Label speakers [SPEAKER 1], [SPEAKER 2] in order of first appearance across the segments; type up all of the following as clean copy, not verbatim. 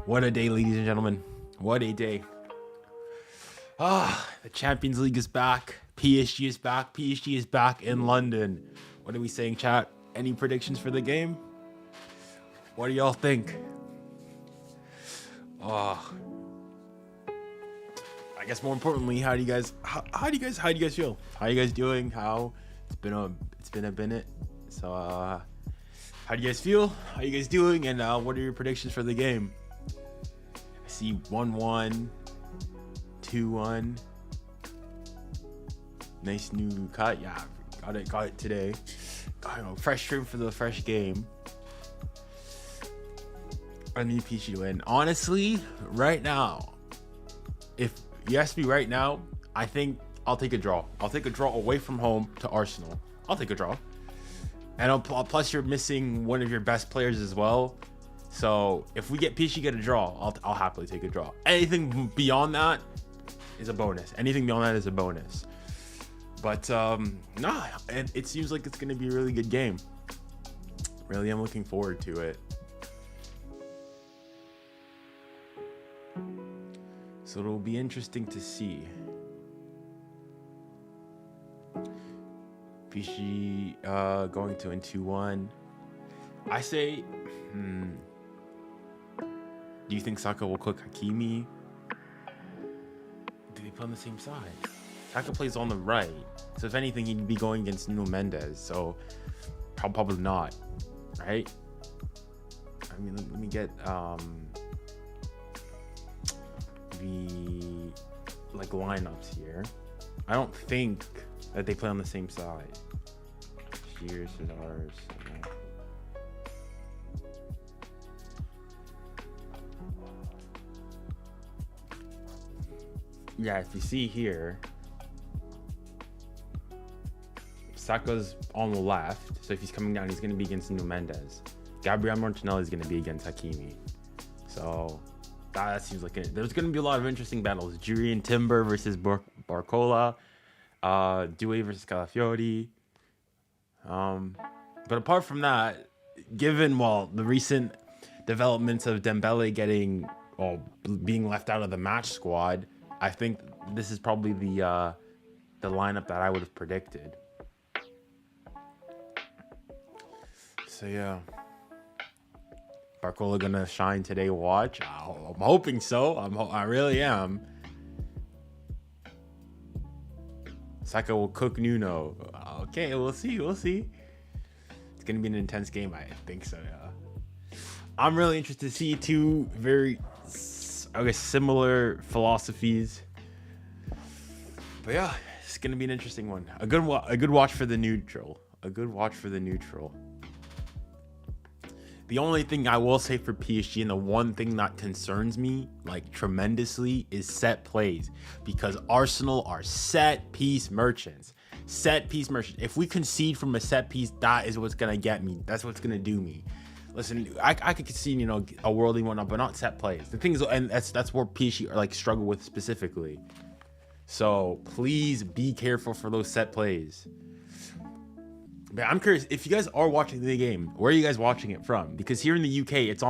[SPEAKER 1] What a day, ladies and gentlemen. What a day. The Champions League is back. PSG is back. PSG is back in London. What are we saying, chat? Any predictions for the game? What do y'all think? I guess more importantly, how do you guys feel? How are you guys doing? It's been a minute. So how do you guys feel? How you guys doing? And what are your predictions for the game? I see 1-1, 2-1. Nice new cut. Yeah, got it today. Fresh trim for the fresh game. I need PSG to win. Honestly, right now, if you ask me right now, I think I'll take a draw. I'll take a draw away from home to Arsenal. I'll take a draw. And plus you're missing one of your best players as well. So if we get PSG get a draw, I'll happily take a draw. Anything beyond that is a bonus. But it seems like it's going to be a really good game. Really, I'm looking forward to it. So it'll be interesting to see. PSG going to win 2-1. I say, do you think Saka will cook Hakimi? Do they play on the same side? Saka plays on the right. So if anything, he'd be going against Nuno Mendes. So probably not, right? I mean, let me get the lineups here. I don't think that they play on the same side. Here's ours. Yeah, if you see here, Saka's on the left, so if he's coming down, he's going to be against Nuno Mendes. Gabriel Martinelli is going to be against Hakimi. So that seems like there's going to be a lot of interesting battles. Jurian Timber versus Barcola. Doué versus Calafiori. But apart from that, given the recent developments of Dembele being left out of the match squad, I think this is probably the lineup that I would have predicted. So yeah, Barcola gonna shine today. Watch. I'm hoping so. I really am. Saka will cook Nuno. Okay, we'll see. It's gonna be an intense game. I think so. Yeah. I'm really interested to see two very, similar philosophies. But yeah, it's gonna be an interesting one. A good watch for the neutral. The only thing I will say for PSG, and the one thing that concerns me tremendously, is set plays, because Arsenal are set piece merchants. If we concede from a set piece, that is what's gonna get me. That's what's gonna do me. Listen, I could concede, a worldly whatnot, but not set plays. The thing is, and that's where PSG are struggle with specifically. So please be careful for those set plays. But I'm curious, if you guys are watching the game, where are you guys watching it from? Because here in the UK, it's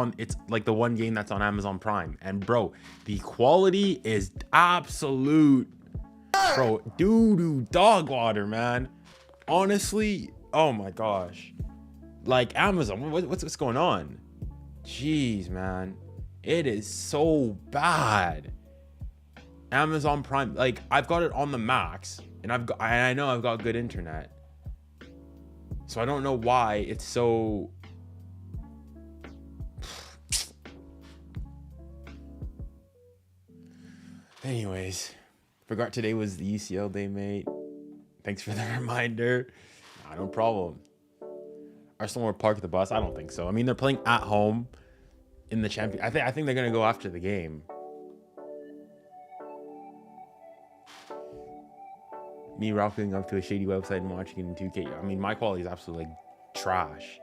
[SPEAKER 1] like the one game that's on Amazon Prime. And bro, the quality is absolute, doo-doo dog water, man. Honestly, oh my gosh. Amazon, what's going on? Jeez, man. It is so bad. Amazon Prime, I've got it on the max, and I know I've got good internet. So I don't know why it's so... Anyways, forgot today was the UCL day, mate. Thanks for the reminder. No problem. Arsenal will park the bus? I don't think so. I mean, they're playing at home in the champion. I think they're gonna go after the game. Me rocking up to a shady website and watching it in 2K. I mean, my quality is absolutely trash.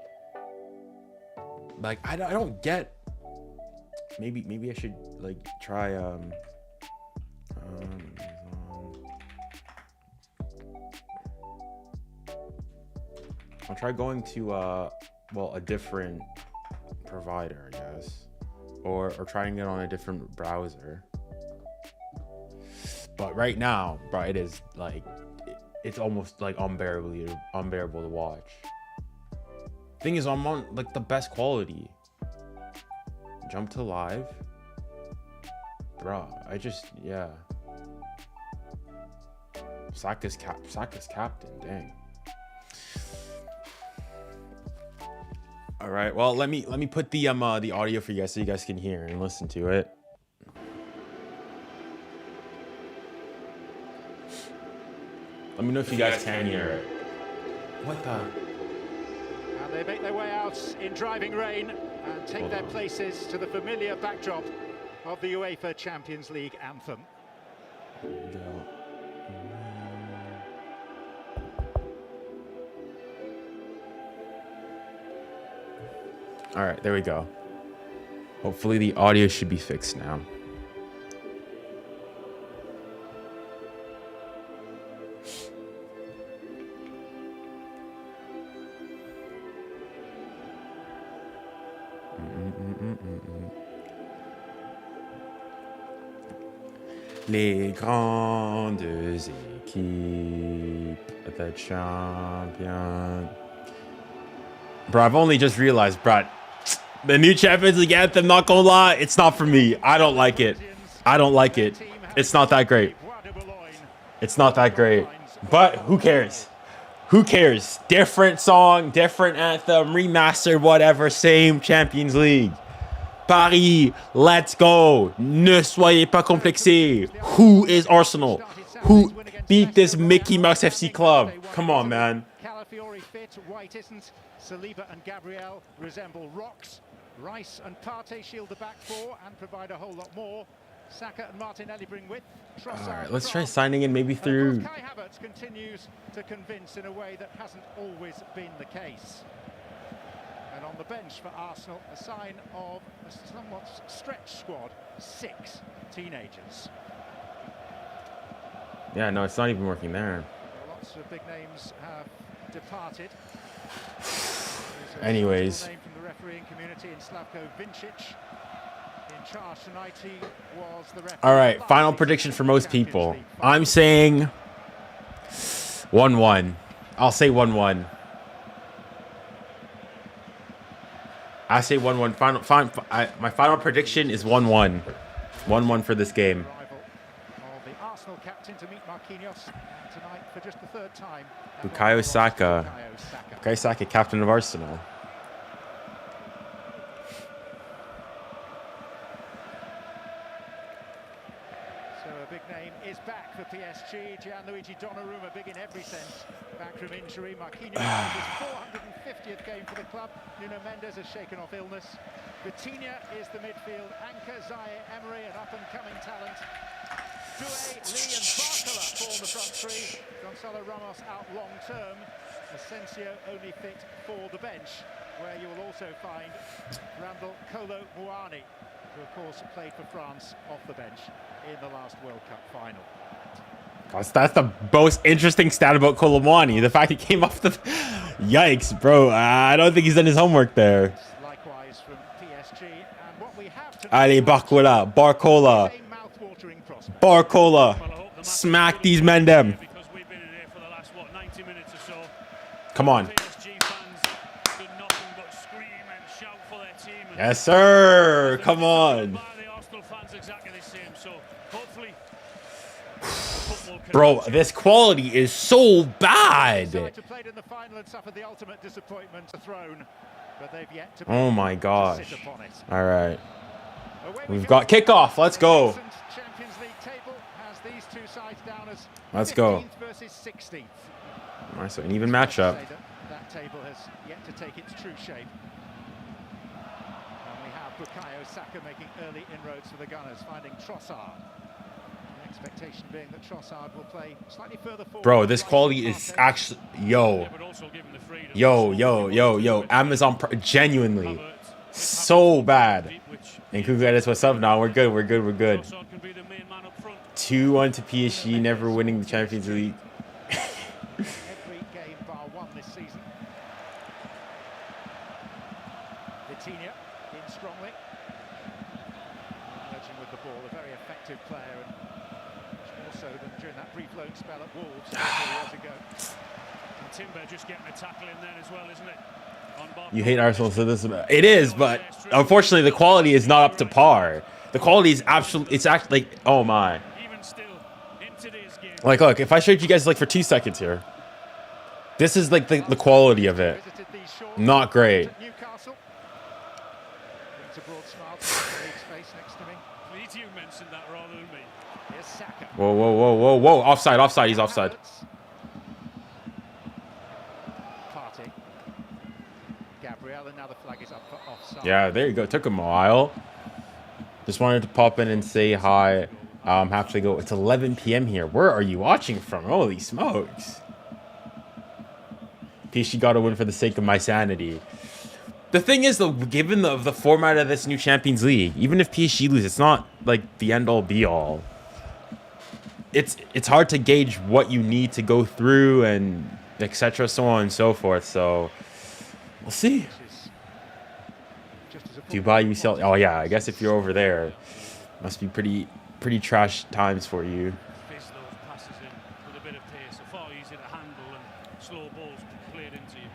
[SPEAKER 1] I don't get. Maybe I should try I'll try going to a different provider, I guess. or trying it on a different browser. But right now, bro, it is like, it's almost like unbearable to watch. Thing is, I'm on like the best quality. Jump to live, bro. Yeah. Saka's captain. Dang. All right. Well, let me put the audio for you guys so you guys can hear and listen to it. Let me know if you guys can hear it. What the?
[SPEAKER 2] And they make their way out in driving rain and take their places to the familiar backdrop of the UEFA Champions League anthem.
[SPEAKER 1] There we go. All right, there we go. Hopefully the audio should be fixed now. Les grandes équipes, the champion. Bro, I've only just realized, bro, the new Champions League anthem, not gonna lie, it's not for me. I don't like it. I don't like it. It's not that great. It's not that great. But who cares? Who cares? Different song, different anthem, remastered, whatever, same Champions League. Paris, let's go. Ne soyez pas complexés. Who is Arsenal? Who beat this Mickey Mouse FC club? Come on, man.
[SPEAKER 2] 𝙀𝙬𝘼𝙋𝙏𝙀𝙍 white isn't. 𝙬𝙊𝘾𝘼𝙎𝙬 and Gabriel resemble rocks. Rice and Partey shield the back four and provide a whole lot more. Saka and Martinelli bring width.
[SPEAKER 1] All right, let's try signing in maybe through.
[SPEAKER 2] 𝙀𝙬𝘼𝘋𝙀𝑝 continues to convince in a way that hasn't always been the case. And on the bench for Arsenal, a sign of a somewhat stretched squad, 6 teenagers.
[SPEAKER 1] Yeah, no, it's not even working there.
[SPEAKER 2] Lots of big names have departed.
[SPEAKER 1] Anyways.
[SPEAKER 2] Name from the refereeing community in 𝙀𝙀𝘿𝘾𝘼𝑎𝑐. In charge tonight, he was the referee.
[SPEAKER 1] All right, final prediction for most people. I'm saying 1-1. I'll say 1-1. I say 1-1. My final prediction is 1-1. 1-1 for this game.
[SPEAKER 2] The Arsenal captain to meet Marquinhos tonight for just the 3rd time.
[SPEAKER 1] Bukayo Saka. Bukayo Saka, captain of Arsenal.
[SPEAKER 2] So a big name is back for PSG. 𝙀𝙪𝙾𝙍, big in every sense. Back from injury. Marquinhos his 450th game for the club. Nuno Mendes has shaken off illness. Vitinha is the midfield anchor. 𝙎𝙬𝘾𝘼𝙎, an up-and-coming talent. 𝙀𝙬𝘼𝙋𝙏 and 𝙀𝙀 form the front three. Gonzalo Ramos out long-term. Asensio only fit for the bench, where you will also find 𝙬𝙬𝘾𝘼𝙎𝙬, who of course played for France off the bench in the last World Cup final.
[SPEAKER 1] That's the most interesting stat about 𝙀𝙀. The fact he came off the... Yikes, bro. I don't think he's done his homework there.
[SPEAKER 2] Likewise from PSG. And what we have to
[SPEAKER 1] Allez, Barcola. Barcola. Barcola. Smack these men them. Come on. Yes, sir. Come on. Bro, this quality is so bad. Oh my gosh. All right. We've got kickoff. Let's go. Let's go. Nice, so an even matchup.
[SPEAKER 2] That table has yet to take its true shape. And we have Bukayo Saka making early inroads for the Gunners, finding Trossard. The expectation being that Trossard will play slightly further forward.
[SPEAKER 1] Bro, this quality is actually... Yo. Yo. Amazon... Genuinely. So bad. And congrats, what's up now? We're good. 2-1 to PSG, never winning the Champions League.
[SPEAKER 2] Every game bar one this season. Vitinha in strongly. effective player, and much more so than during that brief loan spell at Wolves 4 years ago.
[SPEAKER 3] And Timber just getting a tackle in there as well, isn't it?
[SPEAKER 1] You hate Arsenal, so this it is, but unfortunately the quality is not up to par. The quality is absolutely, it's actually like, oh my.
[SPEAKER 3] Even still, in today's game.
[SPEAKER 1] Like, look, if I showed you guys like for 2 seconds here, this is like the quality of it. Not great. Whoa, whoa, whoa, whoa, whoa. Offside, offside, he's offside. Yeah, there you go. Took him a while. Just wanted to pop in and say hi. Have to go. It's 11 p.m. here. Where are you watching from? Holy smokes. PSG got to win for the sake of my sanity. The thing is, though, given the format of this new Champions League, even if PSG loses, it's not like the end-all be-all. It's hard to gauge what you need to go through and etc. so on and so forth. So we'll see. 𝙎𝙊𝘾𝘼𝙎𝙏. Oh yeah, I guess if you're over there, must be pretty trash times for you.
[SPEAKER 3] Fizz those passes in with a bit of pace. So far easy to handle and slow balls played into you.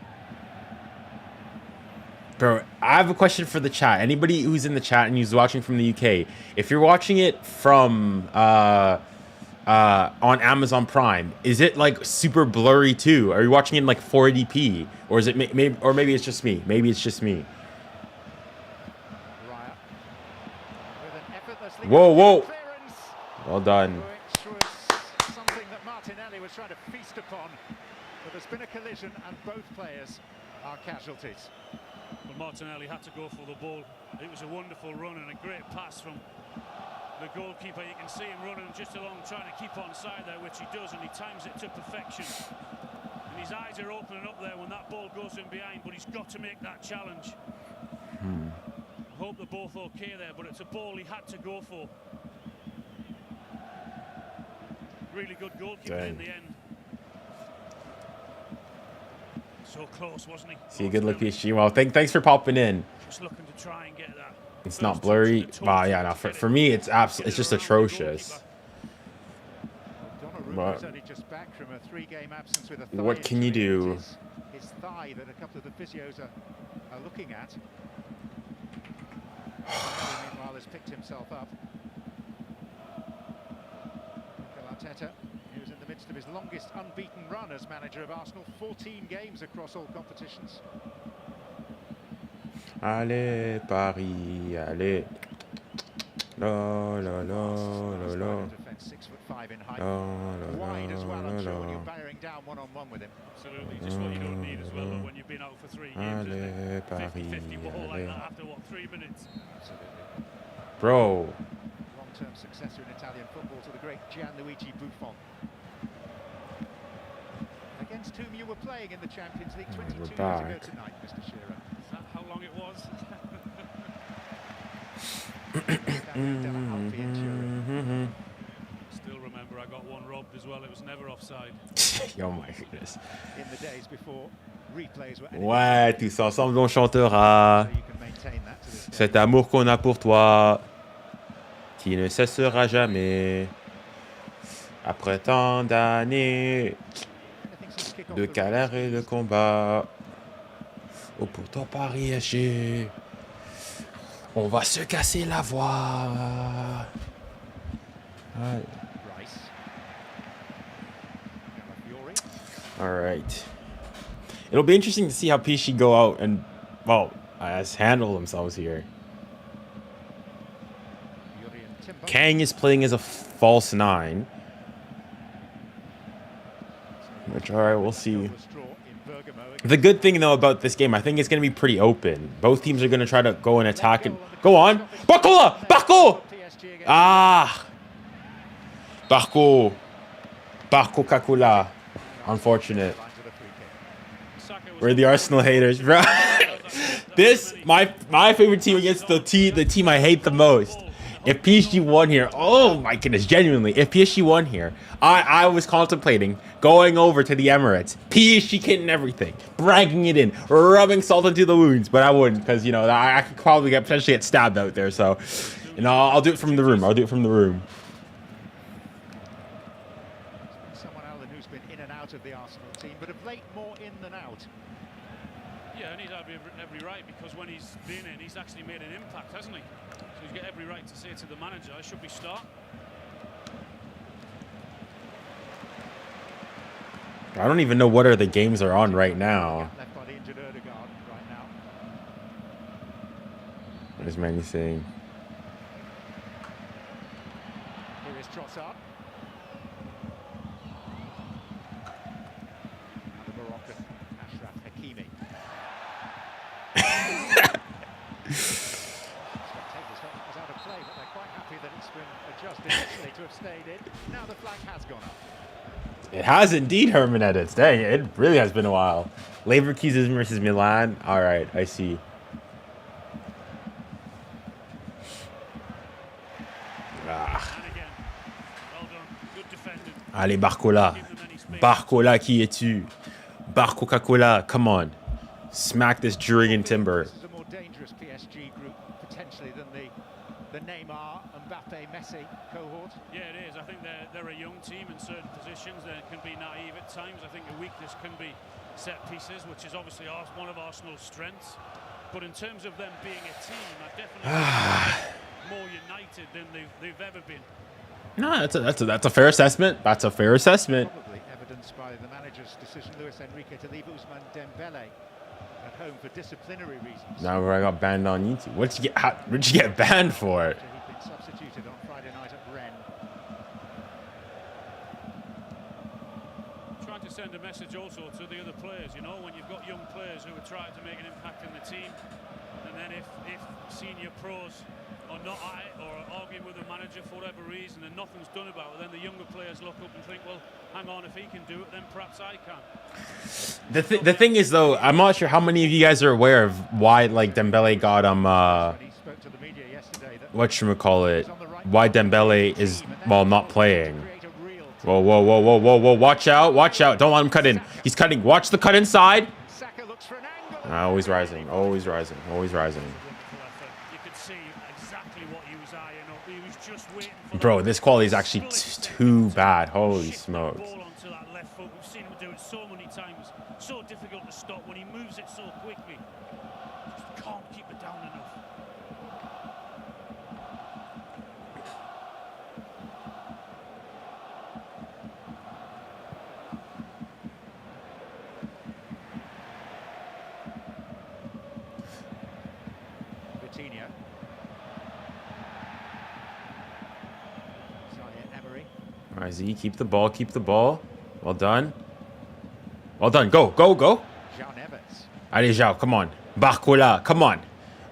[SPEAKER 1] Bro, I have a question for the chat. Anybody who's in the chat and who's watching from the UK, if you're watching it from on Amazon Prime, is it like super blurry too? Are you watching it in like 480p, or is it maybe it's just me? Maybe it's just me. Whoa, whoa! Well done.
[SPEAKER 2] Something that Martinelli was trying to feast upon, but there's been a collision, and both players are casualties.
[SPEAKER 3] Well, Martinelli had to go for the ball. It was a wonderful run and a great pass from the goalkeeper. You can see him running just along, trying to keep on side there, which he does, and he times it to perfection. And his eyes are opening up there when that ball goes in behind, but he's got to make that challenge. I hope they're both okay there, but it's a ball he had to go for. Really good goalkeeper in the end. So close, wasn't he?
[SPEAKER 1] See, good look, PSG. Well, thanks for popping in.
[SPEAKER 3] Just looking to try and get that.
[SPEAKER 1] It's not blurry. Wow, yeah, no, for me, it's just atrocious. But what can you do?
[SPEAKER 2] His thigh that a couple of the physios are looking at. Meanwhile, has picked himself up. Arteta, who's in the midst of his longest unbeaten run as manager of Arsenal, 14 games across all competitions.
[SPEAKER 1] Allez, Paris, allez. La la la la la.
[SPEAKER 2] 6'5" in height. Wide as well, I'm sure, when you're bearing down one-on-one with him.
[SPEAKER 3] Absolutely, just what you don't need as well when you've been out for 3 games.
[SPEAKER 1] Allez, Paris,
[SPEAKER 3] 50-50 ball like
[SPEAKER 1] allez.
[SPEAKER 3] that after what, 3 minutes?
[SPEAKER 2] Absolutely.
[SPEAKER 1] Bro.
[SPEAKER 2] Long-term successor in Italian football to the great 𝙀𝙀𝘖𝙀𝑉 against whom you were playing in the Champions League 22 years ago tonight, Mr. 𝙎𝙬.
[SPEAKER 3] Is that how long it was? Still remember I got one robbed as well. It was never offside.
[SPEAKER 1] Oh my goodness.
[SPEAKER 2] In the days before replays were
[SPEAKER 1] Ouais, tous ensemble on chantera cet amour qu'on a pour toi, qui ne cessera jamais. Après tant d'années de galères et de combats, oh pour toi Paris PSG, on va se casser la voix. All right. It'll be interesting to see how PSG go out and, well, handle themselves here. Kang is playing as a false 9. Which, all right, we'll see. The good thing, though, about this game, I think it's going to be pretty open. Both teams are going to try to go and attack and go on. 𝙎𝙾𝘾𝘼𝘋𝙾! Ah! 𝙎𝙾𝘾𝘾𝘼𝘋𝙾 Kakula. Unfortunate. We're the Arsenal haters, bro. This, my favorite team against the team I hate the most. If PSG won here, oh my goodness, genuinely, if PSG won here, I was contemplating going over to the Emirates, PSG kit and everything, bragging it in, rubbing salt into the wounds, but I wouldn't, because, you know, I could probably potentially get stabbed out there, so And I'll do it from the room. I'll do it from the room.
[SPEAKER 2] Someone Alan who's been in and out of the Arsenal team, but of late more in than out.
[SPEAKER 3] Yeah, and he's had every right, because when he's been in, he's actually made an impact, hasn't he? So he's got every right to say to the manager, I should be starting.
[SPEAKER 1] I don't even know what are the games are on right now.
[SPEAKER 2] Left by the injured 𝙎𝙊𝘾𝘼𝙎𝙾 right now.
[SPEAKER 1] What is Manny saying?
[SPEAKER 2] Here is Trossard. And the Moroccan, 𝙎𝙊𝘾𝘼𝙎𝙾𝘼. Spectators felt it was out of play, but they're quite happy that it's been adjusted initially to have stayed in. Now the flag has gone up.
[SPEAKER 1] It has indeed, Herman edits. Dang, it really has been a while. 𝙬𝙧𝘋𝙬 versus Milan. All right, I see. Allez, 𝙬𝙾𝘼𝘾𝘼𝑎. 𝙬𝙬𝘾𝘼𝑎, qui es-tu? 𝙬𝙬𝘾𝑝 Coca-Cola, come on. Smack this Jurgen Timber.
[SPEAKER 2] This is a more dangerous PSG group, potentially, than the 𝙀𝙀𝘼𝙀𝑆, 𝙀𝙀𝑆, Messi cohort.
[SPEAKER 3] Yeah, it is. I think they're a young team in certain positions. They can be naive at times. I think the weakness can be set pieces, which is obviously one of Arsenal's strengths. But in terms of them being a team, I definitely more united than they've ever been.
[SPEAKER 1] No, that's a fair assessment. That's a fair assessment.
[SPEAKER 2] Probably evidenced by the manager's decision, 𝙀𝙊𝘾𝑒𝑖𝑗 at home for disciplinary reasons.
[SPEAKER 1] Now I got banned on YouTube. What'd you get banned for?
[SPEAKER 2] He'd been substituted on Friday night at Rennes.
[SPEAKER 3] Trying to send a message also to the other players, you know, when you've got young players who are trying to make an impact in the team, and then if senior pros are not at it or are arguing with the manager for whatever reason and nothing's done about it, then the younger players look up and think, well, hang on, if he can do it, then perhaps I can.
[SPEAKER 1] The thing is, though, I'm not sure how many of you guys are aware of why, like, Dembele got whatchamacallit, why Dembele is, well, not playing. Whoa, whoa, whoa, whoa, whoa, whoa, watch out, don't let him cut in. He's cutting, watch the cut inside. Always rising, always rising, always rising. Bro, this quality is actually too bad. Holy smokes.
[SPEAKER 3] We've seen him do it so many times. So difficult to stop when he moves it so quickly. Just can't keep it down enough.
[SPEAKER 2] Vitinha.
[SPEAKER 1] All right, Z, keep the ball, keep the ball. Well done. Well done. Go, go, go. Allez, João, come on. 𝙬𝙾𝘼𝘾𝑒𝑖𝑗, come on.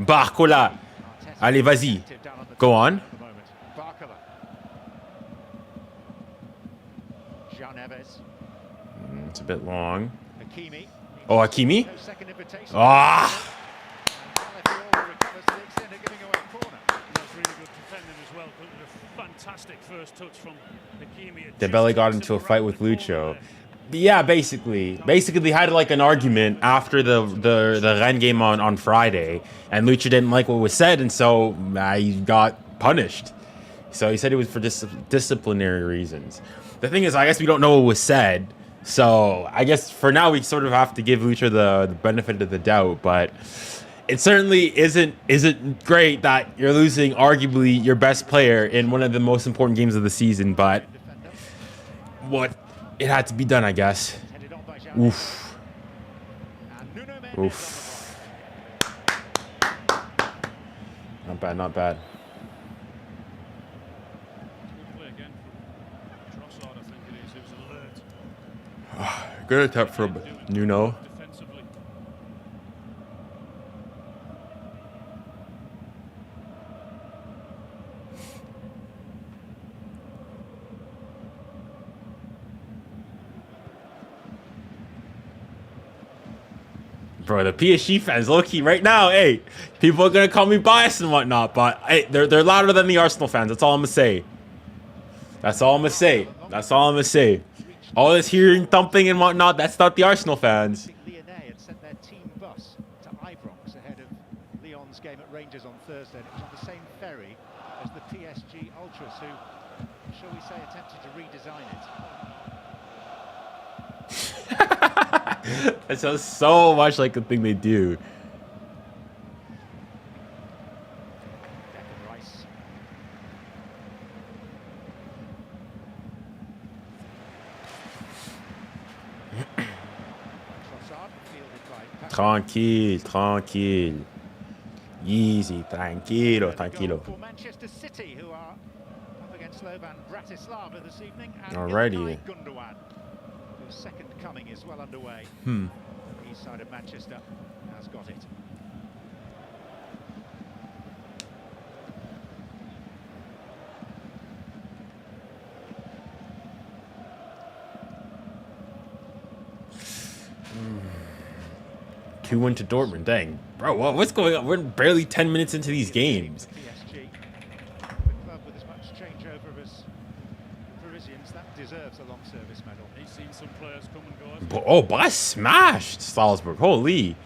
[SPEAKER 1] 𝙬𝙬𝘾𝑒𝑖𝑗. Allez, vas-y. Go on. It's a bit long. Oh, 𝙀𝙾𝑖𝑚𝑖? Ah!
[SPEAKER 3] Fantastic first touch from 𝙀𝙀𝘾𝑖𝑚𝑖.
[SPEAKER 1] Dembele got into a fight with Lucho. Yeah, basically they had like an argument after the Rennes game on Friday, and Lucho didn't like what was said, and so he got punished. So he said it was for disciplinary reasons. The thing is, I guess we don't know what was said, so I guess for now we sort of have to give Lucho the benefit of the doubt, but it certainly isn't great that you're losing arguably your best player in one of the most important games of the season, but it had to be done, I guess. Oof. Oof. Not bad, not bad. Good attempt from Nuno. Bro, the PSG fans, low-key, right now, hey, people are gonna call me biased and whatnot, but hey, they're louder than the Arsenal fans. That's all I'm gonna say. That's all I'm gonna say. That's all I'm gonna say. All this hearing thumping and whatnot, that's not the Arsenal fans.
[SPEAKER 2] 𝙀𝙀𝘾𝑒𝑖𝑗 had sent their team bus to 𝑖Brox ahead of Lyon's game at Rangers on Thursday. And it was on the same ferry as the PSG Ultras, who, shall we say, attempted to redesign it.
[SPEAKER 1] That sounds so much like the thing they do.
[SPEAKER 2] 𝙀𝙬𝘼𝙋𝙏𝙀𝙍. Trossard, fielded by Bassi.
[SPEAKER 1] Tranquille, tranquille. Easy, tranquilo, tranquilo.
[SPEAKER 2] For Manchester City, who are up against 𝙀𝙬𝘾𝙼𝙎𝙏 this evening, and
[SPEAKER 1] Alrighty.
[SPEAKER 2] 𝙀𝙬𝘾𝙼𝙾𝙾𝙀𝙀, whose second coming is well underway. East side of Manchester has got it.
[SPEAKER 1] Two went to Dortmund. Dang, bro, what's going on? We're barely 10 minutes into these games.
[SPEAKER 2] PSG, the club with as much changeover as Parisians, that deserves a long service medal.
[SPEAKER 3] He's seen some players come and go.
[SPEAKER 1] Oh, Bassi smashed Salzburg. Holy.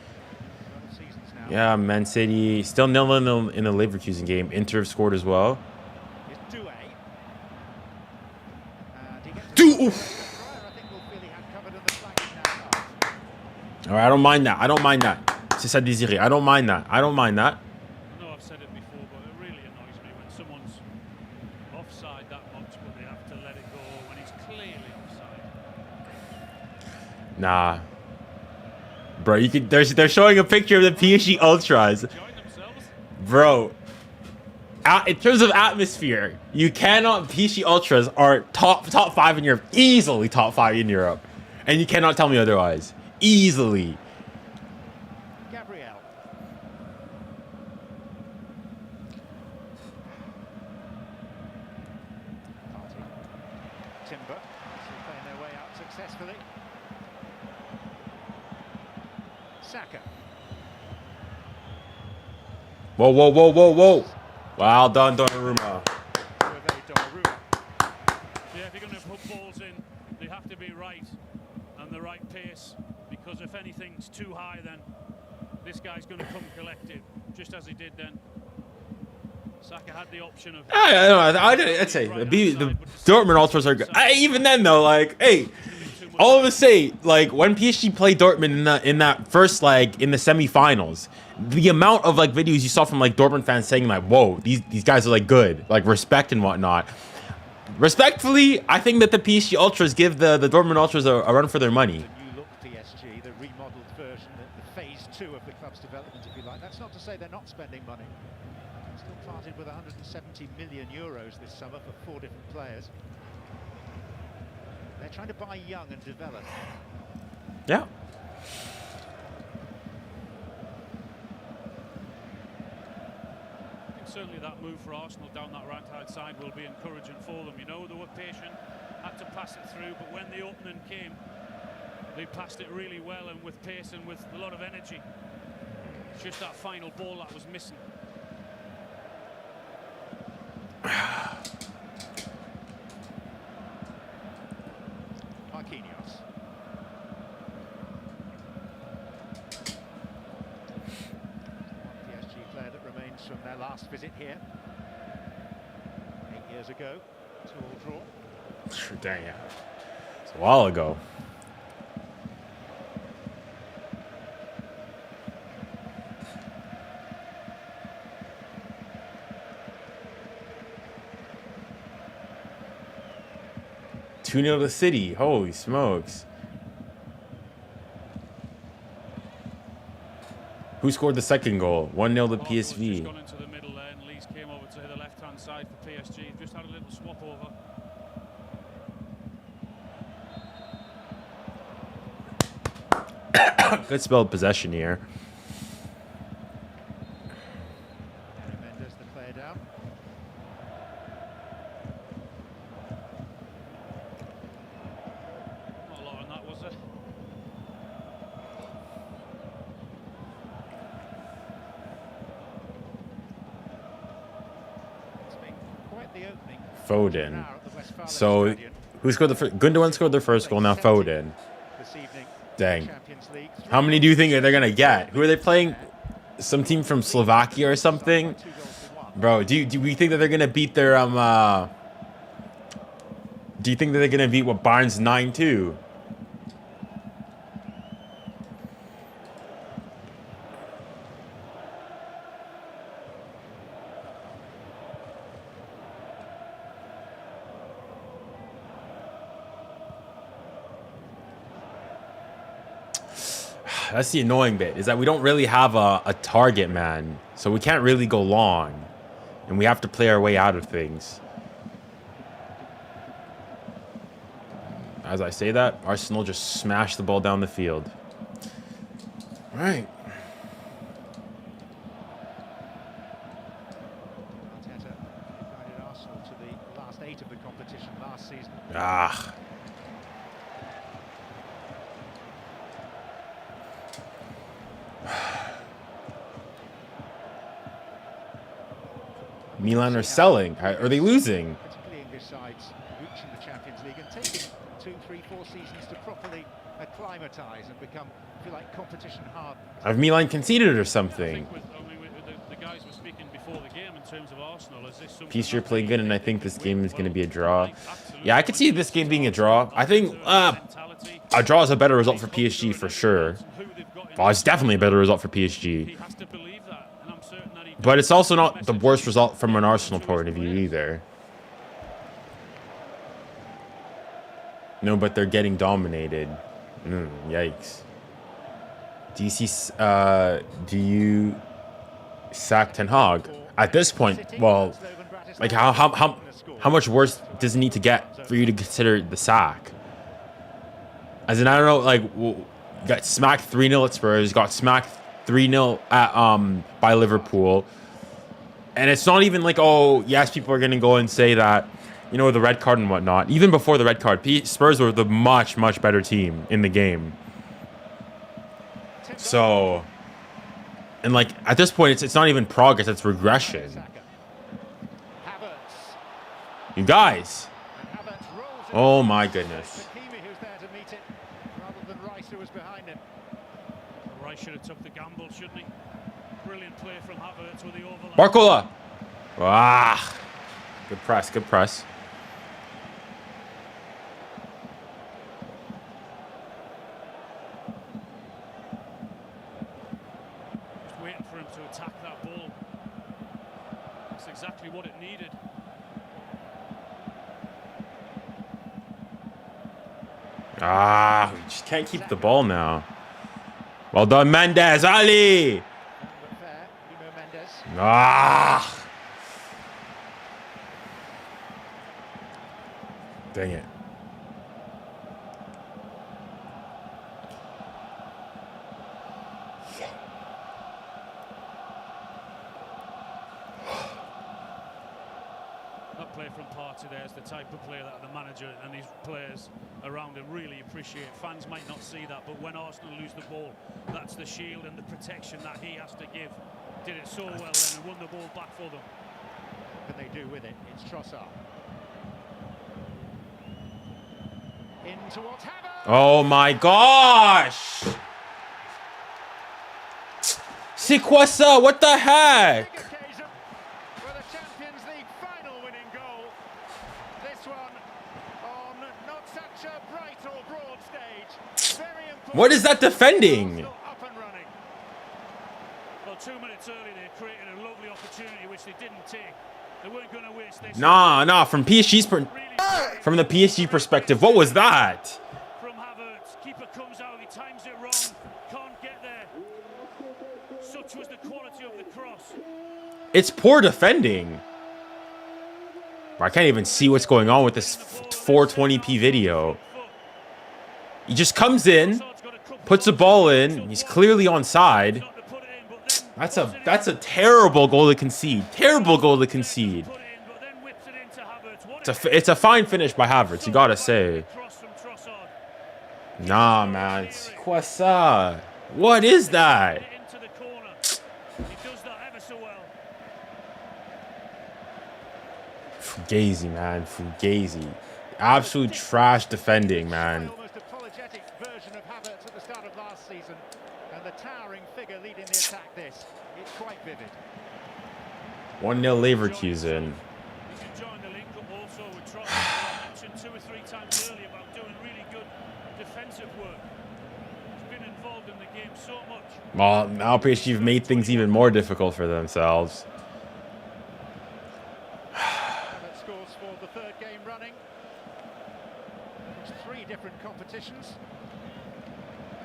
[SPEAKER 2] 12 seasons now.
[SPEAKER 1] Yeah, Man City still 0-0 in the Leverkusen game. Inter have scored as well.
[SPEAKER 2] Here's 𝙀𝙬𝘼𝑋𝙬. And he gets
[SPEAKER 1] I
[SPEAKER 2] think we'll feel he had covered in the flank now.
[SPEAKER 1] All right, I don't mind that. I don't mind that. C'est ça désiré. I don't mind that. I don't mind that.
[SPEAKER 3] I know I've said it before, but it really annoys me when someone's offside that much, but they have to let it go when he's clearly offside.
[SPEAKER 1] Nah. Bro, you could they're showing a picture of the PSG Ultras.
[SPEAKER 3] Enjoying themselves.
[SPEAKER 1] Bro. In terms of atmosphere, you cannot PSG Ultras are top 5 in Europe. Easily top 5 in Europe. And you cannot tell me otherwise. Easily.
[SPEAKER 2] Gabriel. Timber still playing their way out successfully. Saka.
[SPEAKER 1] Whoa, whoa, whoa, whoa, whoa. Well done, Donnarumma.
[SPEAKER 2] Donnarumma.
[SPEAKER 3] Yeah, if you're going to put balls in, they have to be right and the right pace, because if anything's too high, then this guy's going to come collected, just as he did then. Saka had the option of...
[SPEAKER 1] I'd say the Dortmund Ultras are good. Even then, though, like, hey, all of us say, like, when PSG played Dortmund in that first leg in the semifinals, the amount of like videos you saw from like Dortmund fans saying like, "Whoa, these guys are like good, like respect and whatnot." Respectfully, I think that the PSG Ultras give the Dortmund Ultras a run for their money.
[SPEAKER 2] The new look PSG, the remodeled version, the phase 2 of the club's development, if you like. That's not to say they're not spending money. Still parted with 170 million euros this summer for 4 different players. They're trying to buy young and develop.
[SPEAKER 1] Yeah.
[SPEAKER 3] Certainly that move for Arsenal down that right-hand side will be encouraging for them. You know, they were patient, had to pass it through, but when the opening came, they passed it really well and with pace and with a lot of energy. It's just that final ball that was missing.
[SPEAKER 2] Marquinhos. PSG player that remains from their last visit here 8 years ago. 2-2 draw.
[SPEAKER 1] Dang it. It's a while ago. Two 0 to City. Holy smokes. Who scored the second goal? 1-0 to PSV.
[SPEAKER 3] Gone into the middle there, and Leeds came over to the left-hand side for PSG. Just had a little swap over.
[SPEAKER 1] Good spell of possession here.
[SPEAKER 2] Mendes the player down.
[SPEAKER 3] Not a lot on that, was there?
[SPEAKER 2] It's been quite the opening.
[SPEAKER 1] Foden.
[SPEAKER 2] Now at the Westfalen
[SPEAKER 1] So,
[SPEAKER 2] Stadion
[SPEAKER 1] who scored the first? Gundogan scored their first goal, now Foden.
[SPEAKER 2] this evening.
[SPEAKER 1] Dang.
[SPEAKER 2] Champions League.
[SPEAKER 1] How many do you think they're going to get? Who are they playing? Some team from Slovakia or something?
[SPEAKER 2] 2-1.
[SPEAKER 1] Bro, do we think that they're gonna beat their do you think that they're gonna beat what Bayern's 9-2? That's the annoying bit, is that we don't really have a target man, so we can't really go long, and we have to play our way out of things. As I say that, Arsenal just smashed the ball down the field. All right.
[SPEAKER 2] Arteta guided Arsenal to the last 8 of the competition last season.
[SPEAKER 1] Ah. Milan are selling. Are they losing?
[SPEAKER 2] Particularly English sides reaching the Champions League and taking 2, 3, 4 seasons to properly acclimatise and become, if you like, competition hard.
[SPEAKER 1] Have Milan conceded or something?
[SPEAKER 3] The guys were speaking before the game in terms of Arsenal. Is this something
[SPEAKER 1] PSG playing good, and I think this game is going to be a draw. Yeah, I could see this game being a draw. I think a draw is a better result for PSG for sure. Well, it's definitely a better result for PSG. But it's also not the worst result from an Arsenal point of view either. No, but they're getting dominated. Yikes. Do you sack Ten Hag? At this point, well, like how much worse does it need to get for you to consider the sack? As in, I don't know, like, got smacked 3-0 at Spurs, got smacked 3-0 at by Liverpool, and it's not even like, oh yes, people are gonna go and say that, you know, the red card and whatnot. Even before the red card, Spurs were the much better team in the game. So, and like at this point, it's not even progress; it's regression. You guys, oh my goodness.
[SPEAKER 3] Rice should have took the gamble, shouldn't he? Brilliant play from Havertz with the overlap.
[SPEAKER 1] �ヵ Ah, good press, good press.
[SPEAKER 3] Just waiting for him to attack that ball. That's exactly what it needed.
[SPEAKER 1] Ah, we just can't keep the ball now. Well done, Mendes. Ali. Ah. Dang it.
[SPEAKER 3] That play from Partey there is the type of player that the manager and his players around him really appreciate. Fans might not see that, but when Arsenal lose the ball, that's the shield and the protection that he has to give. Did it so well then and won the ball back for them.
[SPEAKER 2] What can they do with it? It's Trossard. In towards Havertz.
[SPEAKER 1] Oh my gosh. C'est quoi ça? What the heck?
[SPEAKER 2] For the Champions League final winning goal. This one on not such a bright or broad stage. Very important.
[SPEAKER 1] What is that defending?
[SPEAKER 2] Up and running.
[SPEAKER 3] Well, 2 minutes early they created a lovely opportunity which they didn't take. They weren't going to waste this.
[SPEAKER 1] Nah, from from the PSG perspective, what was that?
[SPEAKER 3] From Havertz, keeper comes out, he times it wrong, can't get there. Such was the quality of the cross.
[SPEAKER 1] It's poor defending. I can't even see what's going on with this 420p video. He just comes in, puts the ball in, he's clearly onside. That's a terrible goal to concede. Terrible goal to concede. It's a fine finish by Havertz, you gotta say. Nah, man. It's quoi ça? What is that? Fugazi, man. Fugazi. Absolute trash defending, man.
[SPEAKER 2] Almost apologetic version of Havertz at the start of last season, and the towering figure leading the attack. It's quite vivid.
[SPEAKER 1] 1-0 Leverkusen.
[SPEAKER 3] He's enjoying the link up also with Trossard. I mentioned 2 or 3 times earlier about doing really good defensive work. He's been involved in the game so much.
[SPEAKER 1] Well, now PSG have made things even more difficult for themselves.
[SPEAKER 2] Scores for the 3rd game running. It's 3 different competitions.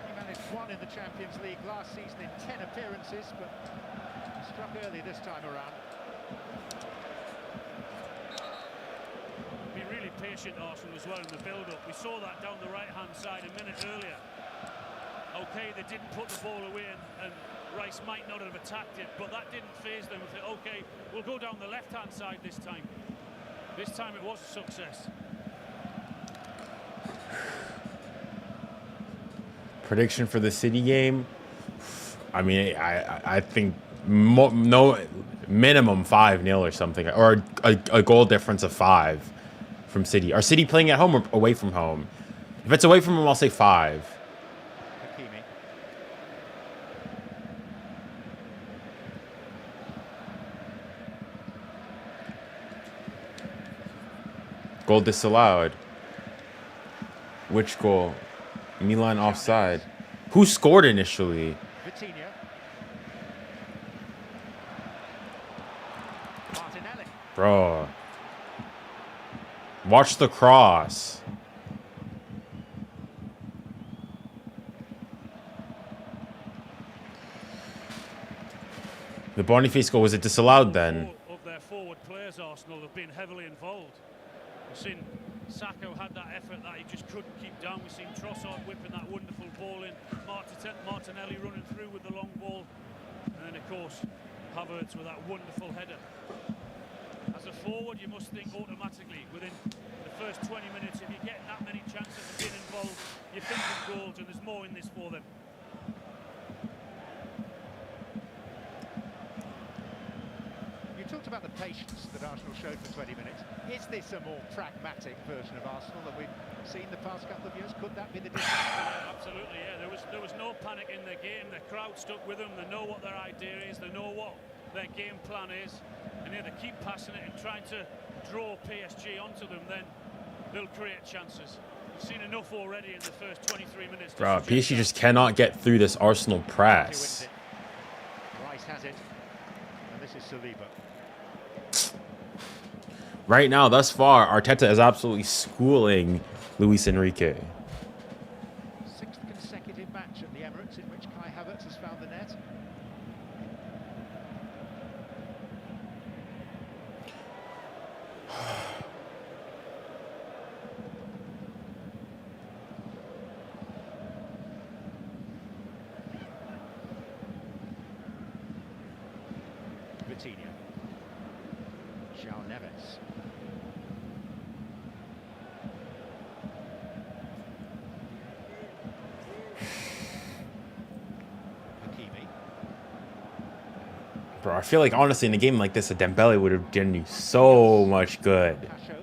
[SPEAKER 2] He managed 1 in the Champions League last season in 10 appearances, but struck early this time around.
[SPEAKER 3] Be really patient, Arsenal, as well in the build-up. We saw that down the right-hand side a minute earlier. Okay, they didn't put the ball away, and Rice might not have attacked it, but that didn't faze them. They said, okay, we'll go down the left-hand side this time. This time it was a success.
[SPEAKER 1] Prediction for the City game? I mean, I think no minimum 5-0 or something, or a goal difference of 5 from City. Are City playing at home or away from home? If it's away from home, I'll say 5. Goal disallowed. Which goal? Milan offside. Who scored initially? Bro. Watch the cross. The Boniface goal, was it disallowed then?
[SPEAKER 3] Of their forward players, Arsenal have been heavily involved. We've seen Sacco had that effort that he just couldn't keep down. We've seen Trossard whipping that wonderful ball in. Martinelli running through with the long ball. And then, of course, Havertz with that wonderful header. As a forward, you must think automatically within the first 20 minutes, if you're getting that many chances of being involved, you're thinking goals, and there's more in this for them.
[SPEAKER 2] You talked about the patience that Arsenal showed for 20 minutes. Is this a more pragmatic version of Arsenal that we've seen the past couple of years? Could that be the difference?
[SPEAKER 3] Absolutely, yeah. There was no panic in the game. The crowd stuck with them. They know what their idea is. They know what their game plan is. And if they keep passing it and trying to draw PSG onto them, then they'll create chances. We've seen enough already in the first 23 minutes.
[SPEAKER 1] Bro, PSG just cannot get through this Arsenal press.
[SPEAKER 2] Rice has it. And this is 𝙎𝙬𝘼𝙋𝙏𝙀𝙍.
[SPEAKER 1] Right now, thus far, Arteta is absolutely schooling Luis Enrique.
[SPEAKER 2] 6th consecutive match at the Emirates in which Kai Havertz has found the net. Vitinha. João Neves.
[SPEAKER 1] Bro, I feel like, honestly, in a game like this, a Dembele would have done you so much good.
[SPEAKER 2] PSG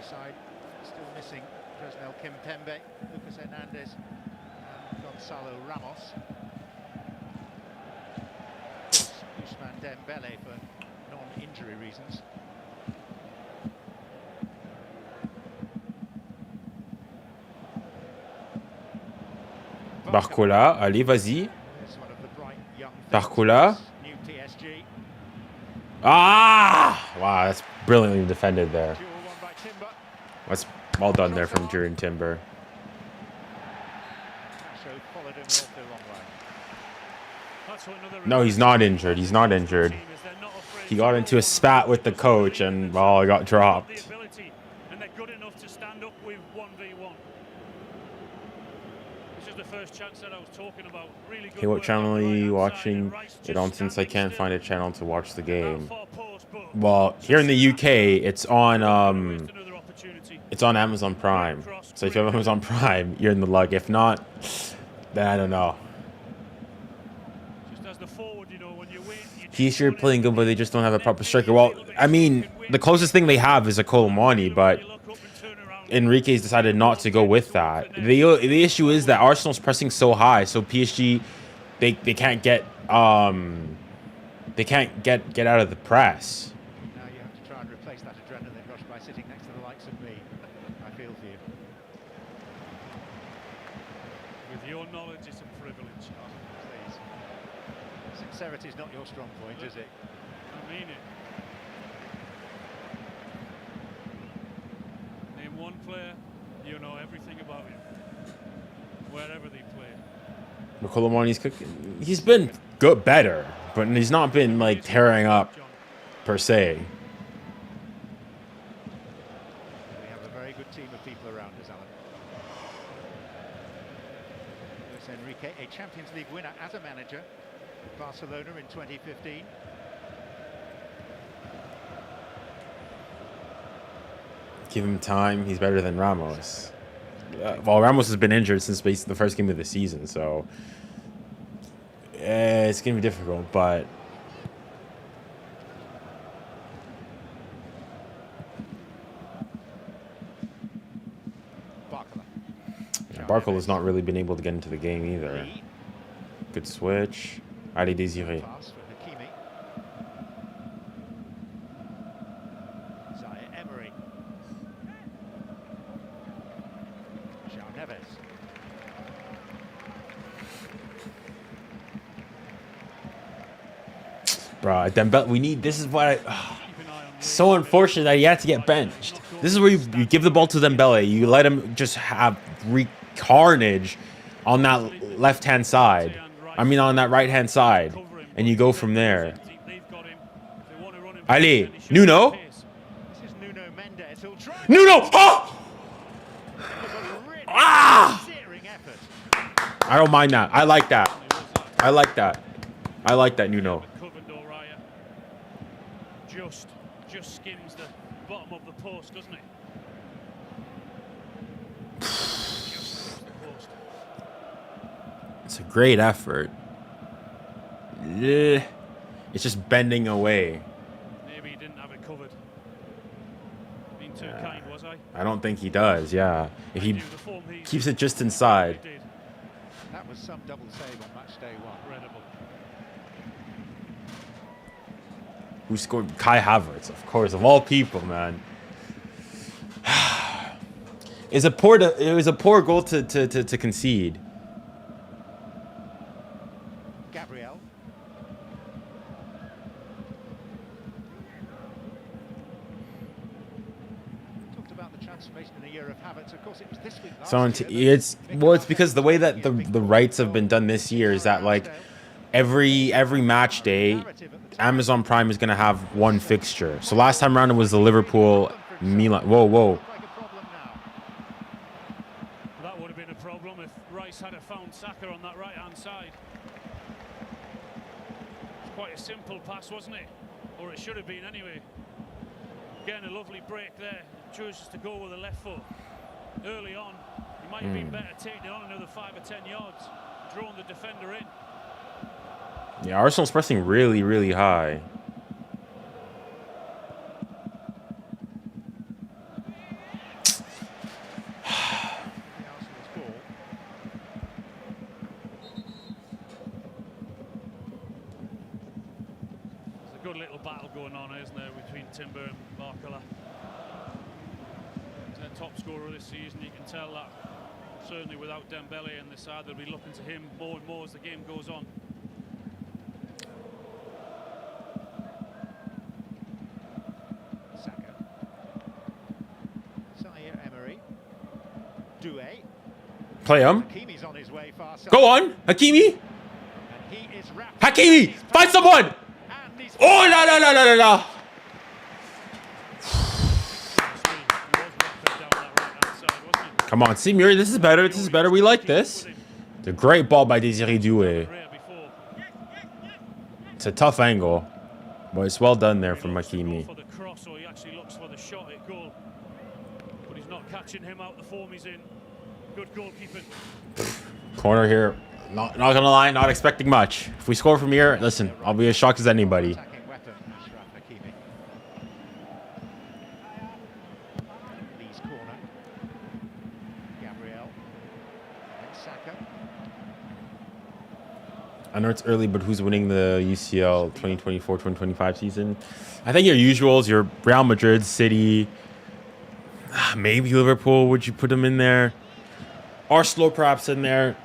[SPEAKER 2] side still missing 𝙎𝙊𝘾𝘼𝙎, 𝙀𝙪𝙨𝙞𝙣 and 𝙀𝙪𝙾𝙆 Ramos. Of course, Ousmane Dembele for non-injury reasons.
[SPEAKER 1] 𝙀𝙪𝙾𝙼, allez, vas-y. 𝙀𝙪𝙾𝙼. Ah! Wow, that's brilliantly defended there. That's well done there from Jurriën Timber. No, he's not injured. He's not injured. He got into a spat with the coach and, well, he got dropped.
[SPEAKER 3] And they're good enough to stand up with 1v1. This is the first chance that I was talking about. Really good.
[SPEAKER 1] Hey, what channel are you watching it on, since I can't find a channel to watch the game? Well, here in the UK, it's on Amazon Prime. So if you have Amazon Prime, you're in the luck. If not, then I don't know. PSG are playing good, but they just don't have a proper striker. Well, I mean, the closest thing they have is a 𝙀𝙬𝘾𝘼𝙎𝑖, but Enrique's decided not to go with that. The issue is that Arsenal's pressing so high, so PSG they can't get out of the press.
[SPEAKER 2] Now you have to try and replace that adrenaline rush by sitting next to the likes of me. I feel for you.
[SPEAKER 3] With your knowledge, it's a privilege.
[SPEAKER 2] Please. Sincerity is not your strong point, is it?
[SPEAKER 3] I mean it. Name one player, you know everything about him. Wherever they play.
[SPEAKER 1] He's been good, better, but he's not been like tearing up per se.
[SPEAKER 2] We have a very good team of people around us, Alan. Luis Enrique, a Champions League winner as a manager, Barcelona in 2015.
[SPEAKER 1] Give him time. He's better than Ramos. Well, Ramos has been injured since basically the first game of the season, so it's gonna be difficult. But Barcola has not really been able to get into the game either. Good switch. 𝙎𝙊𝘾𝘼𝙎𝙖. Bro, Dembele, we need. This is what so unfortunate that he had to get benched. This is where you give the ball to Dembele. You let him just have carnage on that left-hand side. I mean, on that right-hand side, and you go from there. Ali, Nuno. Nuno. Oh! Ah! I don't mind that. I like that. I like that. I like that, Nuno.
[SPEAKER 3] Just skims the bottom of the post, doesn't it?
[SPEAKER 1] It's a great effort. It's just bending away.
[SPEAKER 3] Maybe he didn't have it covered. Being too kind, was I?
[SPEAKER 1] I don't think he does, yeah. If he keeps it just inside.
[SPEAKER 2] That was some double save on match day one.
[SPEAKER 3] Incredible.
[SPEAKER 1] Who scored? Kai Havertz, of course, of all people, man. It was a poor goal to concede.
[SPEAKER 2] Gabriel. Talked about the transformation in a year of Havertz. Of course, it was this week.
[SPEAKER 1] It's because the way that the rights have been done this year is that like every match day, Amazon Prime is going to have one fixture. So last time around it was the Liverpool Milan. Whoa.
[SPEAKER 3] That would have been a problem if Rice had found Saka on that right-hand side. It's quite a simple pass, wasn't it? Or it should have been anyway. Getting a lovely break there. Chooses to go with the left foot. Early on, he might have been better taking it on another 5 or 10 yards, drawing the defender in.
[SPEAKER 1] Yeah, Arsenal's pressing really, really high.
[SPEAKER 3] There's a good little battle going on, isn't there, between Timber and 𝙎𝙗𝘾. He's their top scorer this season. You can tell that certainly without Dembele and the side, they'll be looking to him more and more as the game goes on.
[SPEAKER 1] Play him. Go on, Hakimi. Hakimi, find someone. Oh, no. Come on, Seymour, this is better. This is better. We like this. It's a great ball by 𝙎𝙊𝘾𝘼𝑎𝑙𝑖. It's a tough angle, but it's well done there from Hakimi.
[SPEAKER 3] For the cross, or he actually looks for the shot at goal, but he's not catching him out the form he's in. Good goalkeeping.
[SPEAKER 1] Corner here. Not gonna lie, not expecting much. If we score from here, listen, I'll be as shocked as anybody. I know it's early, but who's winning the UCL 2024-2025 season? I think your usuals, your Real Madrid, City, maybe Liverpool. Would you put them in there? Arsenal perhaps in there.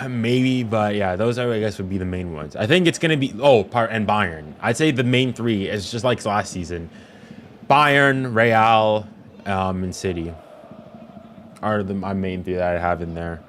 [SPEAKER 1] Maybe, but yeah, those I guess would be the main ones. I think it's gonna be and Bayern. I'd say the main three is just like last season. Bayern, Real, and City are my main three that I have in there.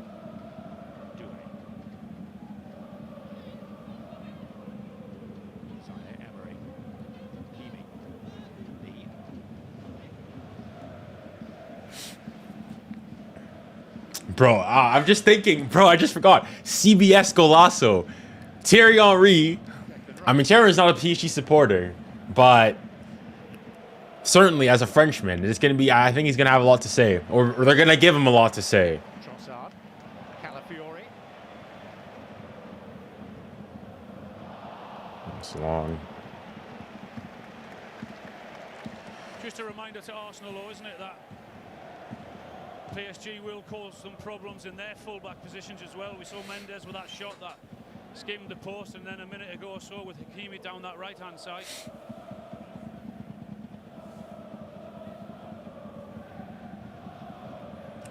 [SPEAKER 1] Bro, I'm just thinking, bro, I just forgot. CBS Golasso. Thierry Henry. I mean, Thierry is not a PSG supporter, but certainly as a Frenchman, it's going to be, I think he's going to have a lot to say, or they're going to give him a lot to say. It's long.
[SPEAKER 3] Just a reminder to Arsenal, though, isn't it, that PSG will cause some problems in their full-back positions as well. We saw Mendes with that shot that skimmed the post, and then a minute ago or so with 𝙀𝙖𝙖 down that right-hand side.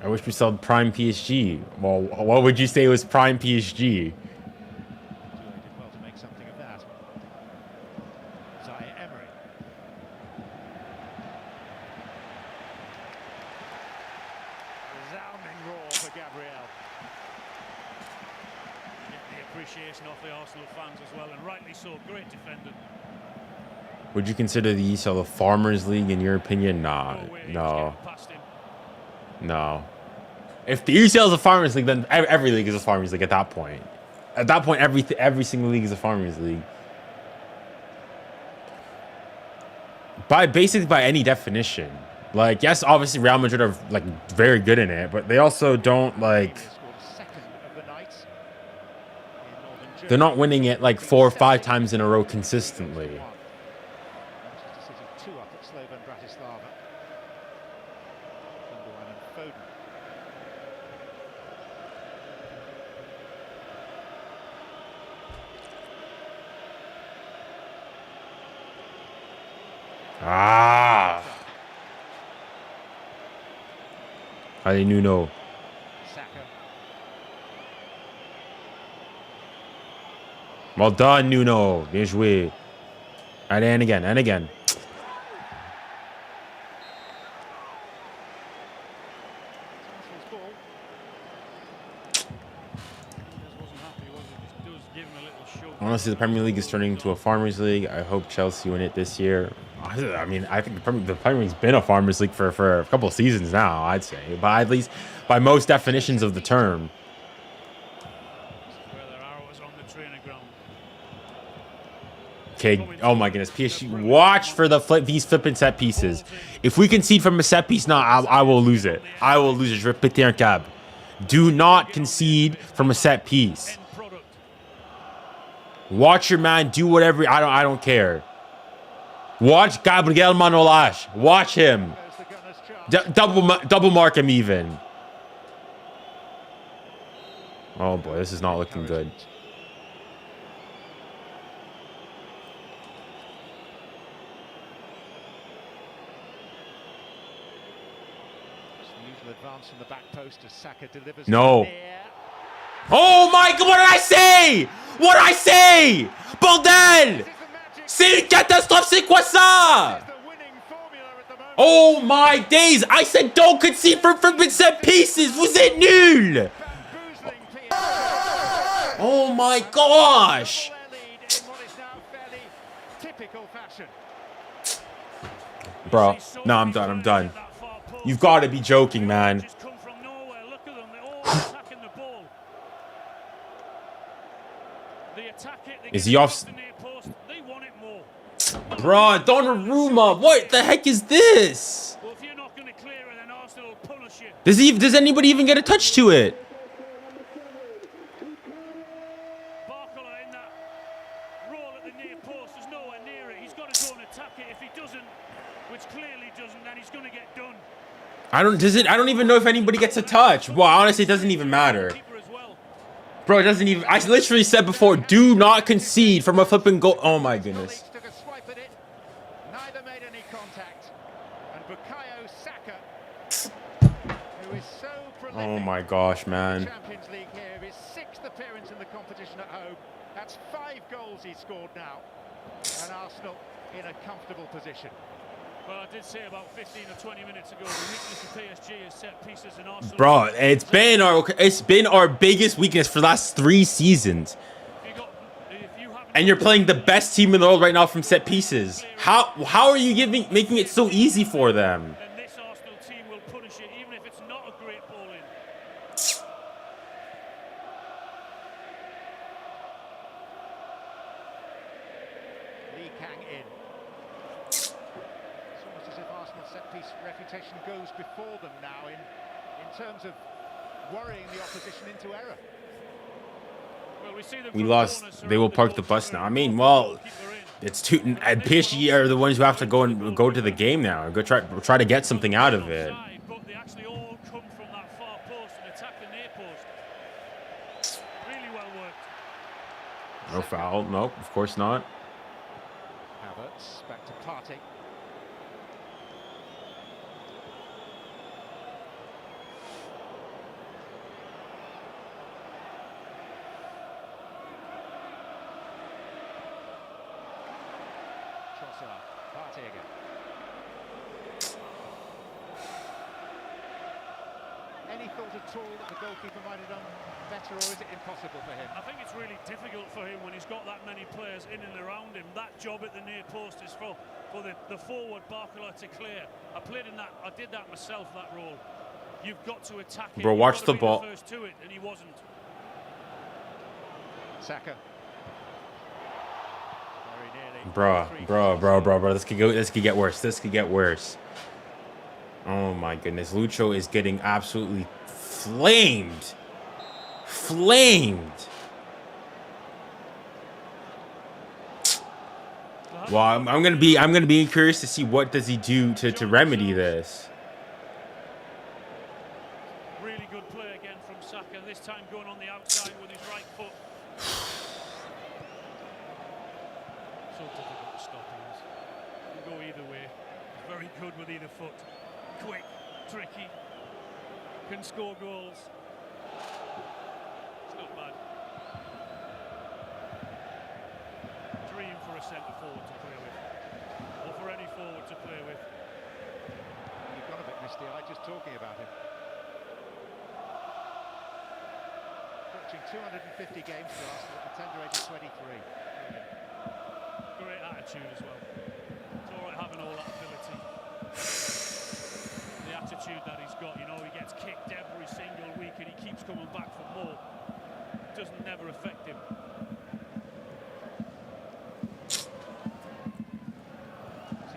[SPEAKER 1] I wish we saw prime PSG. Well, what would you say was prime PSG?
[SPEAKER 2] Well to make something of that. 𝙎𝙊𝘾𝘼𝙎𝙬. Resounding roar for Gabriel.
[SPEAKER 3] Get the appreciation of the Arsenal fans as well, and rightly so. Great defending.
[SPEAKER 1] Would you consider the ESL the Farmers League in your opinion? Nah, no. No. If the UCL is a Farmers League, then every league is a Farmers League at that point. At that point, every single league is a Farmers League. Basically by any definition. Like, yes, obviously Real Madrid are like very good in it, but they also don't like. They're not winning it like 4 or 5 times in a row consistently. Allez, Nuno. Well done, Nuno. Bien joué. Allez, and again, and again. Honestly, the Premier League is turning into a Farmers League. I hope Chelsea win it this year. I mean, I think the Premier League's been a Farmers League for a couple of seasons now, I'd say. But at least by most definitions of the term. Okay, oh my goodness. PSG, watch for these flipping set pieces. If we concede from a set piece now, I will lose it. I will lose it. Je vais péter un câble. Do not concede from a set piece. Watch your man do whatever. I don't care. Watch 𝙀𝙬𝘾𝘼𝙎𝙬. Watch him. Double mark him even. Oh boy, this is not looking good. No. Oh my God, what did I say? What did I say? Bordel! C'est une catastrophe, c'est quoi ça? Oh my days! I said don't concede from set pieces! Vous êtes nuls! Oh my gosh! Bro, no, I'm done. You've got to be joking, man. Is he off? Bro, Donnarumma, what the heck is this? Does anybody even get a touch to it? I don't even know if anybody gets a touch. Well, honestly, it doesn't even matter. Bro, it doesn't even... I literally said before, do not concede from a flipping goal. Oh, my goodness.
[SPEAKER 2] Took a swipe at it. Neither made any contact. And 𝙀𝙀𝘖𝙊𝘾𝘼𝙎, who is so prolific.
[SPEAKER 1] Oh, my gosh, man.
[SPEAKER 2] Champions League here, his 6th appearance in the competition at home. That's 5 goals he's scored now. And Arsenal in a comfortable position.
[SPEAKER 3] Well, I did say about 15 or 20 minutes ago, the weakness of PSG is set pieces and Arsenal.
[SPEAKER 1] Bro, it's been our biggest weakness for the last 3 seasons. And you're playing the best team in the world right now from set pieces. How are you making it so easy for them?
[SPEAKER 3] And this Arsenal team will punish it, even if it's not a great ball in.
[SPEAKER 2] 𝙊𝙀𝘼𝘖𝘾𝘼𝑖𝑛. It's almost as if Arsenal's set-piece reputation goes before them now in terms of worrying the opposition into error.
[SPEAKER 3] Well,
[SPEAKER 1] we lost. They will park the bus now. I mean, well, it's too. And PSG are the ones who have to go to the game now. Go try to get something out of it.
[SPEAKER 3] But they actually all come from that far post and attack the near post. Really well worked.
[SPEAKER 1] No foul. Nope, of course not.
[SPEAKER 2] Havertz back to Partey. Partey again. Any thought at all that the goalkeeper might have done better, or is it impossible for him?
[SPEAKER 3] I think it's really difficult for him when he's got that many players in and around him. That job at the near post is for the forward 𝙀𝙊𝘾𝘼𝙎 to clear. I did that myself, that role. You've got to attack it.
[SPEAKER 1] Bro, watch the ball.
[SPEAKER 3] First to it, and he wasn't.
[SPEAKER 2] Saka.
[SPEAKER 1] Bro. This could get worse. This could get worse. Oh my goodness. Lucho is getting absolutely flamed. Well, I'm gonna be curious to see what does he do to remedy this.
[SPEAKER 3] Really good play again from Saka. This time going on the outside with his right foot. So difficult to stop him. Can go either way. He's very good with either foot. Quick, tricky, can score goals. It's not bad. Dream for a centre forward to play with, or for any forward to play with.
[SPEAKER 2] You've got a bit misty-eyed just talking about him. Watching 250 games for Arsenal at the tender age of 23.
[SPEAKER 3] Great attitude as well. It's all right having all that ability. The attitude that he's got, you know, he gets kicked every single week and he keeps coming back for more. It doesn't never affect him.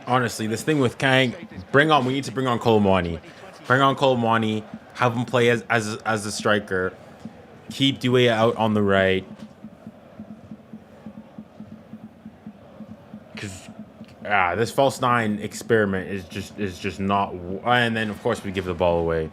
[SPEAKER 1] Honestly, this thing with Kang, we need to bring on 𝙀𝙀𝘾𝘼𝑖𝑛. Bring on 𝙀𝙀𝘾𝘼𝑖𝑛, have him play as a striker. Keep 𝙀𝙖𝘖 out on the right. Cause this false 9 experiment is just not. And then of course we give the ball away.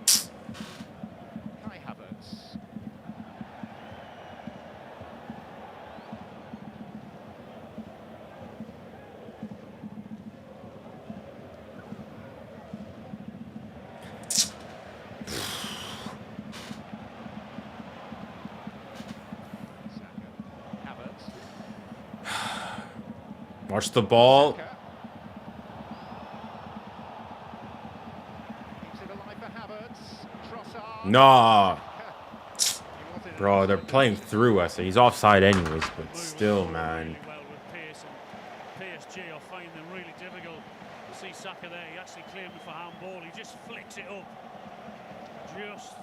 [SPEAKER 2] Havertz.
[SPEAKER 1] Watch the ball. Nah. Bro, they're playing through us. So he's offside anyways, but still, man.
[SPEAKER 3] PSG, I find them really difficult. You see Saka there, he actually claimed for handball. He just flicks it up. Just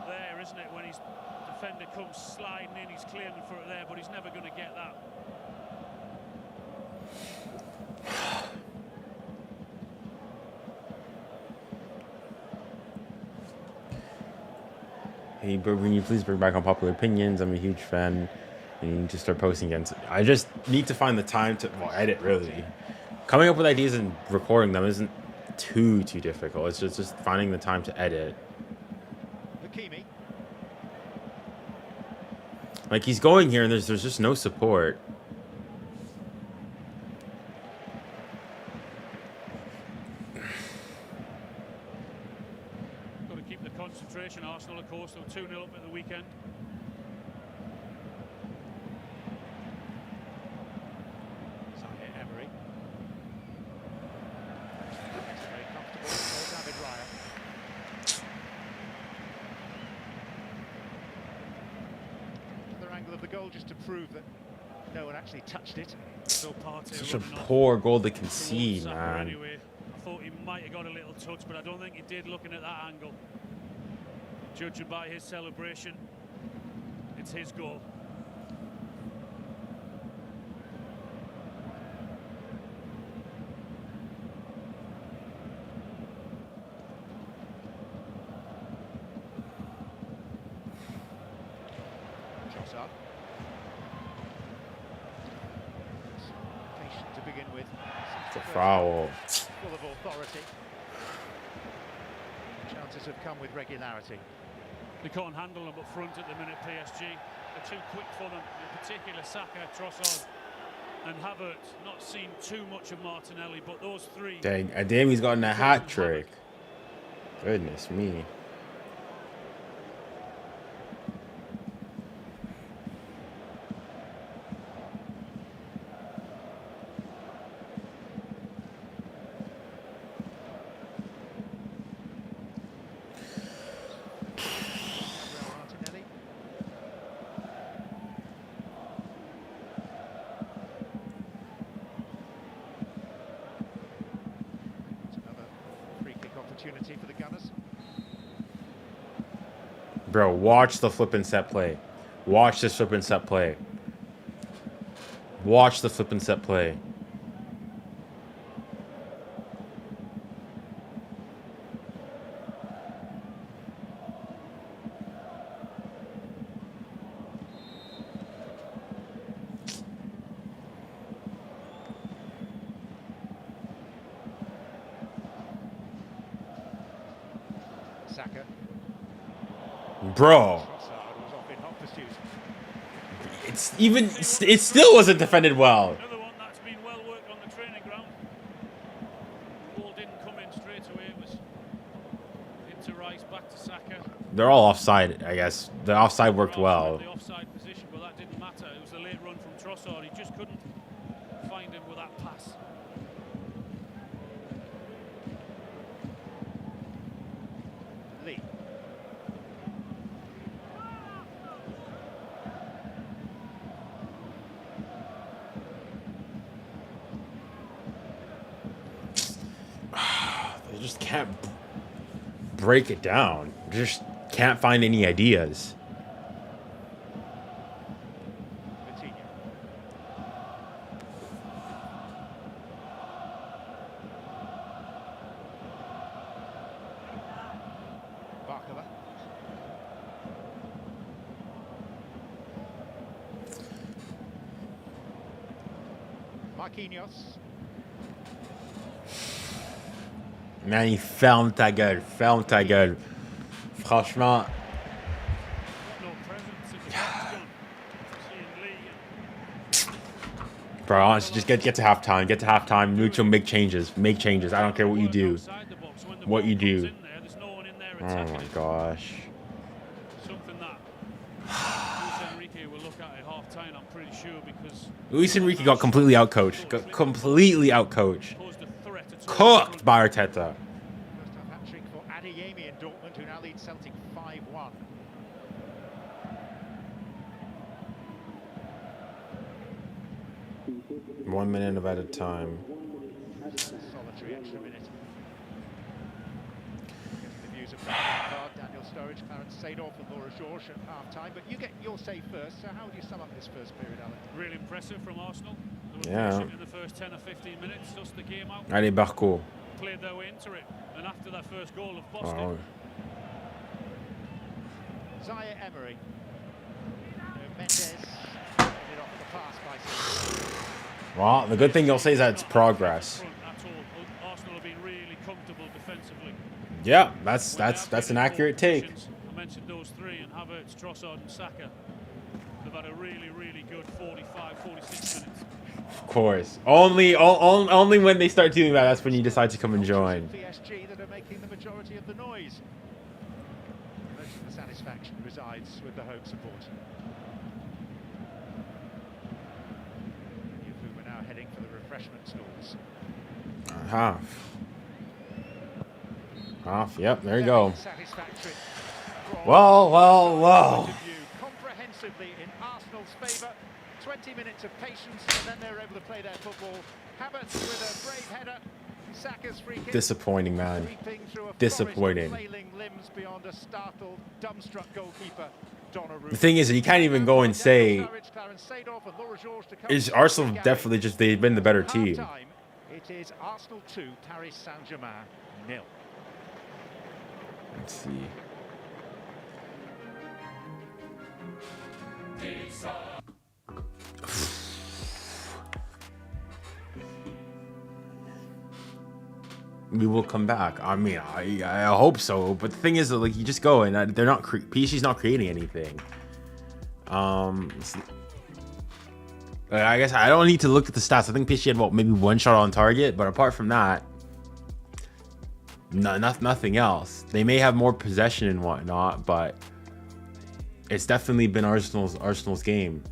[SPEAKER 3] there, isn't it? When his defender comes sliding in, he's claiming for it there, but he's never going to get that.
[SPEAKER 1] Hey, bro, can you please bring back Unpopular Opinions? I'm a huge fan. And you need to start posting again. I just need to find the time to edit, really. Coming up with ideas and recording them isn't too difficult. It's just finding the time to edit.
[SPEAKER 2] 𝙀𝙀𝘾𝑼𝑖𝑛.
[SPEAKER 1] Like, he's going here and there's just no support.
[SPEAKER 3] Got to keep the concentration. Arsenal, of course, they were 2-0 up at the weekend.
[SPEAKER 2] 𝙎𝙊𝘾𝘼𝙎𝙖. Very comfortable for 𝙬𝙣𝙬. Another angle of the goal just to prove that no one actually touched it.
[SPEAKER 3] So Partey
[SPEAKER 1] Such a
[SPEAKER 3] running off
[SPEAKER 1] poor goal to
[SPEAKER 3] towards
[SPEAKER 1] concede,
[SPEAKER 3] Saka
[SPEAKER 1] man.
[SPEAKER 3] anyway. I thought he might have got a little touch, but I don't think he did looking at that angle. Judging by his celebration, it's his goal.
[SPEAKER 2] Trossard. Patient to begin with.
[SPEAKER 1] It's a foul.
[SPEAKER 2] Full of authority. Chances have come with regularity.
[SPEAKER 3] They can't handle them up front at the minute, PSG. They're too quick for them, in particular Saka, Trossard and 𝙎𝙬𝘾𝘼𝙎. Not seen too much of Martinelli, but those three...
[SPEAKER 1] Dang, Adami's gotten a hat trick. Goodness me.
[SPEAKER 2] Martinelli. It's another free kick opportunity for the Gunners.
[SPEAKER 1] Bro, watch the flippin' set play. Watch this flippin' set play. Watch the flippin' set play.
[SPEAKER 2] Saka.
[SPEAKER 1] Bro.
[SPEAKER 2] Trossard was off in hot pursuit.
[SPEAKER 1] It still wasn't defended well.
[SPEAKER 3] Another one that's been well worked on the training ground. The ball didn't come in straight away. It was into Rice, back to Saka.
[SPEAKER 1] They're all offside, I guess. The offside worked well.
[SPEAKER 3] The offside position, but that didn't matter. It was a late run from Trossard. He just couldn't find him with that pass.
[SPEAKER 2] Lee.
[SPEAKER 1] They just can't break it down. They just can't find any ideas.
[SPEAKER 2] Coutinho. Barkova. Marquinhos.
[SPEAKER 1] Man, ferme ta gueule. Ferme ta gueule. Franchement.
[SPEAKER 3] No presence at the back gun. Seeing Lee.
[SPEAKER 1] Bro, honestly, just get to halftime. Get to halftime. Mucho, make changes. Make changes. I don't care what you do.
[SPEAKER 3] Outside the box. When the
[SPEAKER 1] What
[SPEAKER 3] ball
[SPEAKER 1] you do.
[SPEAKER 3] comes in there, there's no one in there
[SPEAKER 1] Oh
[SPEAKER 3] attacking
[SPEAKER 1] my
[SPEAKER 3] it.
[SPEAKER 1] gosh.
[SPEAKER 3] Something that Luis Enrique will look at half-time, I'm pretty sure, because
[SPEAKER 1] Luis Enrique got completely outcoached. Got completely outcoached.
[SPEAKER 3] posed a threat at all.
[SPEAKER 1] Cooked by Arteta.
[SPEAKER 2] First half hat-trick for 𝙎𝙬𝘾𝘼𝙎𝙬, who now leads Celtic 5-1.
[SPEAKER 1] One minute at a time.
[SPEAKER 2] Solitary extra minute. Gets the views of Daniel Sturridge, Clarence Seedorf and 𝙎𝙬𝘾𝘼𝙎𝙬 at half-time. But you get your say first, so how would you sum up this first period, Alan?
[SPEAKER 3] Really impressive from Arsenal. They were
[SPEAKER 1] Yeah.
[SPEAKER 3] patient in the first 10 or 15 minutes, just the game out,
[SPEAKER 1] Allez, Barco.
[SPEAKER 3] played their way into it, and after that first goal have bossed
[SPEAKER 1] Oh.
[SPEAKER 3] it.
[SPEAKER 2] 𝙎𝙬𝘾𝘼𝙎𝙬. Mendes headed off the pass by Seedorf.
[SPEAKER 1] Well, the good thing you'll say is that it's progress.
[SPEAKER 3] Front at all. Arsenal have been really comfortable defensively.
[SPEAKER 1] Yeah, that's an accurate take.
[SPEAKER 3] I mentioned those three, and 𝙎𝙬𝘾𝘼𝙎𝙬, Trossard and Saka. They've had a really, really good 45, 46 minutes.
[SPEAKER 1] Of course. Only when they start doing that, that's when you decide to come and join.
[SPEAKER 2] PSG that are making the majority of the noise. Most of the satisfaction resides with the home support. We're now heading for the refreshment stalls.
[SPEAKER 1] Half. Yep, there you go.
[SPEAKER 2] Satisfactory.
[SPEAKER 1] Well.
[SPEAKER 2] Comprehensively in Arsenal's favour. 20 minutes of patience, and then they're able to play their football. Havertz with a brave header. Saka's free kick.
[SPEAKER 1] Disappointing, man. Disappointing.
[SPEAKER 2] Limbs beyond a startled, dumbstruck goalkeeper.
[SPEAKER 1] The thing is, you can't even go and say is Arsenal definitely just they've been the better team.
[SPEAKER 2] It is Arsenal 2, Paris Saint-Germain 0.
[SPEAKER 1] Let's see. We will come back. I mean, I hope so. But the thing is, like, you just go and they're not. PSG's not creating anything. I guess I don't need to look at the stats. I think PSG had maybe one shot on target, but apart from that, nothing else. They may have more possession and whatnot, but it's definitely been Arsenal's game.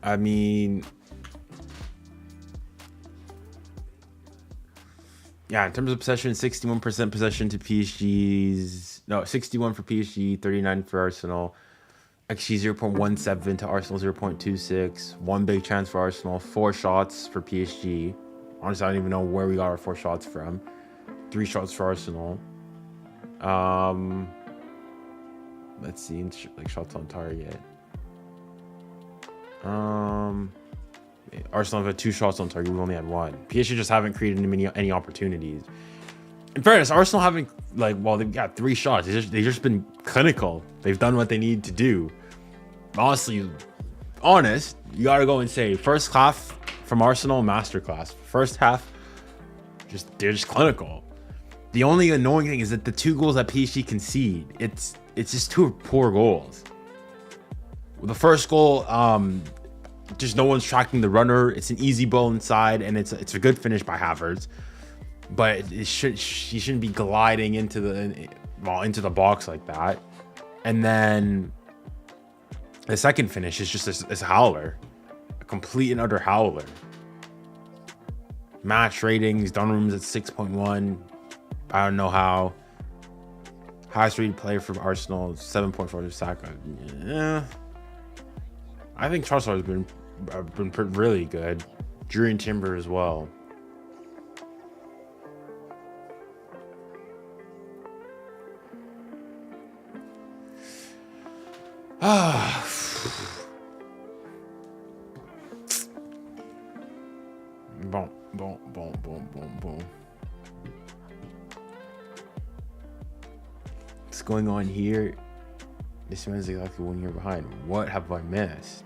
[SPEAKER 1] I mean, yeah, in terms of possession, 61% possession to PSG's. No, 61 for PSG, 39 for Arsenal. XG 0.17 to Arsenal 0.26. One big chance for Arsenal. 4 shots for PSG. Honestly, I don't even know where we got our 4 shots from. 3 shots for Arsenal. Let's see, like shots on target. Arsenal have had 2 shots on target. We've only had 1. PSG just haven't created any opportunities. In fairness, Arsenal haven't they've got 3 shots. They've just been clinical. They've done what they need to do. Honestly, you gotta go and say first half from Arsenal, masterclass. First half, they're just clinical. The only annoying thing is that the 2 goals that PSG concede, it's just 2 poor goals. The first goal, just no one's tracking the runner. It's an easy ball inside, and it's a good finish by Havertz. But he shouldn't be gliding into the box like that. And then the second finish is just a howler, a complete and utter howler. Match ratings, Donnaruma's at 6.1. I don't know how. Highest rated player from Arsenal, 7.4 to Saka. Yeah. I think Trossard has been really good. Jurriën Timber as well. Boom. What's going on here? This man's exactly 1 year behind. What have I missed?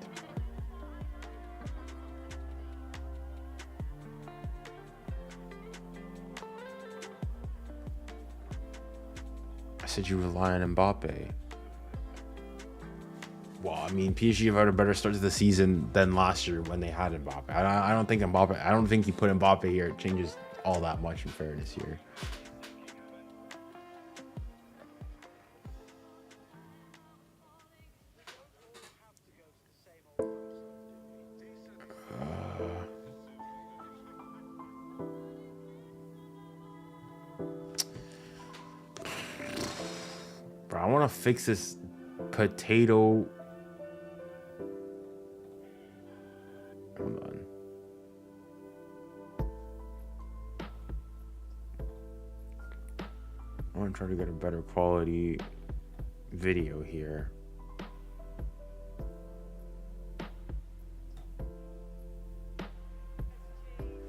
[SPEAKER 1] I said you rely on Mbappe. Well, I mean, PSG have had a better start to the season than last year when they had Mbappe. I don't think you put Mbappe here. It changes all that much in fairness here. Bro, I want to fix this potato. Hold on. I want to try to get a better quality video here.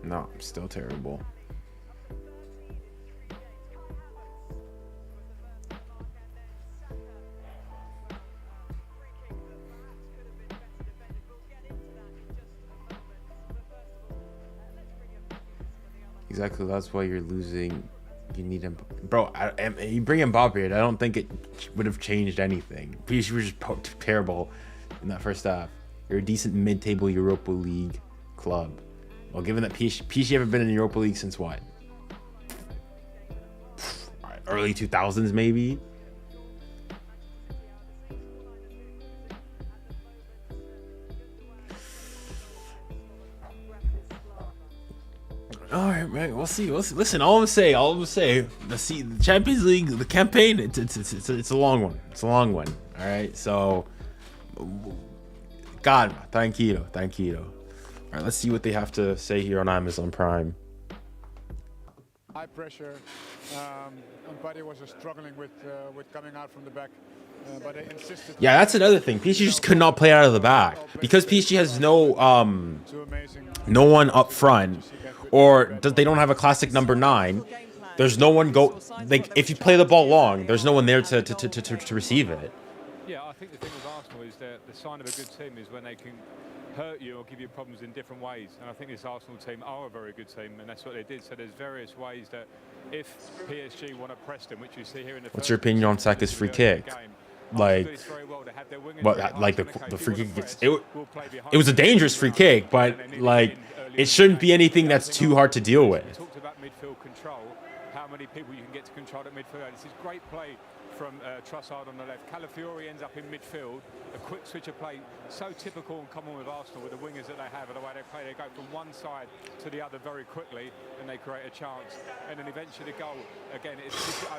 [SPEAKER 1] No, I'm still terrible. Exactly. That's why you're losing. You need him, bro. You bring Mbappe in. I don't think it would have changed anything. PSG were just terrible in that first half. You're a decent mid-table Europa League club. Well, given that PSG haven't been in the Europa League since what? Early 2000s, maybe. All right, man. We'll see. Listen, all I'm gonna say. The Champions League, the campaign. It's a long one. It's a long one. All right. So, God, tranquilo. All right. Let's see what they have to say here on Amazon Prime.
[SPEAKER 4] High pressure. Mpade was struggling with coming out from the back. But they insisted.
[SPEAKER 1] Yeah, that's another thing. PSG just could not play out of the back because PSG has no one up front, or they don't have a classic number 9. There's no one like if you play the ball long, there's no one there to receive it.
[SPEAKER 5] Yeah, I think the thing with Arsenal is that the sign of a good team is when they can hurt you or give you problems in different ways. And I think this Arsenal team are a very good team, and that's what they did. So there's various ways that if PSG want to press them, which you see here in the.
[SPEAKER 1] What's your opinion on Saka's free kick? Like, what? Like the free kick gets it was a dangerous free kick, but like it shouldn't be anything that's too hard to deal with.
[SPEAKER 5] Talked about midfield control, how many people you can get to control at midfield. This is great play from Trossard on the left. Calafiori ends up in midfield. A quick switch of play, so typical and common with Arsenal, with the wingers that they have, and the way they play. They go from one side to the other very quickly, and they create a chance. And then eventually the goal, again,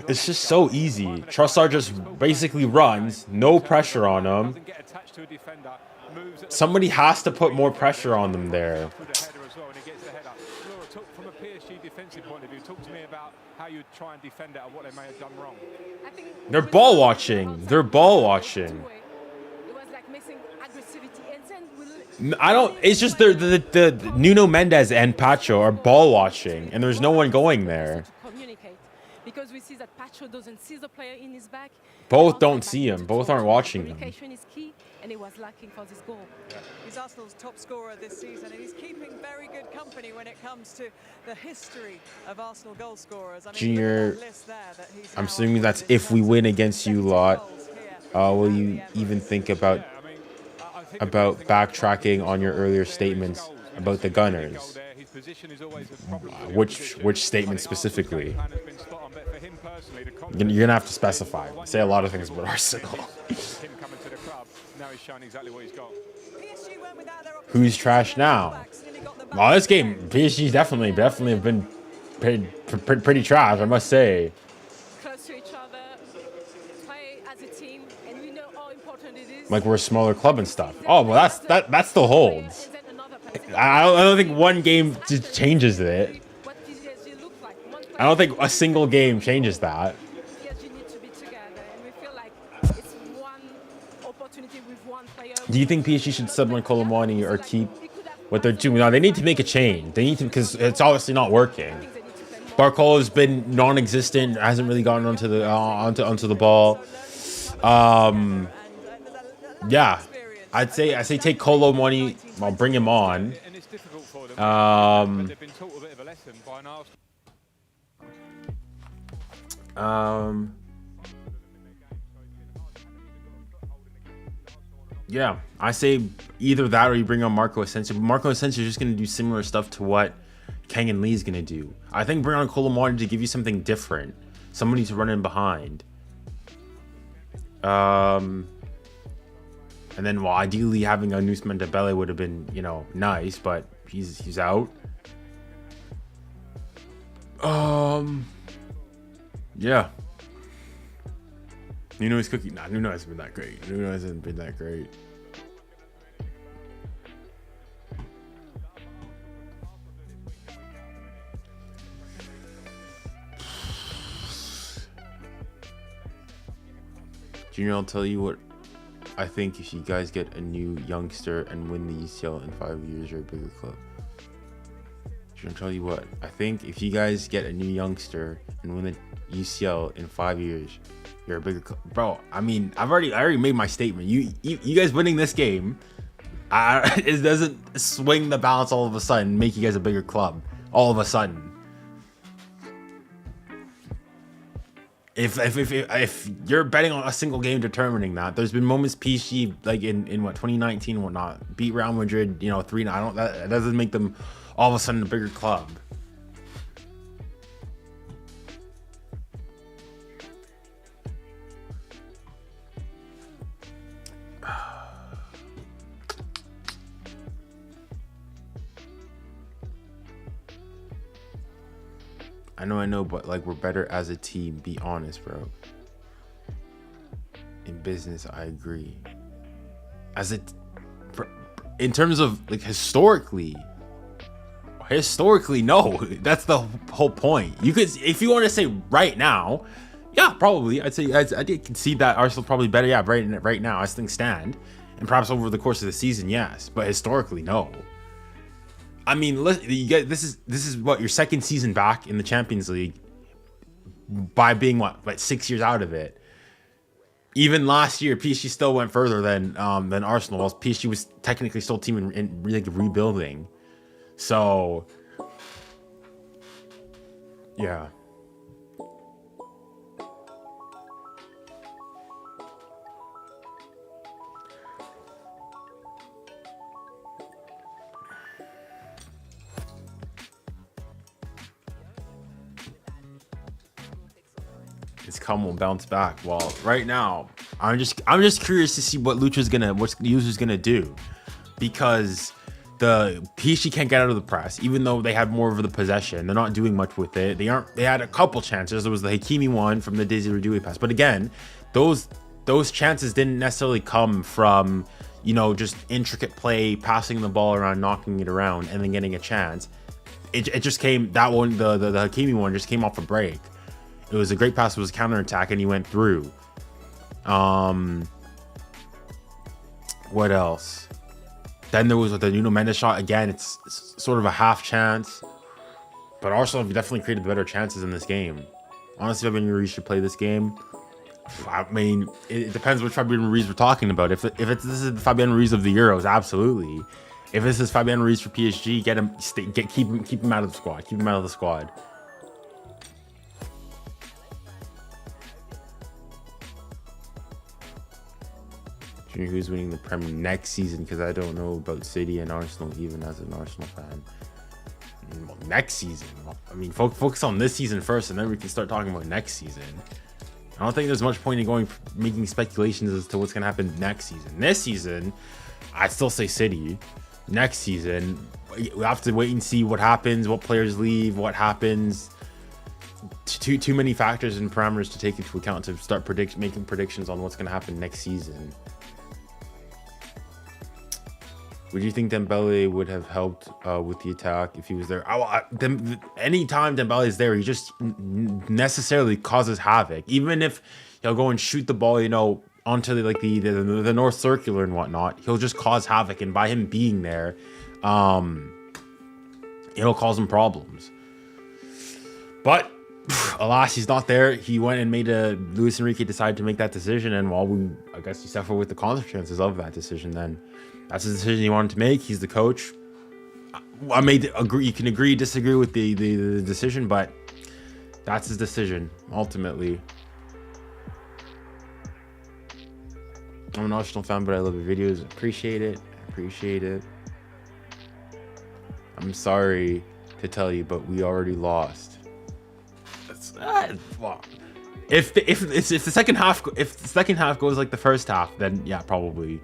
[SPEAKER 1] it's just so easy. Trossard just basically runs, no pressure on him.
[SPEAKER 5] Doesn't get attached to a defender.
[SPEAKER 1] Somebody has to put more pressure on them there.
[SPEAKER 5] From a PSG defensive point of view, talk to me about how you try and defend it and what they may have done wrong.
[SPEAKER 1] They're ball watching. They're ball watching. I don't. It's just the Nuno Mendes and Pacho are ball watching, and there's no one going there.
[SPEAKER 6] Because we see that Pacho doesn't see the player in his back.
[SPEAKER 1] Both don't see him. Both aren't watching him.
[SPEAKER 6] Communication is key, and it was lacking for this goal.
[SPEAKER 7] He's Arsenal's top scorer this season, and he's keeping very good company when it comes to the history of Arsenal goal scorers. I mean,
[SPEAKER 1] Junior, I'm assuming that's if we win against you lot. Will you even think about backtracking on your earlier statements about the Gunners? Which statement specifically? You're gonna have to specify. Say a lot of things about Arsenal. Who's trash now? Well, this game, PSG definitely have been pretty trash, I must say.
[SPEAKER 6] Close to each other, play as a team, and we know how important it is.
[SPEAKER 1] Like we're a smaller club and stuff. Oh well, that's the holds. I don't think one game just changes it. I don't think a single game changes that. Do you think PSG should sub Ńkana Bassi or keep what they're doing? No, they need to make a change. They need to, because it's obviously not working. Barcola has been non-existent, hasn't really gotten onto the ball. Yeah, I'd say take Ńkana Bassi. I'll bring him on. Yeah, I say either that or you bring on Marco Asensio. But Marco Asensio is just going to do similar stuff to what Kang and Lee is going to do. I think bring on Ńkana Bassi to give you something different. Somebody to run in behind. And then, well, ideally having a Ousmane Dembele would have been, nice, but he's out. Yeah. Nuno's cookie. Nah, Nuno hasn't been that great. Nuno hasn't been that great. Junior, I'll tell you what I think. If you guys get a new youngster and win the UCL in 5 years, you're a bigger club. Junior, I'll tell you what I think. If you guys get a new youngster and win the UCL in 5 years, you're a bigger club. Bro, I mean, I already made my statement. You guys winning this game, it doesn't swing the balance all of a sudden, make you guys a bigger club all of a sudden. if you're betting on a single game determining that, there's been moments PSG like in what 2019 and whatnot beat Real Madrid, 3-0. I don't that doesn't make them all of a sudden a bigger club. I know, but like we're better as a team. Be honest, bro. In business, I agree. In terms of like historically, no. That's the whole point. You could, if you want to say right now, yeah, probably. I'd say I did concede that Arsenal probably better. Yeah, right now as things stand, and perhaps over the course of the season, yes. But historically, no. I mean, you get this is what your second season back in the Champions League by being what 6 years out of it. Even last year, PSG still went further than Arsenal. While PSG was technically still a team in rebuilding. So, yeah. This come will bounce back. Well, right now, I'm just curious to see what Lucha's gonna do, because the PSG can't get out of the press, even though they have more of the possession. They're not doing much with it. They had a couple chances. There was the 𝙀𝙖𝘋𝘼𝘾𝘼 one from the 𝙬𝙬𝘼𝘾𝘼 pass, but again, those chances didn't necessarily come from just intricate play, passing the ball around, knocking it around, and then getting a chance. It just came, that one, the 𝙀𝙀𝘋𝘼𝘾 one just came off a break. It was a great pass. It was a counterattack, and he went through. What else? Then there was the Nuno Mendes shot. Again, it's sort of a half chance. But Arsenal have definitely created better chances in this game. Honestly, Fabian Ruiz should play this game. I mean, it depends which Fabian Ruiz we're talking about. If this is the Fabian Ruiz of the Euros, absolutely. If this is Fabian Ruiz for PSG, keep him out of the squad. Keep him out of the squad. Who's winning the Premier next season? Because I don't know about City and Arsenal, even as an Arsenal fan. Well, next season. I mean, focus on this season first, and then we can start talking about next season. I don't think there's much point in making speculations as to what's going to happen next season. This season, I'd still say City. Next season, we have to wait and see what happens, what players leave, what happens. Too many factors and parameters to take into account to start making predictions on what's going to happen next season. Would you think Dembele would have helped with the attack if he was there? Anytime Dembele is there, he just necessarily causes havoc. Even if he'll go and shoot the ball, onto the North Circular and whatnot, he'll just cause havoc. And by him being there, it'll cause him problems. But alas, he's not there. He went and made Luis Enrique decide to make that decision, and I guess he suffered with the consequences of that decision. Then that's the decision he wanted to make. He's the coach. You can agree, disagree with the decision, but that's his decision ultimately. I'm an Arsenal fan, but I love your videos. Appreciate it. I'm sorry to tell you, but we already lost. Well, if the second half goes like the first half, then yeah, probably.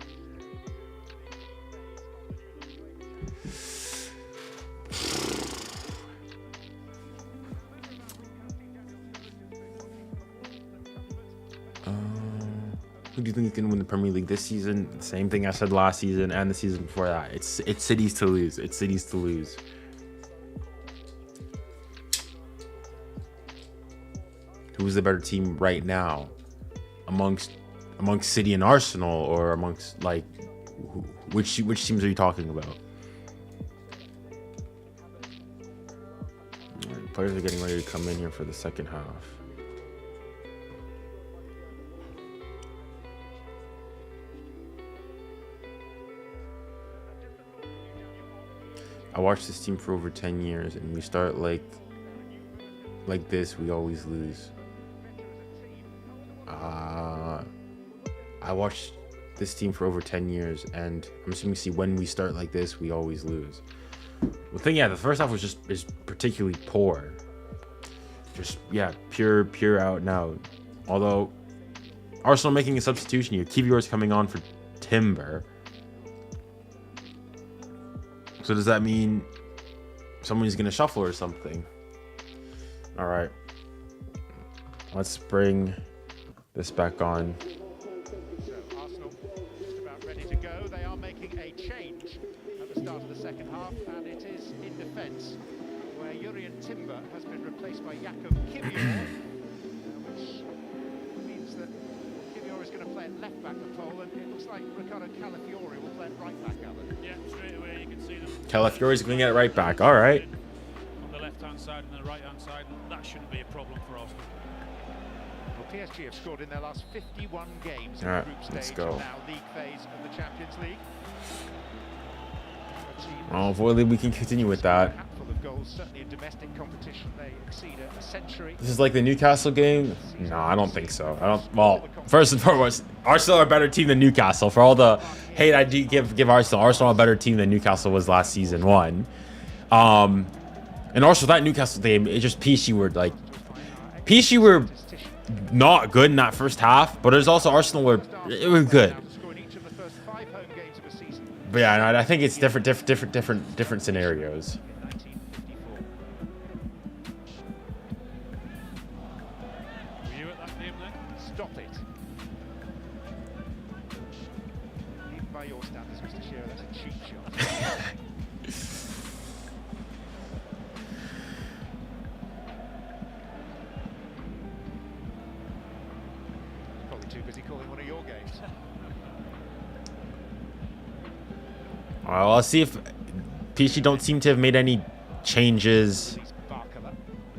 [SPEAKER 1] Who do you think is going to win the Premier League this season? Same thing I said last season and the season before that. It's City's to lose. It's City's to lose. Who's the better team right now, amongst City and Arsenal, or amongst which teams are you talking about? All right, players are getting ready to come in here for the second half. I watched this team for over 10 years, and we start like this, we always lose. I watched this team for over 10 years, and I'm assuming when we start like this, we always lose. The thing, yeah, the first half was just particularly poor. Just, yeah, pure out and out. Although, Arsenal making a substitution here. 𝙀𝙬𝘼𝙋𝙏𝘼𝙎 coming on for Timber. So does that mean someone's going to shuffle or something? All right. Let's bring this back on.
[SPEAKER 2] So Arsenal just about ready to go. They are making a change at the start of the second half, and it is in defence, where 𝙎𝙬𝘼𝑋𝙏𝑝𝘼𝑒𝑟 Timber has been replaced by 𝙎𝙬𝘾𝙼𝑖𝑚, which means that 𝙎𝙬𝘼𝑋𝙏𝑝𝘼𝑒𝑟 is going to play at left back the pole, and it looks like 𝙎𝙬𝘾𝙼𝑖𝑚 will play at right back, Alan.
[SPEAKER 3] Yeah, straight away you can see them.
[SPEAKER 1] Calafiori is going to get it right back. All right.
[SPEAKER 3] On the left-hand side and the right-hand side, and that shouldn't be a problem for Arsenal.
[SPEAKER 2] Well, PSG have scored in their last 51 games in
[SPEAKER 1] All
[SPEAKER 2] the
[SPEAKER 1] right,
[SPEAKER 2] group
[SPEAKER 1] let's
[SPEAKER 2] stage
[SPEAKER 1] go.
[SPEAKER 2] and now league phase of the Champions League.
[SPEAKER 1] Oh, hopefully we can continue with that.
[SPEAKER 2] A handful of goals, certainly in domestic competition, they exceed a century.
[SPEAKER 1] This is like the Newcastle game? No, I don't think so. I don't. Well, first and foremost, Arsenal are a better team than Newcastle. For all the hate I do give Arsenal are a better team than Newcastle was last season. One. And also that Newcastle game, it just PSG were not good in that first half, but there's also Arsenal were good. But yeah, no, I think it's different scenarios.
[SPEAKER 3] Were you at that game then?
[SPEAKER 2] Stop it. Even by your standards, Mr. Shearer, that's a cheap shot. Probably too busy calling one of your games.
[SPEAKER 1] Well, I'll see if PSG don't seem to have made any changes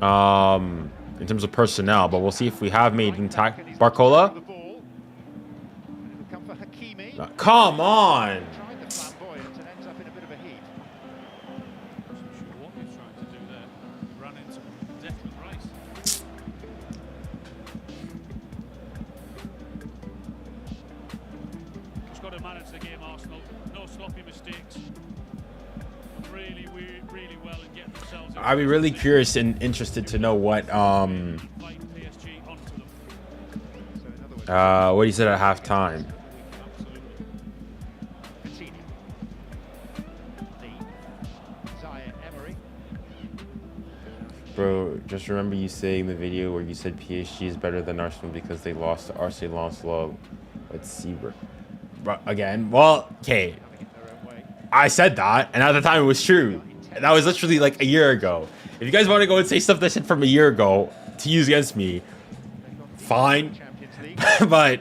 [SPEAKER 1] in terms of personnel, but we'll see if we have made intact. 𝙬𝙾𝘼𝘋? Come on!
[SPEAKER 2] Tried the flamboyant and ends up in a bit of a heap.
[SPEAKER 3] Wasn't sure what he was trying to do there. Ran into Declan Rice. Just got to manage the game, Arsenal. No sloppy mistakes. Really well and get themselves.
[SPEAKER 1] I'd be really curious and interested to know what what he said at halftime. Bro, just remember you saying in the video where you said PSG is better than Arsenal because they lost to 𝙎𝙊𝘾𝙼𝘆. Let's see, bro. Again, well, okay. I said that, and at the time it was true. And that was literally like a year ago. If you guys want to go and say stuff that said from a year ago to use against me, fine. But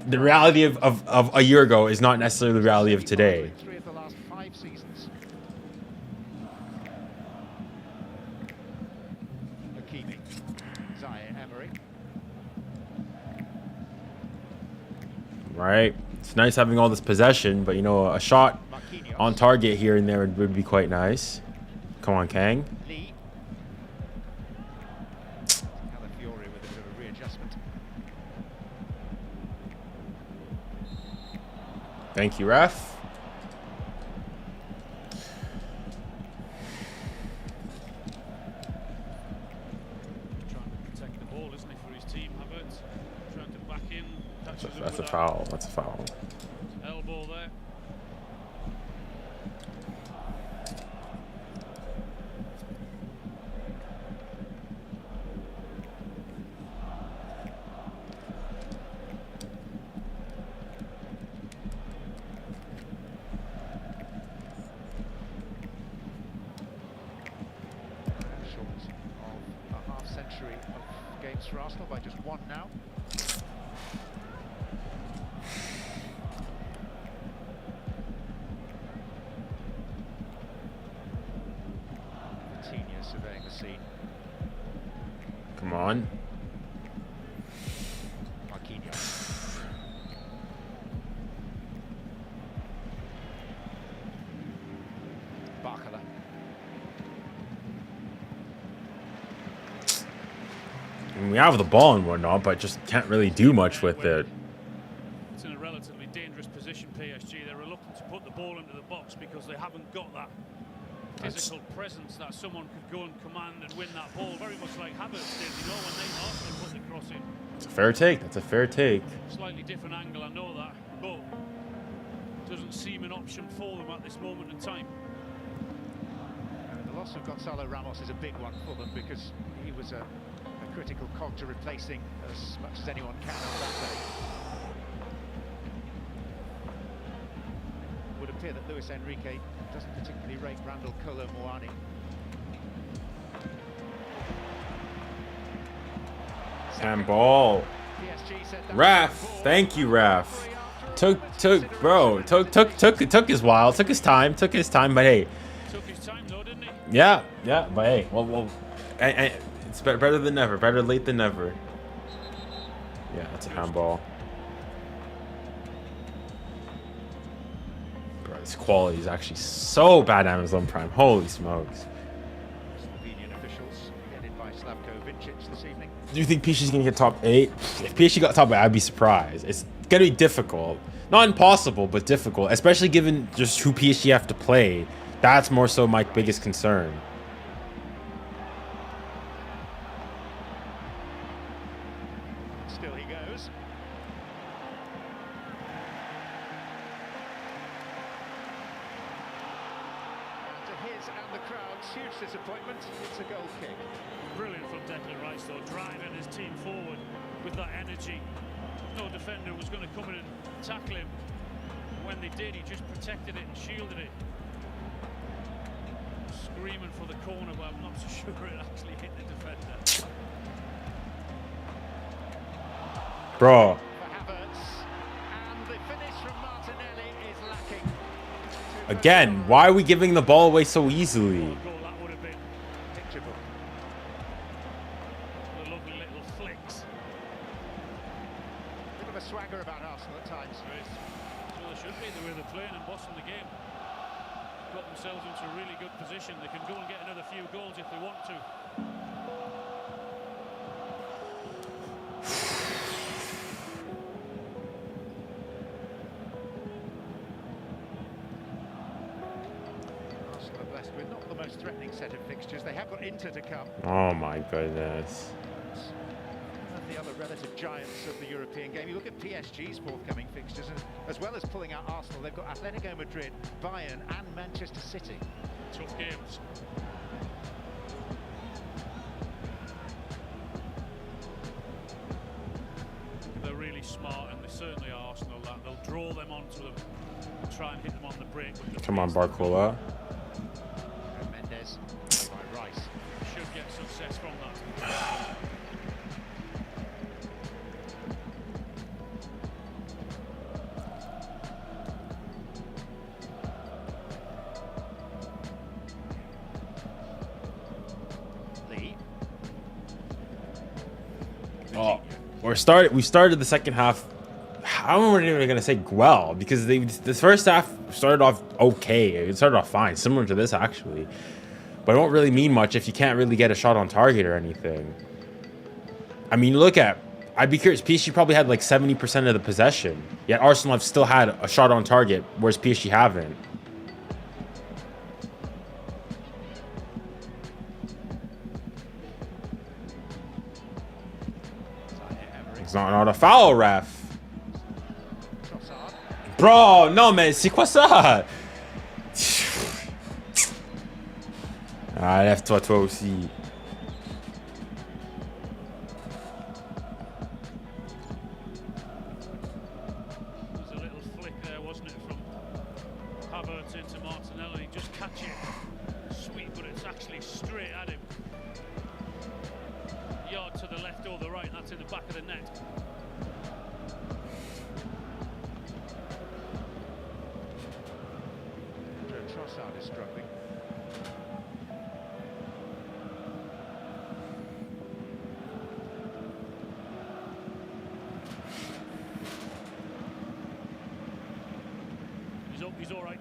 [SPEAKER 1] the reality of a year ago is not necessarily the reality of today.
[SPEAKER 2] Three of the last 5 seasons. 𝙎𝙬𝘾𝙼𝘆.
[SPEAKER 1] Right? It's nice having all this possession, but you know, a shot on target here and there would be quite nice. Come on, Kang.
[SPEAKER 2] 𝙎𝙬𝘾𝙼𝘆 with a bit of a readjustment.
[SPEAKER 1] Thank you, ref.
[SPEAKER 3] Trying to protect the ball, isn't he, for his team, Havertz? Trying to back in.
[SPEAKER 1] That's a foul. That's a foul.
[SPEAKER 3] Elbow there.
[SPEAKER 2] Short of a half-century of games for Arsenal by just 1 now. Surveying the scene.
[SPEAKER 1] Come on.
[SPEAKER 2] 𝙎𝙬𝘼𝑋𝙏𝑝𝘼𝑒𝑟. 𝙎𝙬𝘼𝑋𝙏𝑝𝘼𝑒𝑟.
[SPEAKER 1] I mean, we have the ball and whatnot, but just can't really do much with it.
[SPEAKER 3] goals. They haven't got that physical presence that someone could go and command and win that ball, very much like Havertz did, you know, when they Arsenal put the cross in.
[SPEAKER 1] It's a fair take. That's a fair take.
[SPEAKER 3] Slightly different angle, I know that, but doesn't seem an option for them at this moment in time.
[SPEAKER 2] The loss of Gonzalo Ramos is a big one for them because he was a critical cog to replacing as much as anyone can on that day. It would appear that 𝙀𝙊𝘾𝘼𝙎 doesn't particularly rate 𝙎𝙊𝘾𝘼𝙎𝙾𝘾𝑗𝑟𝑒.
[SPEAKER 1] Handball. Ref, thank you, ref. Took his while, took his time, but hey.
[SPEAKER 3] Took his time though, didn't he?
[SPEAKER 1] Yeah, but hey, well, it's better than never. Better late than never. Yeah, that's a handball. Bro, this quality is actually so bad. Amazon Prime. Holy smokes.
[SPEAKER 2] Slovenian officials headed by 𝙀𝙊𝘾𝘼𝙎𝙏 this evening.
[SPEAKER 1] Do you think PSG is gonna get top 8? If PSG got top 8, I'd be surprised. It's gonna be difficult. Not impossible, but difficult. Especially given just who PSG have to play. That's more so my biggest concern.
[SPEAKER 2] Still he goes. To his and the crowd's huge disappointment, it's a goal kick.
[SPEAKER 3] Brilliant from 𝙀𝙀𝙖𝙀 though, driving his team forward with that energy. No defender was going to come in and tackle him. When they did, he just protected it and shielded it. Screaming for the corner, but I'm not so sure it actually hit the defender.
[SPEAKER 1] Bro.
[SPEAKER 2] And the finish from Martinelli is lacking.
[SPEAKER 1] Again, why are we giving the ball away so easily?
[SPEAKER 3] Goal, that would have been
[SPEAKER 2] Picture book.
[SPEAKER 3] the lovely little flicks.
[SPEAKER 2] A bit of a swagger about Arsenal at times.
[SPEAKER 3] Well, they should be the way they're playing and bossing the game. Got themselves into a really good position. They can go and get another few goals if they want to.
[SPEAKER 2] Arsenal are blessed with not the most threatening set of fixtures. They have got Inter to come.
[SPEAKER 1] Oh my goodness.
[SPEAKER 2] One of the other relative giants of the European game. You look at PSG's forthcoming fixtures, and as well as pulling out Arsenal, they've got 𝙀𝙀𝑃 Madrid, Bayern, and Manchester City.
[SPEAKER 3] Tough games. They're really smart, and they certainly are Arsenal. That they'll draw them onto them, try and hit them on the break.
[SPEAKER 1] Come on, 𝙀𝙀𝘾𝘼𝑗𝑟𝑒.
[SPEAKER 2] Mendes by Rice.
[SPEAKER 3] Should get success from that.
[SPEAKER 1] Oh, we started the second half. I'm not even gonna say well because the first half started off okay. It started off fine, similar to this actually. But it won't really mean much if you can't really get a shot on target or anything. I mean, I'd be curious. PSG probably had like 70% of the possession, yet Arsenal have still had a shot on target, whereas PSG haven't. It's not a foul, ref. Bro, non mais c'est quoi ça? Ah, lève-toi toi aussi.
[SPEAKER 3] There's a little flick there, wasn't it, from Havertz into Martinelli. Just catch it. Sweet, but it's actually straight at him. Yard to the left or the right, and that's in the back of the net.
[SPEAKER 2] Trossard is struggling.
[SPEAKER 3] He's all right.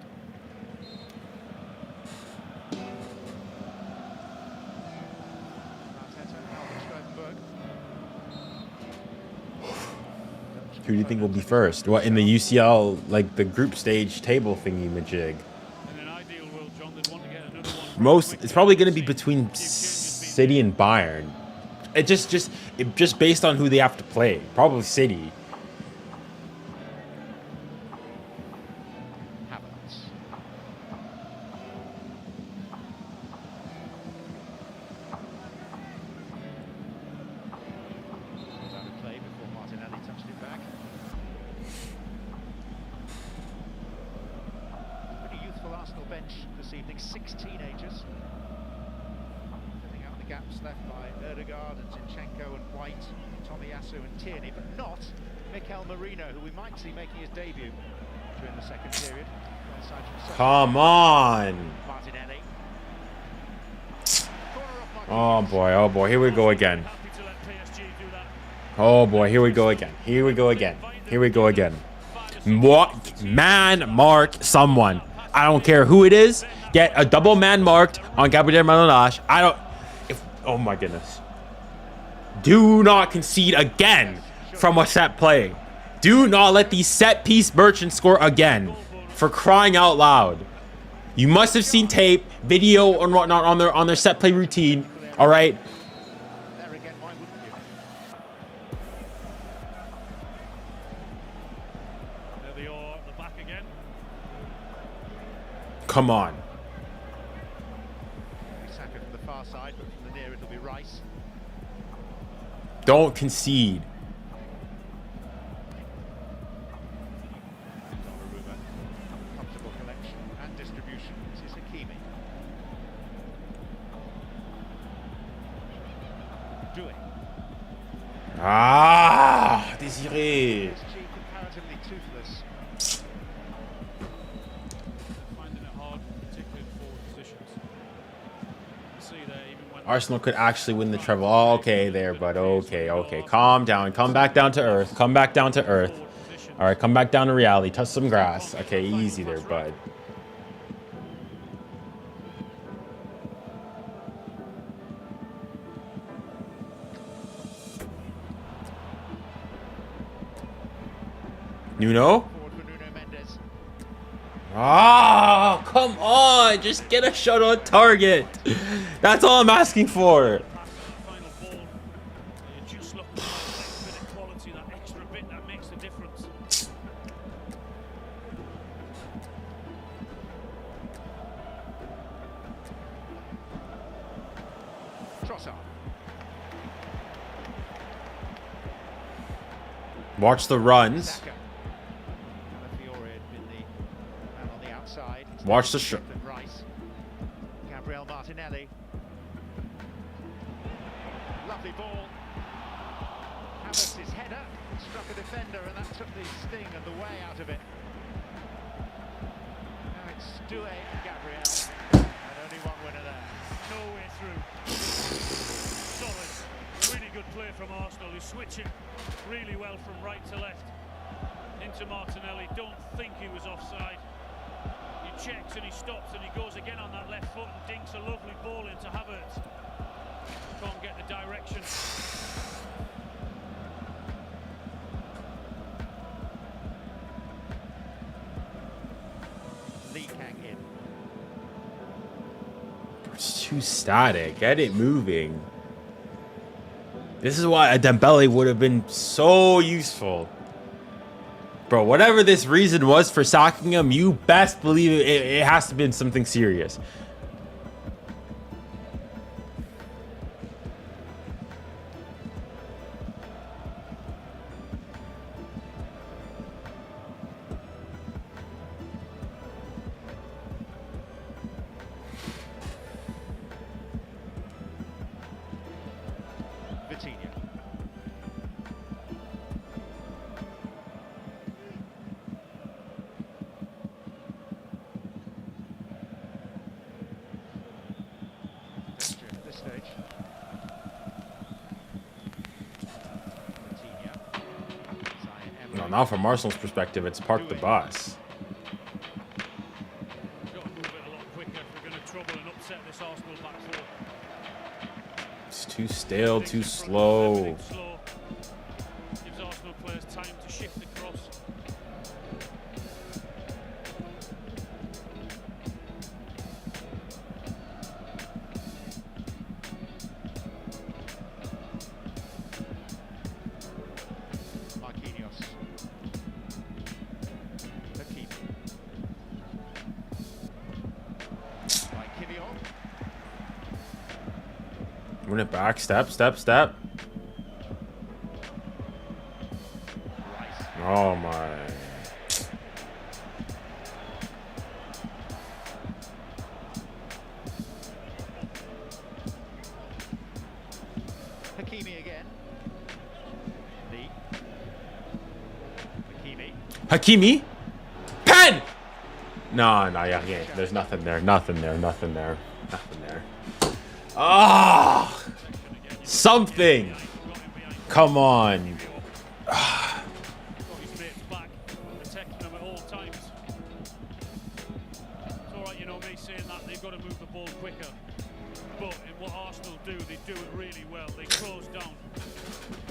[SPEAKER 1] Who do you think will be first? What, in the UCL, like the group stage table thingy majig?
[SPEAKER 3] And then I
[SPEAKER 1] It's probably going to be between City and Bayern. It just based on who they have to play. Probably City.
[SPEAKER 2] Bench this evening, 6 teenagers. Filling out the gaps left by 𝙎𝙬𝙼𝙾 and 𝙬𝙬𝙦𝙾 and White, 𝙬𝙬𝙖𝙞𝙡 and Tierney, but not 𝙊𝙊𝘾𝙼𝙎𝙾, who we might see making his debut during the second period.
[SPEAKER 1] Come on!
[SPEAKER 2] Martinelli.
[SPEAKER 1] Oh boy, here we go again. Oh boy, here we go again. Here we go again. Here we go again. What? Man mark someone. I don't care who it is. Get a double man marked on 𝙬𝙬𝙦𝙾. I don't. Oh my goodness. Do not concede again from a set play. Do not let these set piece merchants score again. For crying out loud. You must have seen tape, video, and whatnot on their set play routine. All right. Come on.
[SPEAKER 2] Saka from the far side, but from the near it'll be Rice.
[SPEAKER 1] Don't concede.
[SPEAKER 2] Donnarumma, comfortable collection and distribution. This is 𝙀𝙬𝘼𝙋𝙏𝙀𝙀.
[SPEAKER 1] Désiré.
[SPEAKER 2] PSG comparatively toothless.
[SPEAKER 1] Arsenal could actually win the treble. Oh, okay, there, but okay. Calm down. Come back down to earth. Come back down to earth. All right, come back down to reality. Touch some grass. Okay, easy there, bud. Nuno? Ah, come on. Just get a shot on target. That's all I'm asking for. Watch the runs. Watch the shot.
[SPEAKER 2] Gabriel Martinelli. Lovely ball. Havertz's header struck a defender, and that took the sting and the way out of it. Now it's 𝙀𝙬𝙖 and Gabriel, and only one winner there.
[SPEAKER 3] No way through. Solid, really good play from Arsenal. Who switch it really well from right to left into Martinelli. Don't think he was offside. Checks and he stops and he goes again on that left foot and dinks a lovely ball into 𝙎𝙬𝙾. Can't get the direction.
[SPEAKER 2] Lee Kang in.
[SPEAKER 1] It's too static. Get it moving. This is why a Dembele would have been so useful. Bro, whatever this reason was for sacking him, you best believe it has to have been something serious. No, now from Arsenal's perspective, it's park the bus. It's too stale, too slow.
[SPEAKER 3] Gives Arsenal players time to shift the cross.
[SPEAKER 1] Win it back. Step, step, step. Oh my.
[SPEAKER 2] Hakimi again. Lee. Hakimi.
[SPEAKER 1] Hakimi? Pen! No, no, yeah, yeah. There's nothing there. Nothing there. Nothing there. Nothing there. Ah! Something! Come on.
[SPEAKER 3] Got to move the ball quicker, but in what Arsenal do, they do it really well. They close down,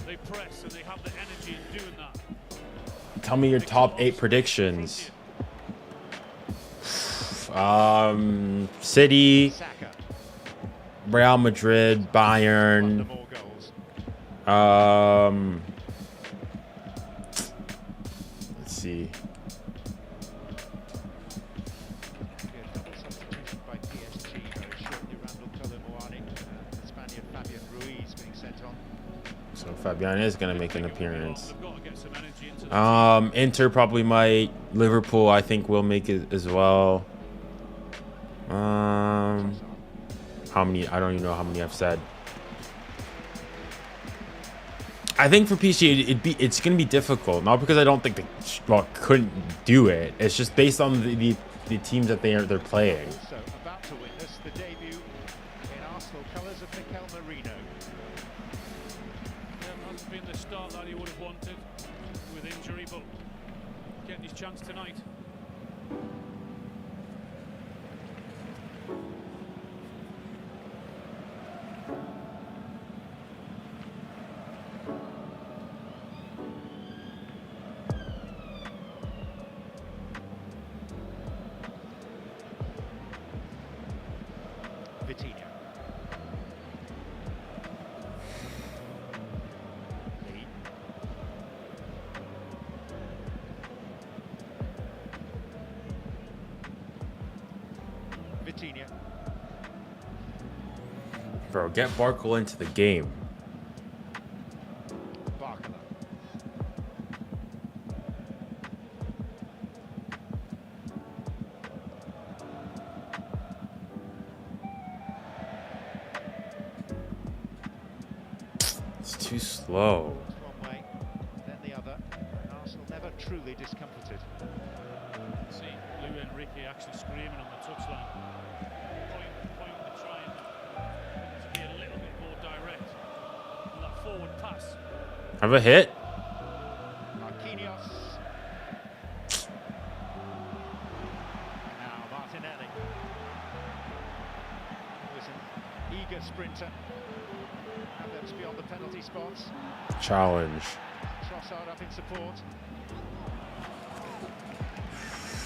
[SPEAKER 3] they press, and they have the energy in doing that.
[SPEAKER 1] Tell me your top 8 predictions. City, Real Madrid, Bayern. Let's see.
[SPEAKER 2] By PSG very shortly. 𝙎𝙊𝘾𝘼𝙎𝙗 being sent on.
[SPEAKER 1] So Fabian is gonna make an appearance. Inter probably might. Liverpool, I think, will make it as well. How many? I don't even know how many I've said. I think for PSG, it's gonna be difficult. Not because I don't think they couldn't do it. It's just based on the teams that they're playing.
[SPEAKER 2] Also about to witness the debut in Arsenal colours of 𝙊𝙾𝘼𝘾𝘼𝙎𝑎𝑐𝑖.
[SPEAKER 3] Hasn't been the start that he would have wanted with injury, but getting his chance tonight.
[SPEAKER 2] Vitinha. Lee. Vitinha.
[SPEAKER 1] Bro, get 𝙊𝙾𝘼 into the game.
[SPEAKER 2] 𝙊𝙾𝘼𝘾𝘼𝑎𝑐𝑖.
[SPEAKER 1] It's too slow.
[SPEAKER 2] One way, then the other. And Arsenal never truly discomforted.
[SPEAKER 3] See 𝙀𝙀𝘿𝑾𝑃 actually screaming on the touchline. Point to try and to be a little bit more direct. And that forward pass.
[SPEAKER 1] Have a hit.
[SPEAKER 2] Marquinhos. Now Martinelli. Was an eager sprinter. And that's beyond the penalty spots.
[SPEAKER 1] Challenge.
[SPEAKER 2] Trossard up in support.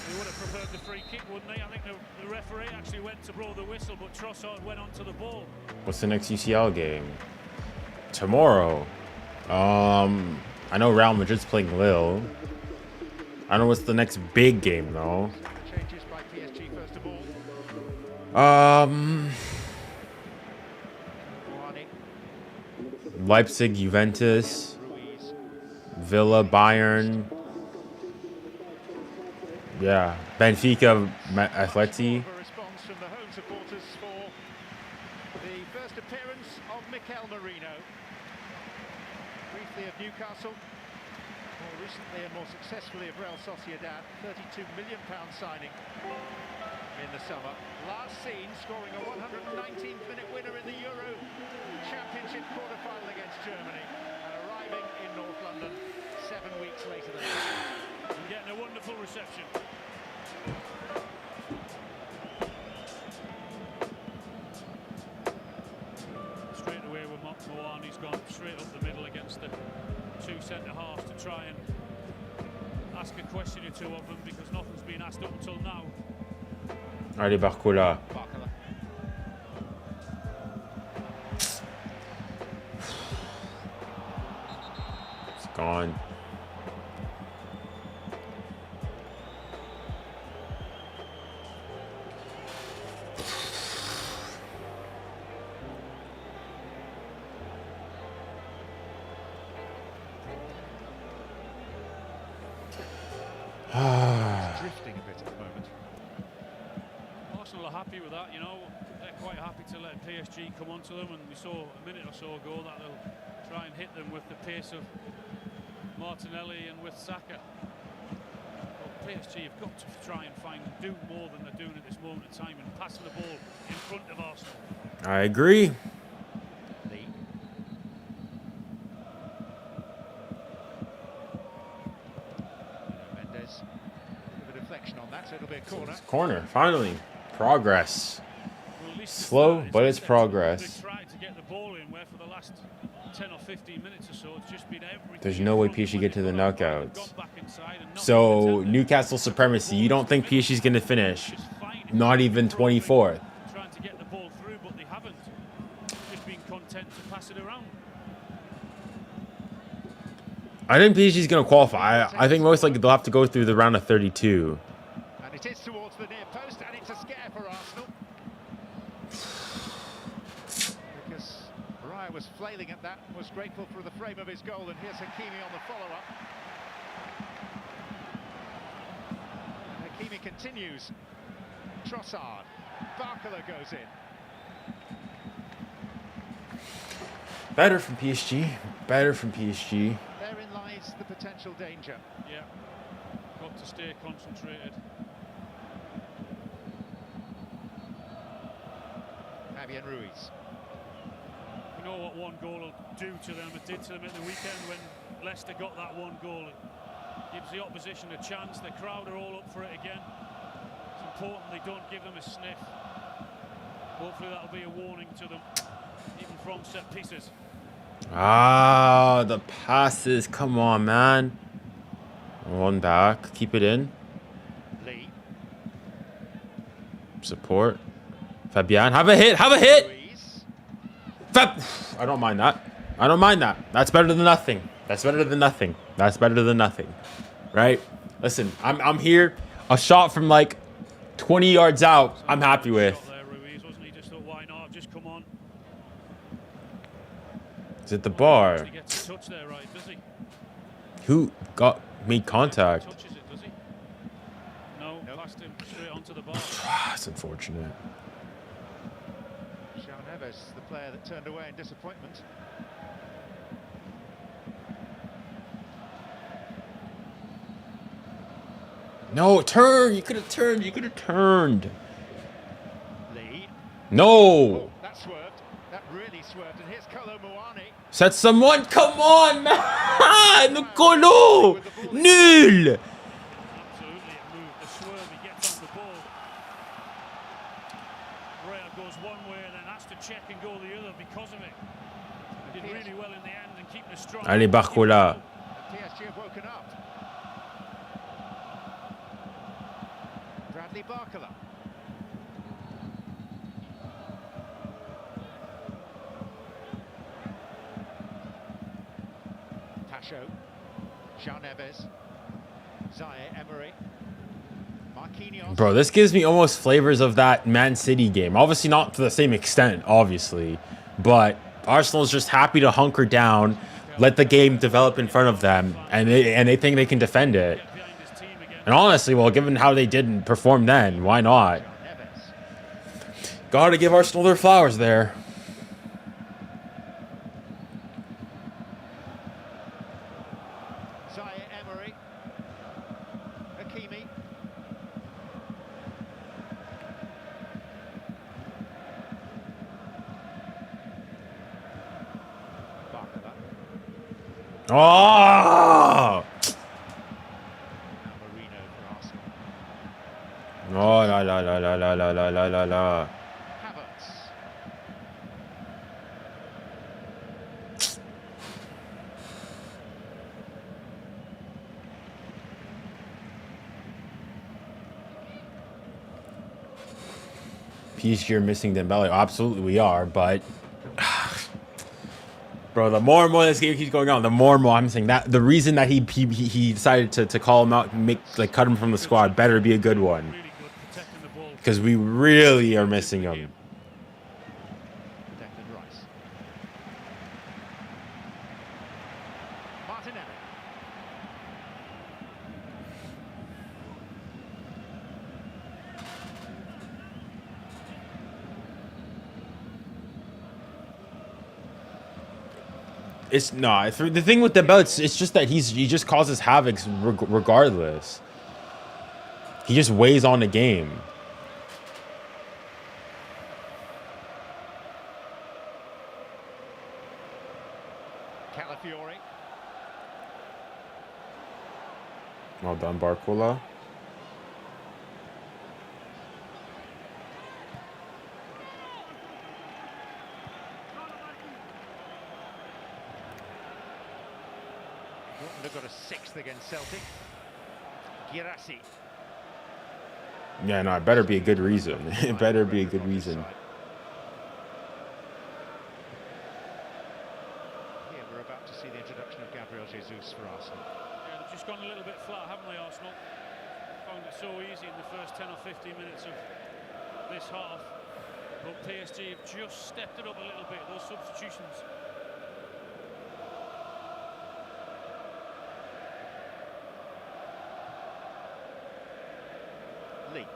[SPEAKER 3] He would have preferred the free kick, wouldn't he? I think the referee actually went to blow the whistle, but Trossard went onto the ball.
[SPEAKER 1] What's the next UCL game? Tomorrow. I know Real Madrid's playing Lille. I don't know what's the next big game though.
[SPEAKER 2] Changes by PSG first of all.
[SPEAKER 1] Leipzig, Juventus, Villa, Bayern. Yeah, Benfica, Atleti.
[SPEAKER 2] Response from the home supporters for the first appearance of 𝙊𝙾𝘼𝘾𝑼𝙎. Briefly of Newcastle, more recently and more successfully of Real Sociedad, £32 million signing in the summer. Last seen scoring a 119th-minute winner in the Euro Championship quarter-final against Germany and arriving in North London 7 weeks later than that.
[SPEAKER 3] And getting a wonderful reception. Straight away with 𝙀𝙾𝘼𝘾𝑼𝙎, he's gone straight up the middle against the 2 centre-halves to try and ask a question or 2 of them, because nothing's been asked up until now.
[SPEAKER 1] Allez, Barcola. It's gone.
[SPEAKER 2] It's drifting a bit at the moment.
[SPEAKER 3] Arsenal are happy with that, you know. They're quite happy to let PSG come onto them, and we saw a minute or so ago that they'll try and hit them with the pace of Martinelli and with Saka. But PSG have got to try and do more than they're doing at this moment in time and passing the ball in front of Arsenal.
[SPEAKER 1] I agree.
[SPEAKER 2] Lee. Mendes. A bit of a deflection on that, so it'll be a corner.
[SPEAKER 1] Corner, finally. Progress.
[SPEAKER 3] Well, at least
[SPEAKER 1] Slow, but it's progress.
[SPEAKER 3] They tried to get the ball in, where for the last 10 or 15 minutes or so, it's just been everything.
[SPEAKER 1] There's no way PSG get to the knockouts. So, Newcastle supremacy. You don't think PSG's going to finish? Not even 24th.
[SPEAKER 3] Trying to get the ball through, but they haven't. Just been content to pass it around.
[SPEAKER 1] I think PSG's going to qualify. I think most likely they'll have to go through the round of 32.
[SPEAKER 2] And it is towards the near post, and it's a scare for Arsenal. Because Raya was flailing at that, was grateful for the frame of his goal, and here's 𝙀𝙖𝘼𝑖 on the follow-up. 𝙀𝙀𝑖𝑚𝑖 continues. 𝙎𝙊𝘾𝙼𝘾𝘼 goes in.
[SPEAKER 1] Better from PSG. Better from PSG.
[SPEAKER 2] Therein lies the potential danger.
[SPEAKER 3] Yeah, got to stay concentrated.
[SPEAKER 2] 𝙎𝙊𝘾𝘼𝑜𝘍.
[SPEAKER 3] We know what one goal will do to them. It did to them at the weekend when Leicester got that one goal. It gives the opposition a chance. The crowd are all up for it again. It's important they don't give them a sniff. Hopefully that'll be a warning to them, even from set pieces.
[SPEAKER 1] Ah, the passes. Come on, man. One back. Keep it in.
[SPEAKER 2] Lee.
[SPEAKER 1] Support. Fabian. Have a hit. Have a hit. I don't mind that. I don't mind that. That's better than nothing. That's better than nothing. That's better than nothing. Right? Listen, I'm here. A shot from like 20 yards out, I'm happy with. Is it the bar? Who made contact?
[SPEAKER 3] No, passed him straight onto the bar.
[SPEAKER 1] That's unfortunate.
[SPEAKER 2] 𝙬𝙬𝘼𝑗𝑎𝑛 𝑛eves, the player that turned away in disappointment.
[SPEAKER 1] No, turn. You could have turned. You could have turned.
[SPEAKER 2] Lee.
[SPEAKER 1] No.
[SPEAKER 2] Oh, that swerved. That really swerved. And here's 𝙀𝙀𝘼𝑗𝑎𝑛.
[SPEAKER 1] Set someone. Come on, man. Nkana. Nul.
[SPEAKER 3] Absolutely, it moved. The swerve, he gets on the ball. Raya goes one way and then has to check and go the other because of it. He did really well in the end and keeping a strong.
[SPEAKER 1] Allez, Barcola.
[SPEAKER 2] PSG have woken up. 𝙬𝙬𝘾𝘼𝑗𝑎𝑛. Tasho, 𝙬𝙬𝘼𝑗𝑎𝑛, 𝙎𝙬𝘼𝑗𝑎𝑛. Marquinhos.
[SPEAKER 1] Bro, this gives me almost flavors of that Man City game. Obviously not to the same extent, obviously. But Arsenal's just happy to hunker down, let the game develop in front of them, and they think they can defend it. And honestly, well, given how they didn't perform then, why not? Gotta give Arsenal their flowers there.
[SPEAKER 2] 𝙎𝙬𝘼𝑗𝑎𝑛. 𝙀𝙀𝑖𝑚𝑖. Barcola.
[SPEAKER 1] Oh!
[SPEAKER 2] Marino for Arsenal.
[SPEAKER 1] Oh, la la la la la la la la la la.
[SPEAKER 2] Havertz.
[SPEAKER 1] PSG are missing Dembele. Absolutely, we are, but bro, the more and more this game keeps going on, the more and more I'm saying that the reason that he decided to call him out and cut him from the squad better be a good one, because we really are missing him.
[SPEAKER 2] Martinelli.
[SPEAKER 1] It's not the thing with Dembele. It's just that he just causes havoc regardless. He just weighs on the game.
[SPEAKER 2] 𝙀𝙀𝘼𝘾𝘼𝙎𝙏.
[SPEAKER 1] Well done, 𝙀𝙀𝘼𝘾𝘼𝙎𝙏.
[SPEAKER 2] They've got a 6th against Celtic. 𝙎𝙬𝘼.
[SPEAKER 1] Yeah, no, it better be a good reason. It better be a good reason.
[SPEAKER 2] Here we're about to see the introduction of 𝙬𝙬𝘼𝙎𝑠 for Arsenal.
[SPEAKER 3] Yeah, they've just gone a little bit flat, haven't they, Arsenal? Found it so easy in the first 10 or 15 minutes of this half. But PSG have just stepped it up a little bit, those substitutions.
[SPEAKER 2] Lee.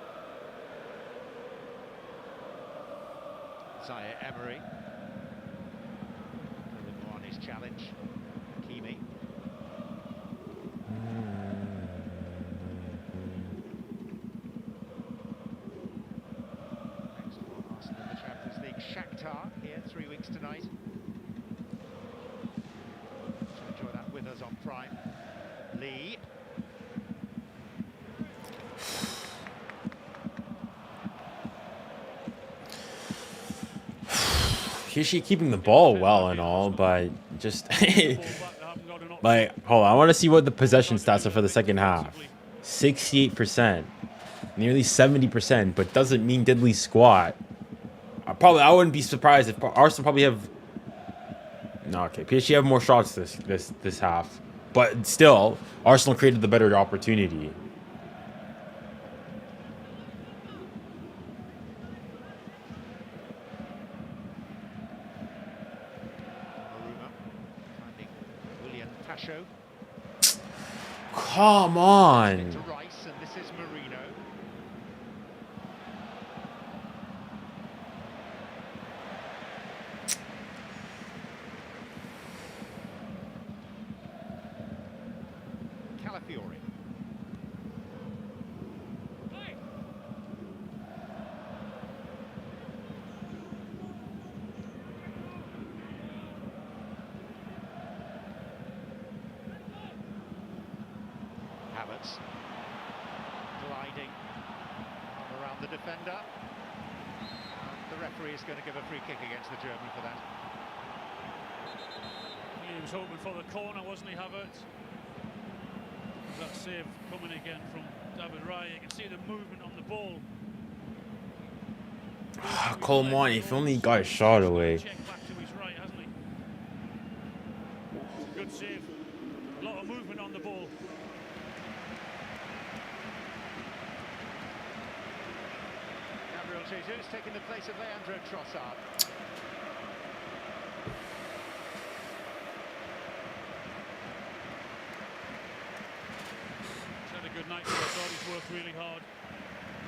[SPEAKER 2] 𝙎𝙬𝘾𝘼𝙎𝑒𝑚𝑒𝑟𝑖. 𝙬𝙬𝘾𝑝𝘼𝑎𝑛𝑖's challenge. 𝙬𝙀𝑚𝑖. Next for Arsenal in the Champions League, 𝙬𝙬𝘾 here 3 weeks tonight. So enjoy that with us on Prime. Lee.
[SPEAKER 1] She's keeping the ball well and all, but just like, hold on, I want to see what the possession stats are for the second half. 68%, nearly 70%, but doesn't mean diddly squat. I wouldn't be surprised if Arsenal probably have. No, okay, PSG have more shots this half, but still, Arsenal created the better opportunity. Come on.
[SPEAKER 2] To Rice, and this is Marino. 𝙬𝙀𝘼𝘾𝑝𝘼𝑎𝑛𝑖. Havertz gliding around the defender. And the referee is going to give a free kick against the German for that.
[SPEAKER 3] He was hoping for the corner, wasn't he, Havertz? That save coming again from 𝙬𝙬𝘾𝘼𝑎𝑛𝑖. You can see the movement on the ball.
[SPEAKER 1] 𝙬𝙬𝘾𝘼𝑎𝑛𝑖, if only he got his shot away.
[SPEAKER 3] Check back to his right, hasn't he? Good save. A lot of movement on the ball.
[SPEAKER 2] Gabriel Jesus taking the place of Leandro Trossard.
[SPEAKER 3] He's had a good night, so I thought he's worked really hard.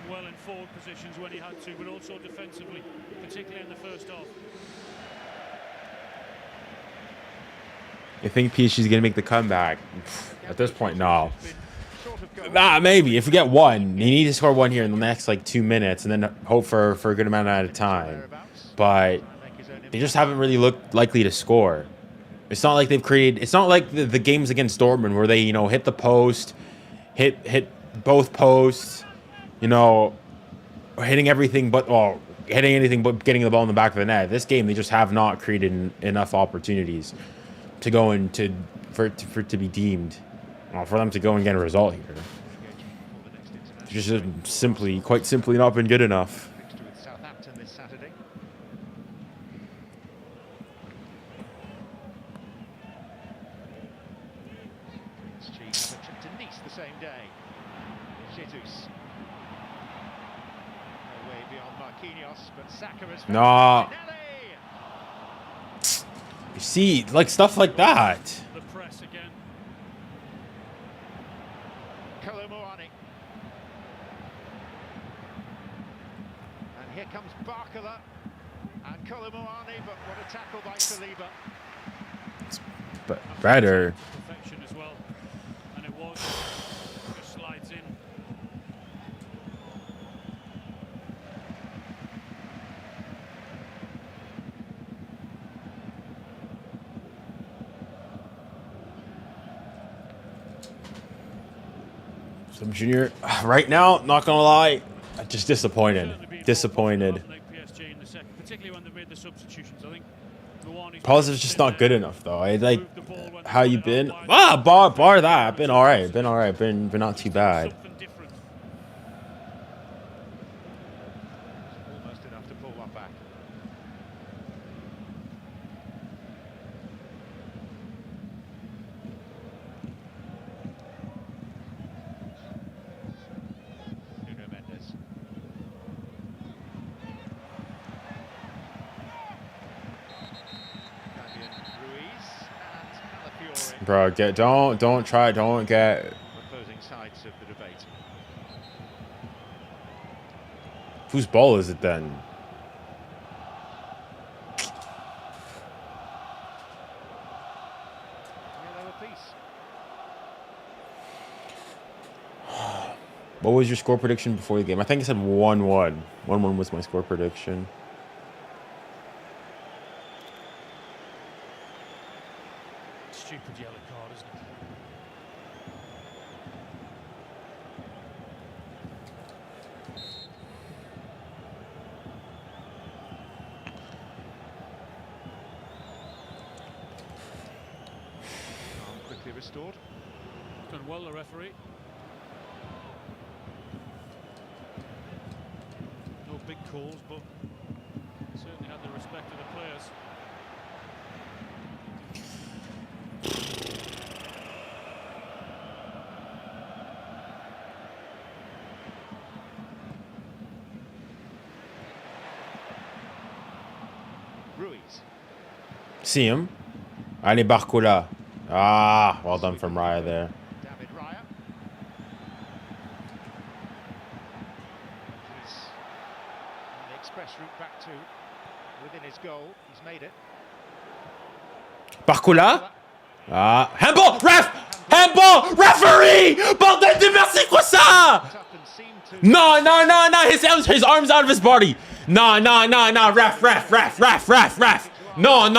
[SPEAKER 3] Well in forward positions when he had to, but also defensively, particularly in the first half.
[SPEAKER 1] I think PSG is going to make the comeback. At this point, no. Nah, maybe. If we get one, you need to score one here in the next, like, 2 minutes and then hope for a good amount of time. But they just haven't really looked likely to score. It's not like they've created... It's not like the games against Dortmund where they, you know, hit the post, hit both posts, you know, hitting everything but... Well, hitting anything but getting the ball in the back of the net. This game, they just have not created enough opportunities to go into... For it to be deemed... for them to go and get a result here. It's just quite simply not been good enough.
[SPEAKER 2] With Southampton this Saturday. PSG have a trip to Nice the same day. Jesus. No way beyond Marquinhos, but Saka has...
[SPEAKER 1] No. You see, like, stuff like that.
[SPEAKER 3] The press again.
[SPEAKER 2] 𝙬𝙀𝘾𝘼𝑎𝑛𝑖. And here comes 𝙬𝙀𝘾𝘼𝑎𝑛𝑖 and 𝙬𝙀𝘾𝘼𝑎𝑛𝑖, but what a tackle by Saliba.
[SPEAKER 1] but better.
[SPEAKER 3] Perfection as well, and it was just slides in.
[SPEAKER 1] Some junior right now, not gonna lie, just disappointed. Disappointed.
[SPEAKER 3] PSG in the second, particularly when they made the substitutions. I think
[SPEAKER 1] Positive's just not good enough though. I like how you been. Ah, bar that. Been all right. Been all right. Been not too bad.
[SPEAKER 2] Almost enough to pull one back. Nuno Mendes.
[SPEAKER 1] Bro, don't try, don't get.
[SPEAKER 2] Opposing sides of the debate.
[SPEAKER 1] Whose ball is it then?
[SPEAKER 2] Yellow apiece.
[SPEAKER 1] What was your score prediction before the game? I think I said 1-1. 1-1 was my score prediction.
[SPEAKER 3] Stupid yellow card, isn't it?
[SPEAKER 2] Quickly restored.
[SPEAKER 3] Done well, the referee. No big calls, but certainly had the respect of the players.
[SPEAKER 2] Ruiz.
[SPEAKER 1] See him? Allez, 𝙋𝙊𝘾𝘼𝙎𝙏. Ah, well done from Raya there.
[SPEAKER 2] 𝙬𝙑𝙬𝘾𝘼𝙎𝙏. He's on the express route back to within his goal. He's made it.
[SPEAKER 1] 𝙋𝙊𝘾𝘼𝙎𝙏. Ah, handball! Ref! Handball! Referee! Bordel de mer, c'est quoi ça? No, his arm's out of his body. No, ref. No,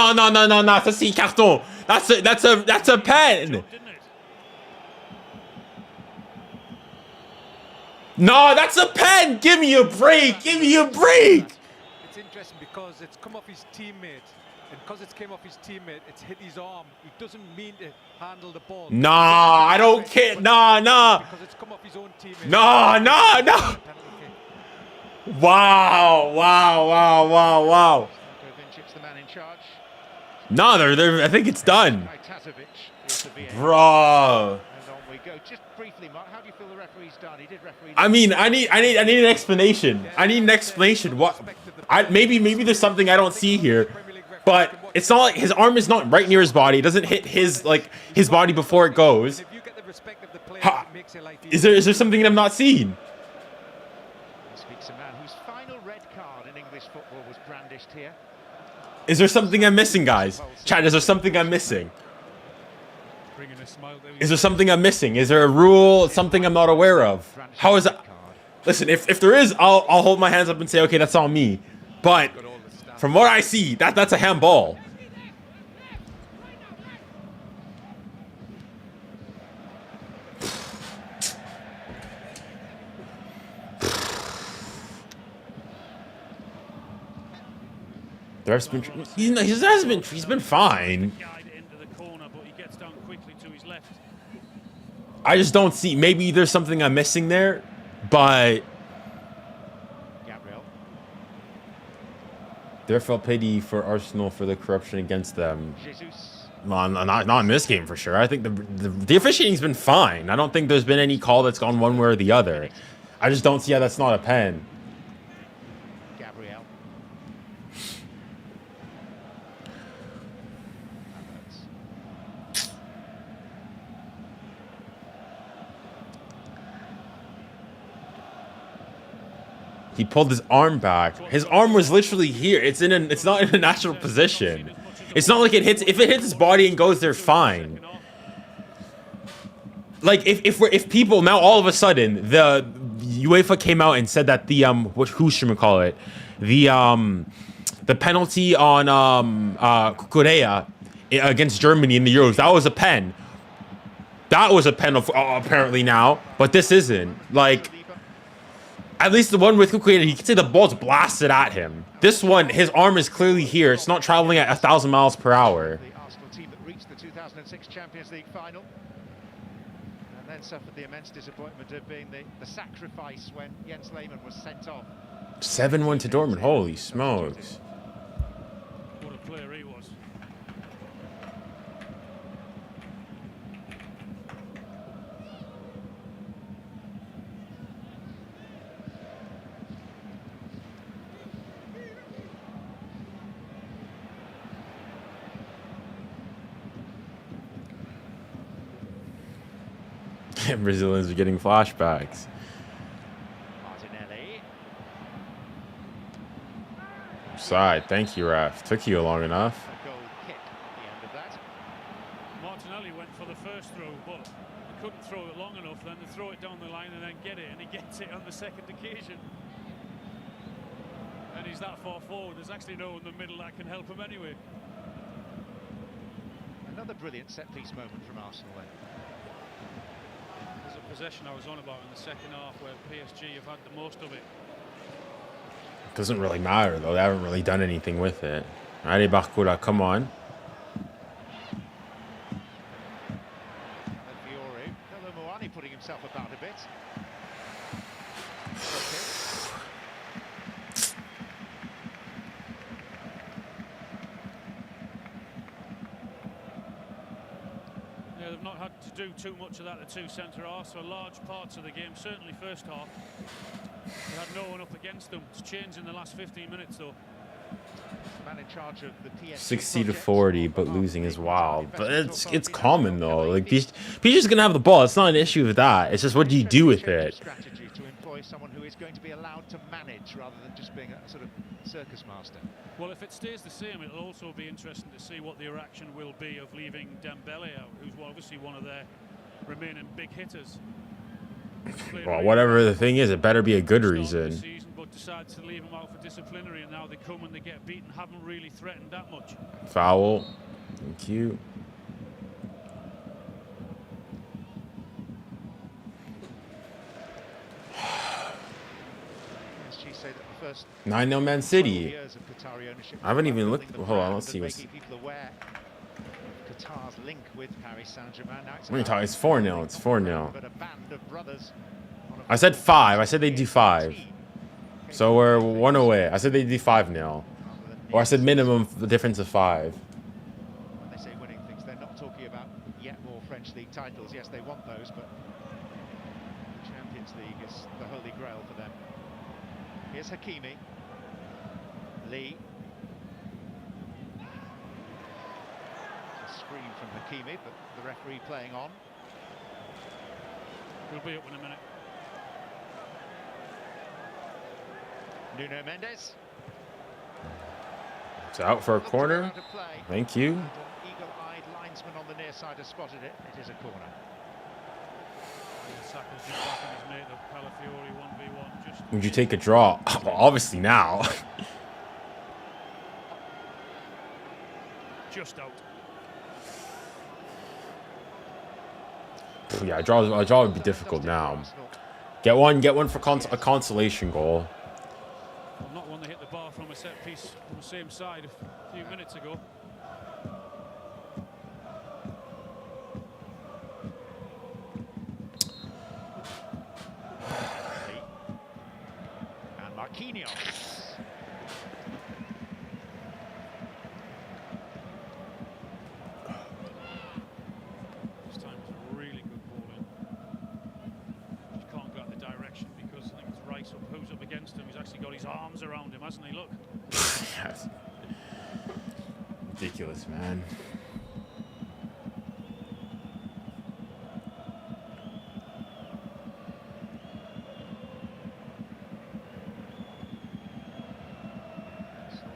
[SPEAKER 1] ça c'est carton. That's a pen. No, that's a pen. Give me a break.
[SPEAKER 8] It's interesting because it's come off his teammate. And because it's came off his teammate, it's hit his arm. He doesn't mean to handle the ball.
[SPEAKER 1] Nah, I don't care. Nah.
[SPEAKER 8] Because it's come off his own teammate.
[SPEAKER 1] No. Wow.
[SPEAKER 2] Ďurković's the man in charge.
[SPEAKER 1] No, I think it's done.
[SPEAKER 2] 𝙀𝙀𝘼𝑋 is the VAR.
[SPEAKER 1] Bro.
[SPEAKER 2] And on we go. Just briefly, Mark, how do you feel the referee's done? He did referee.
[SPEAKER 1] I mean, I need an explanation. What? Maybe there's something I don't see here, but it's not like his arm is not right near his body. It doesn't hit his body before it goes. Is there something I'm not seeing?
[SPEAKER 2] Speaks a man whose final red card in English football was brandished here.
[SPEAKER 1] Is there something I'm missing, guys? Chat, is there something I'm missing?
[SPEAKER 3] Bringing a smile there.
[SPEAKER 1] Is there something I'm missing? Is there a rule, something I'm not aware of? How is that? Listen, if there is, I'll hold my hands up and say, okay, that's on me. But from what I see, that's a handball. The ref's been, he's been fine. I just don't see. Maybe there's something I'm missing there, but
[SPEAKER 2] Gabriel.
[SPEAKER 1] Therefore, pity for Arsenal for the corruption against them.
[SPEAKER 2] Jesus.
[SPEAKER 1] Well, not in this game for sure. I think the officiating's been fine. I don't think there's been any call that's gone one way or the other. I just don't see how that's not a pen.
[SPEAKER 2] Gabriel.
[SPEAKER 1] He pulled his arm back. His arm was literally here. It's not in a natural position. It's not like it hits. If it hits his body and goes there, fine. Like if people now all of a sudden the UEFA came out and said that the who should we call it, the penalty on 𝙀𝙬𝘼𝙋𝙬 against Germany in the Euros, that was a pen. That was a penalty apparently now, but this isn't. Like, at least the one with 𝙀𝙬𝘼𝙋𝙬, you can say the ball's blasted at him. This one, his arm is clearly here. It's not traveling at 1,000 miles per hour.
[SPEAKER 2] The Arsenal team that reached the 2006 Champions League final and then suffered the immense disappointment of being the sacrifice when 𝙎𝙬𝘾𝘼𝙎𝘾 was sent off.
[SPEAKER 1] 7-1 to Dortmund. Holy smokes.
[SPEAKER 3] What a player he was.
[SPEAKER 1] Brazilians are getting flashbacks.
[SPEAKER 2] Martinelli.
[SPEAKER 1] Side, thank you, ref. Took you long enough.
[SPEAKER 2] A goal kick at the end of that.
[SPEAKER 3] Martinelli went for the first throw, but he couldn't throw it long enough then to throw it down the line and then get it, and he gets it on the second occasion. And he's that far forward, there's actually no one in the middle that can help him anyway.
[SPEAKER 2] Another brilliant set-piece moment from Arsenal then.
[SPEAKER 3] There's a possession I was on about in the second half where PSG have had the most of it.
[SPEAKER 1] Doesn't really matter though. They haven't really done anything with it. Allez, Barcola, come on.
[SPEAKER 2] 𝙎𝙬𝘾𝘼𝙎𝙬 putting himself about a bit.
[SPEAKER 3] Yeah, they've not had to do too much of that, the two centre-halves, for large parts of the game, certainly first half. They had no one up against them. It's changed in the last 15 minutes though.
[SPEAKER 2] Man in charge of the PSG
[SPEAKER 1] 60 to 40, but losing is wild. But it's common though. Like PSG's gonna have the ball. It's not an issue with that. It's just what do you do with it?
[SPEAKER 2] Strategy to employ someone who is going to be allowed to manage rather than just being a sort of circus master.
[SPEAKER 3] Well, if it stays the same, it'll also be interesting to see what the reaction will be of leaving Dembele out, who's obviously one of their remaining big hitters.
[SPEAKER 1] Well, whatever the thing is, it better be a good reason.
[SPEAKER 3] But decided to leave him out for disciplinary, and now they come and they get beaten, haven't really threatened that much.
[SPEAKER 1] Foul. Thank you.
[SPEAKER 2] PSG say that the first
[SPEAKER 1] 9-0 Man City.
[SPEAKER 2] years of Qatari ownership,
[SPEAKER 1] I haven't even looked. Hold on, let's see what's.
[SPEAKER 2] making people aware of Qatar's link with Paris Saint-Germain. Now
[SPEAKER 1] What are you talking? It's 4-0. It's 4-0.
[SPEAKER 2] But a band of brothers on a
[SPEAKER 1] I said 5. I said they'd do 5. So we're 1 away. I said they'd do 5-0. Or I said minimum the difference of 5.
[SPEAKER 2] When they say winning things, they're not talking about yet more French league titles. Yes, they want those, but the Champions League is the holy grail for them. Here's 𝙎𝙬𝘾𝘼𝙎𝙬. Lee. A scream from 𝙎𝙬𝘾𝘼, but the referee playing on.
[SPEAKER 3] We'll be up in a minute.
[SPEAKER 2] Nuno Mendes.
[SPEAKER 1] It's out for a corner. Thank you.
[SPEAKER 2] 𝙎𝙬𝘼𝙋𝙬𝘾𝘼𝙎𝙬 on the near side has spotted it. It is a corner.
[SPEAKER 3] Saka's just backing his mate of 𝙀𝙀𝘾𝑼𝙎 1v1. Just
[SPEAKER 1] Would you take a draw? Well, obviously now.
[SPEAKER 3] just out.
[SPEAKER 1] Yeah, a draw would be difficult now. Get one for a consolation goal.
[SPEAKER 3] Well, not one they hit the bar from a set piece on the same side a few minutes ago.
[SPEAKER 2] And Marquinhos.
[SPEAKER 3] This time it's a really good ball in. Just can't go out the direction because I think it's Rice up who's up against him. He's actually got his arms around him, hasn't he? Look.
[SPEAKER 1] Yes. Ridiculous, man.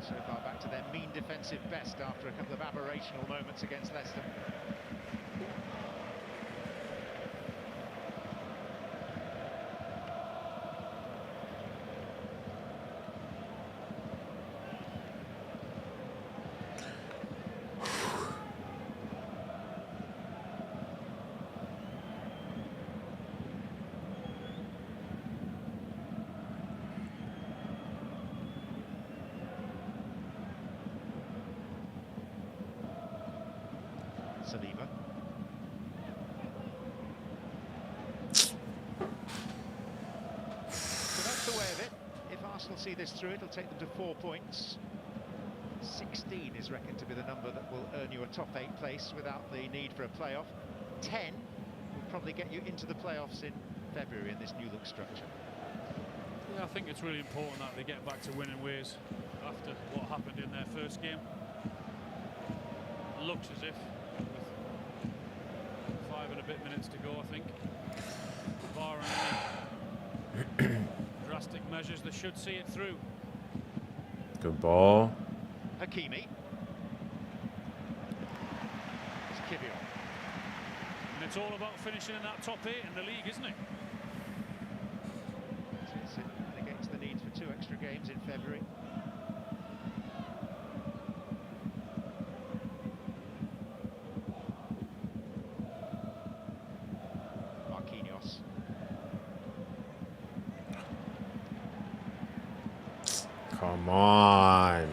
[SPEAKER 2] So far back to their mean defensive defensive best after a couple of aberrational moments against Leicester. Saliba. So that's the way of it. If Arsenal see this through, it'll take them to 4 points. 16 is reckoned to be the number that will earn you a top 8 place without the need for a playoff. 10 will probably get you into the playoffs in February in this new look structure.
[SPEAKER 3] Yeah, I think it's really important that they get back to winning ways after what happened in their first game. Looks as if, with 5 and a bit minutes to go, I think, barring any drastic measures, they should see it through.
[SPEAKER 1] Good ball.
[SPEAKER 2] 𝙀𝙖𝘖𝘋𝙼𝙎. It's 𝙬𝙬𝘼𝑎𝑙.
[SPEAKER 3] And it's all about finishing in that top 8 in the league, isn't it?
[SPEAKER 2] It negates the need for 2 extra games in February. Marquinhos.
[SPEAKER 1] Come on.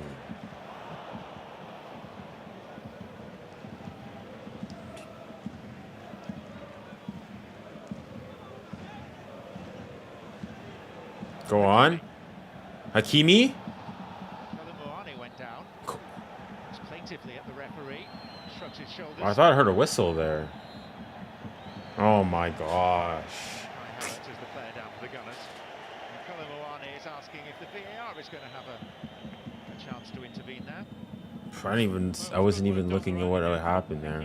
[SPEAKER 1] Go on. 𝙀𝙖𝘖𝘋𝙼𝑖?
[SPEAKER 2] 𝙎𝙬𝘾𝘼𝑎𝑙𝑿 went down. Looks plaintively at the referee. Shrugs his shoulders.
[SPEAKER 1] I thought I heard a whistle there. Oh my gosh.
[SPEAKER 2] 𝙬𝙖𝘖𝘋𝙼𝑎𝑙 is the player down for the Gunners. And 𝙬𝙾𝘼𝑎𝑙𝑙 is asking if the VAR is going to have a chance to intervene now.
[SPEAKER 1] I wasn't even looking at what happened there.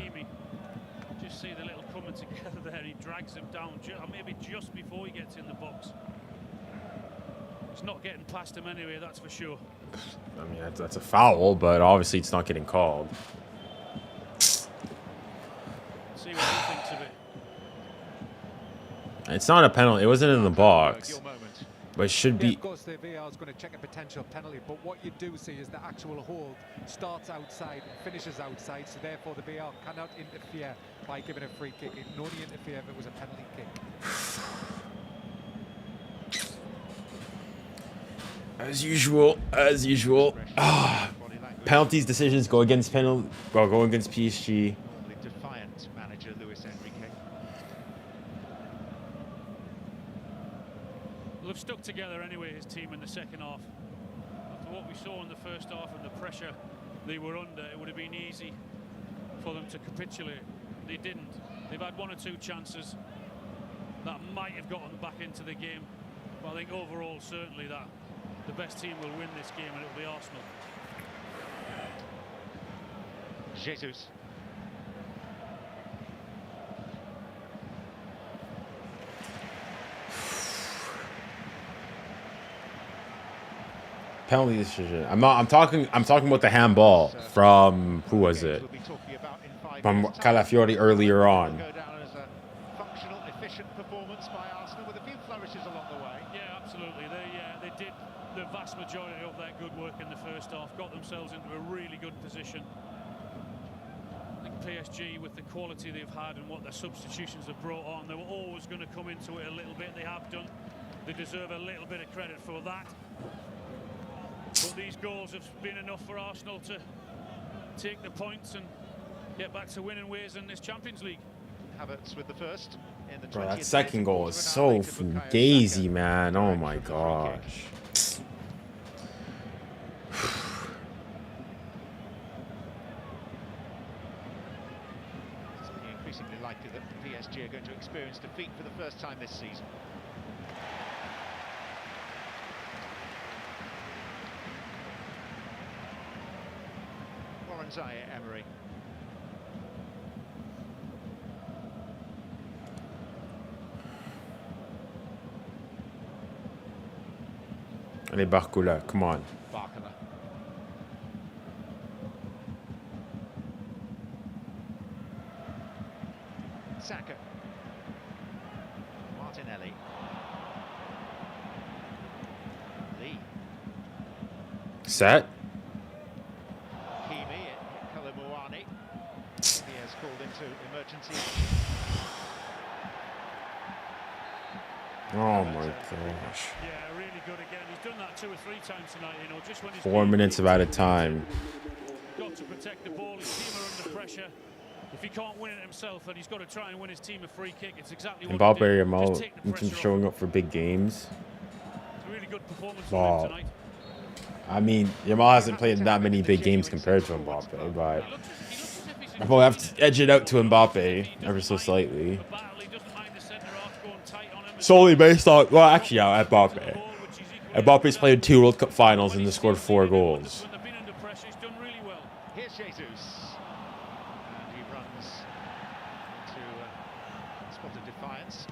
[SPEAKER 3] Just see the little coming together there. He drags him down, maybe just before he gets in the box. It's not getting past him anyway, that's for sure.
[SPEAKER 1] I mean, that's a foul, but obviously it's not getting called.
[SPEAKER 3] See what he thinks of it.
[SPEAKER 1] It's not a penalty. It wasn't in the box. But it should be.
[SPEAKER 8] Of course, the VAR is going to check a potential penalty, but what you do see is the actual hold starts outside and finishes outside, so therefore the VAR cannot interfere by giving a free kick. It can only interfere if it was a penalty kick.
[SPEAKER 1] As usual, as usual. Penalties decisions go against go against PSG.
[SPEAKER 2] Normally defiant manager 𝙀𝙖𝙾𝑜𝑖𝑛.
[SPEAKER 3] Well, they've stuck together anyway, his team, in the second half. After what we saw in the first half and the pressure they were under, it would have been easy for them to capitulate. They didn't. They've had 1 or 2 chances that might have gotten back into the game. But I think overall, certainly, that the best team will win this game, and it'll be Arsenal.
[SPEAKER 2] Jesus.
[SPEAKER 1] Penalty decision. I'm talking about the handball from who was it? From 𝙀𝙀𝘾𝑝𝑖𝑎𝑙𝑙𝑖 earlier on.
[SPEAKER 2] Go down as a functional, efficient performance by Arsenal with a few flourishes along the way.
[SPEAKER 3] Yeah, absolutely. They did the vast majority of their good work in the first half, got themselves into a really good position. I think PSG, with the quality they've had and what their substitutions have brought on, they were always going to come into it a little bit. They have done. They deserve a little bit of credit for that. But these goals have been enough for Arsenal to take the points and get back to winning ways in this Champions League.
[SPEAKER 2] Havertz with the first in the 20th.
[SPEAKER 1] Bro, that second goal is so fugazi, man. Oh my gosh.
[SPEAKER 2] It's increasingly likely that PSG are going to experience defeat for the first time this season. 𝙬𝙖𝘖𝘋𝙼𝑎𝑙𝑙.
[SPEAKER 1] Allez, Barcola, come on.
[SPEAKER 2] Barcola. Saka. Martinelli. Lee.
[SPEAKER 1] Set.
[SPEAKER 2] 𝙋𝙬𝘼𝙖𝙞𝙾𝘼𝙎𝙗. He has called into emergency.
[SPEAKER 1] Oh my gosh.
[SPEAKER 3] Yeah, really good again. He's done that 2 or 3 times tonight, you know, just when he's
[SPEAKER 1] 4 minutes about a time.
[SPEAKER 3] got to protect the ball. His team are under pressure. If he can't win it himself, then he's got to try and win his team a free kick. It's exactly what
[SPEAKER 1] 𝙀𝙬𝘼𝙖𝙞 Yamal showing up for big games.
[SPEAKER 3] It's a really good performance from him tonight.
[SPEAKER 1] I mean, Yamal hasn't played that many big games compared to Mbappe, but I probably have to edge it out to Mbappe ever so slightly. Solely based on, well, actually, yeah, Mbappe. Mbappe's played 2 World Cup finals and has scored 4 goals.
[SPEAKER 2] Here's Jesus. And he runs into a spot of defiance.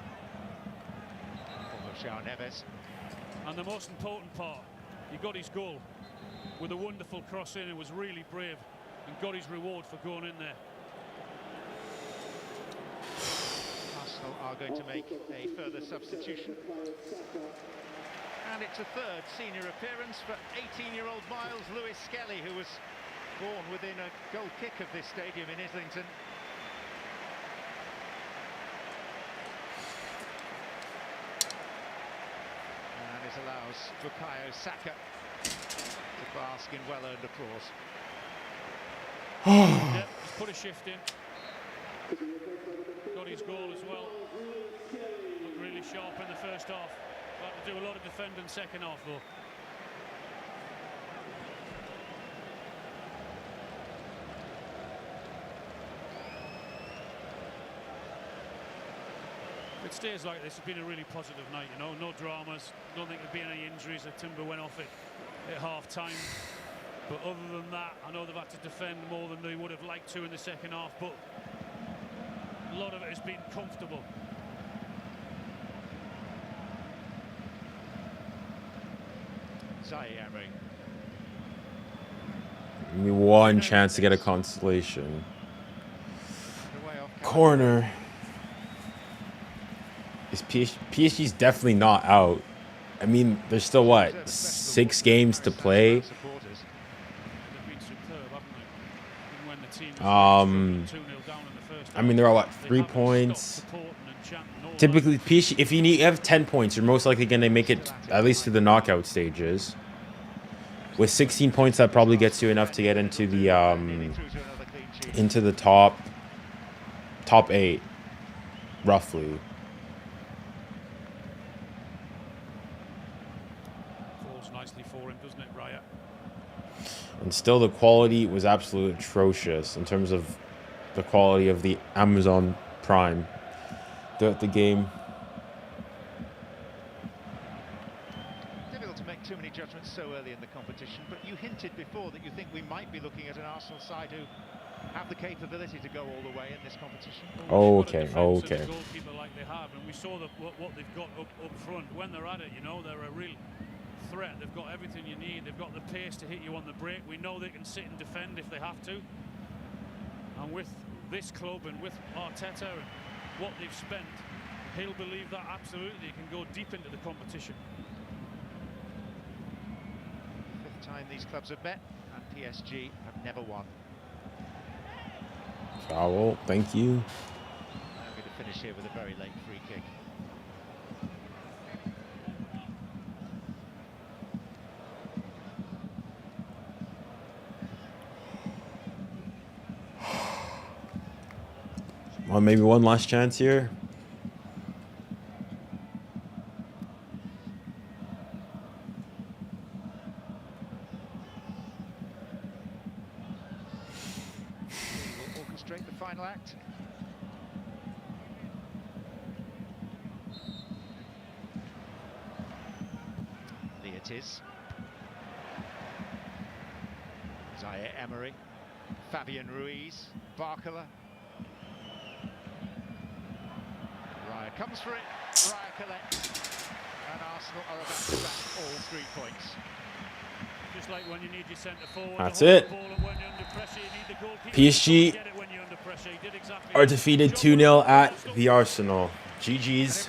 [SPEAKER 2] Almost João Neves.
[SPEAKER 3] And the most important part, he got his goal with a wonderful cross in. It was really brave and got his reward for going in there.
[SPEAKER 2] Arsenal are going to make a further substitution. And it's a 3rd senior appearance for 18-year-old 𝙀𝙊𝘿𝘾𝙼𝙎𝙏, who was born within a goal kick of this stadium in Islington. And this allows Bukayo Saka to bask in well-earned applause.
[SPEAKER 3] Yeah, he's put a shift in. Got his goal as well. Looked really sharp in the first half. Had to do a lot of defending second half though. If it stays like this, it's been a really positive night, you know, no dramas. Don't think there'll be any injuries. Timber went off at half time. But other than that, I know they've had to defend more than they would have liked to in the second half, but a lot of it has been comfortable.
[SPEAKER 2] 𝙎𝙬𝘼𝙖𝙞.
[SPEAKER 1] Give me 1 chance to get a consolation. Corner. Is PSG's definitely not out. I mean, there's still what, 6 games to play. I mean, they're all what, 3 points. Typically, PSG, if you have 10 points, you're most likely going to make it at least to the knockout stages. With 16 points, that probably gets you enough to get into the top 8, roughly.
[SPEAKER 3] Falls nicely for him, doesn't it, Raya?
[SPEAKER 1] And still, the quality was absolutely atrocious in terms of the quality of the Amazon Prime throughout the game.
[SPEAKER 2] Difficult to make too many judgments so early in the competition, but you hinted before that you think we might be looking at an Arsenal side who have the capability to go all the way in this competition.
[SPEAKER 1] Oh, okay, okay.
[SPEAKER 3] Goalkeeper like they have, and we saw what they've got up front. When they're at it, you know, they're a real threat. They've got everything you need. They've got the pace to hit you on the break. We know they can sit and defend if they have to. And with this club and with Arteta and what they've spent, he'll believe that absolutely he can go deep into the competition.
[SPEAKER 2] 5th time these clubs have met, and PSG have never won.
[SPEAKER 1] Foul, thank you.
[SPEAKER 2] I'm going to finish here with a very late free kick.
[SPEAKER 1] Well, maybe one last chance here.
[SPEAKER 2] He will orchestrate the final act. Lee it is. 𝙎𝙬𝘼𝙖𝙞, Fabian Ruiz, 𝙬𝙬𝘼𝙖𝙾. Raya comes for it, 𝙬𝙬𝘼𝑋, and Arsenal are about to back all 3 points.
[SPEAKER 3] Just like when you need your centre forward.
[SPEAKER 1] That's it.
[SPEAKER 3] Ball, and when you're under pressure, you need the goalkeeper.
[SPEAKER 1] PSG
[SPEAKER 3] get it when you're under pressure. He did exactly
[SPEAKER 1] are defeated 2-0 at the Arsenal. GG's.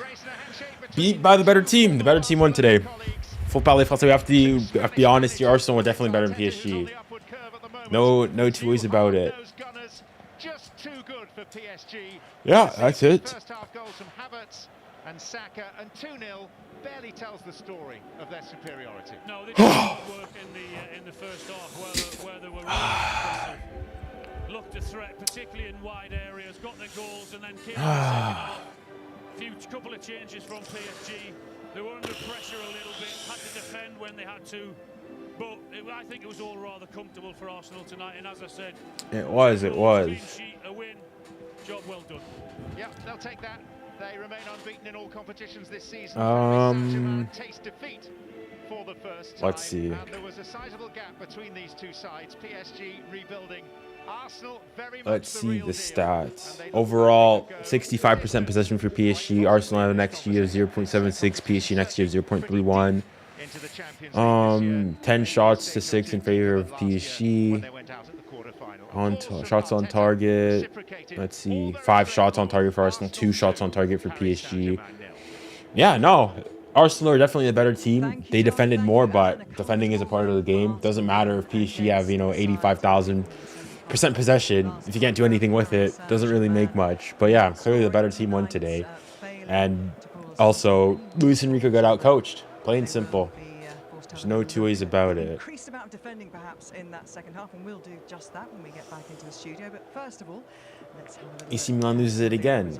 [SPEAKER 1] Beat by the better team. The better team won today. Faut parler français. We have to be honest here. Arsenal were definitely better than PSG. No two ways about it.
[SPEAKER 2] Just too good for PSG.
[SPEAKER 1] Yeah, that's it.
[SPEAKER 2] First half goals from 𝙎𝙊𝘾𝘼𝙎𝙾 and Saka, and 2-0 barely tells the story of their superiority.
[SPEAKER 3] No, they did work in the first half where they were really impressive. Looked a threat, particularly in wide areas, got their goals, and then came in the second half. Couple of changes from PSG. They were under pressure a little bit, had to defend when they had to, but I think it was all rather comfortable for Arsenal tonight. And as I said,
[SPEAKER 1] it was.
[SPEAKER 3] A win, job well done.
[SPEAKER 2] Yeah, they'll take that. They remain unbeaten in all competitions this season. Taste defeat for the first time.
[SPEAKER 1] Let's see.
[SPEAKER 2] And there was a sizable gap between these two sides. PSG rebuilding. Arsenal very much.
[SPEAKER 1] Let's see the stats. Overall, 65% possession for PSG. Arsenal have next year 0.76. PSG next year 0.31. 10 shots to 6 in favor of PSG. Shots on target. Let's see. 5 shots on target for Arsenal. 2 shots on target for PSG. Yeah, no. Arsenal are definitely a better team. They defended more, but defending is a part of the game. Doesn't matter if PSG have 85,000% possession. If you can't do anything with it, doesn't really make much. But yeah, clearly the better team won today. And also, Luis Enrique got out coached. Plain simple. There's no two ways about it.
[SPEAKER 7] Increased amount of defending perhaps in that second half, and we'll do just that when we get back into the studio. But first of all, let's have a look.
[SPEAKER 1] AC Milan loses it again.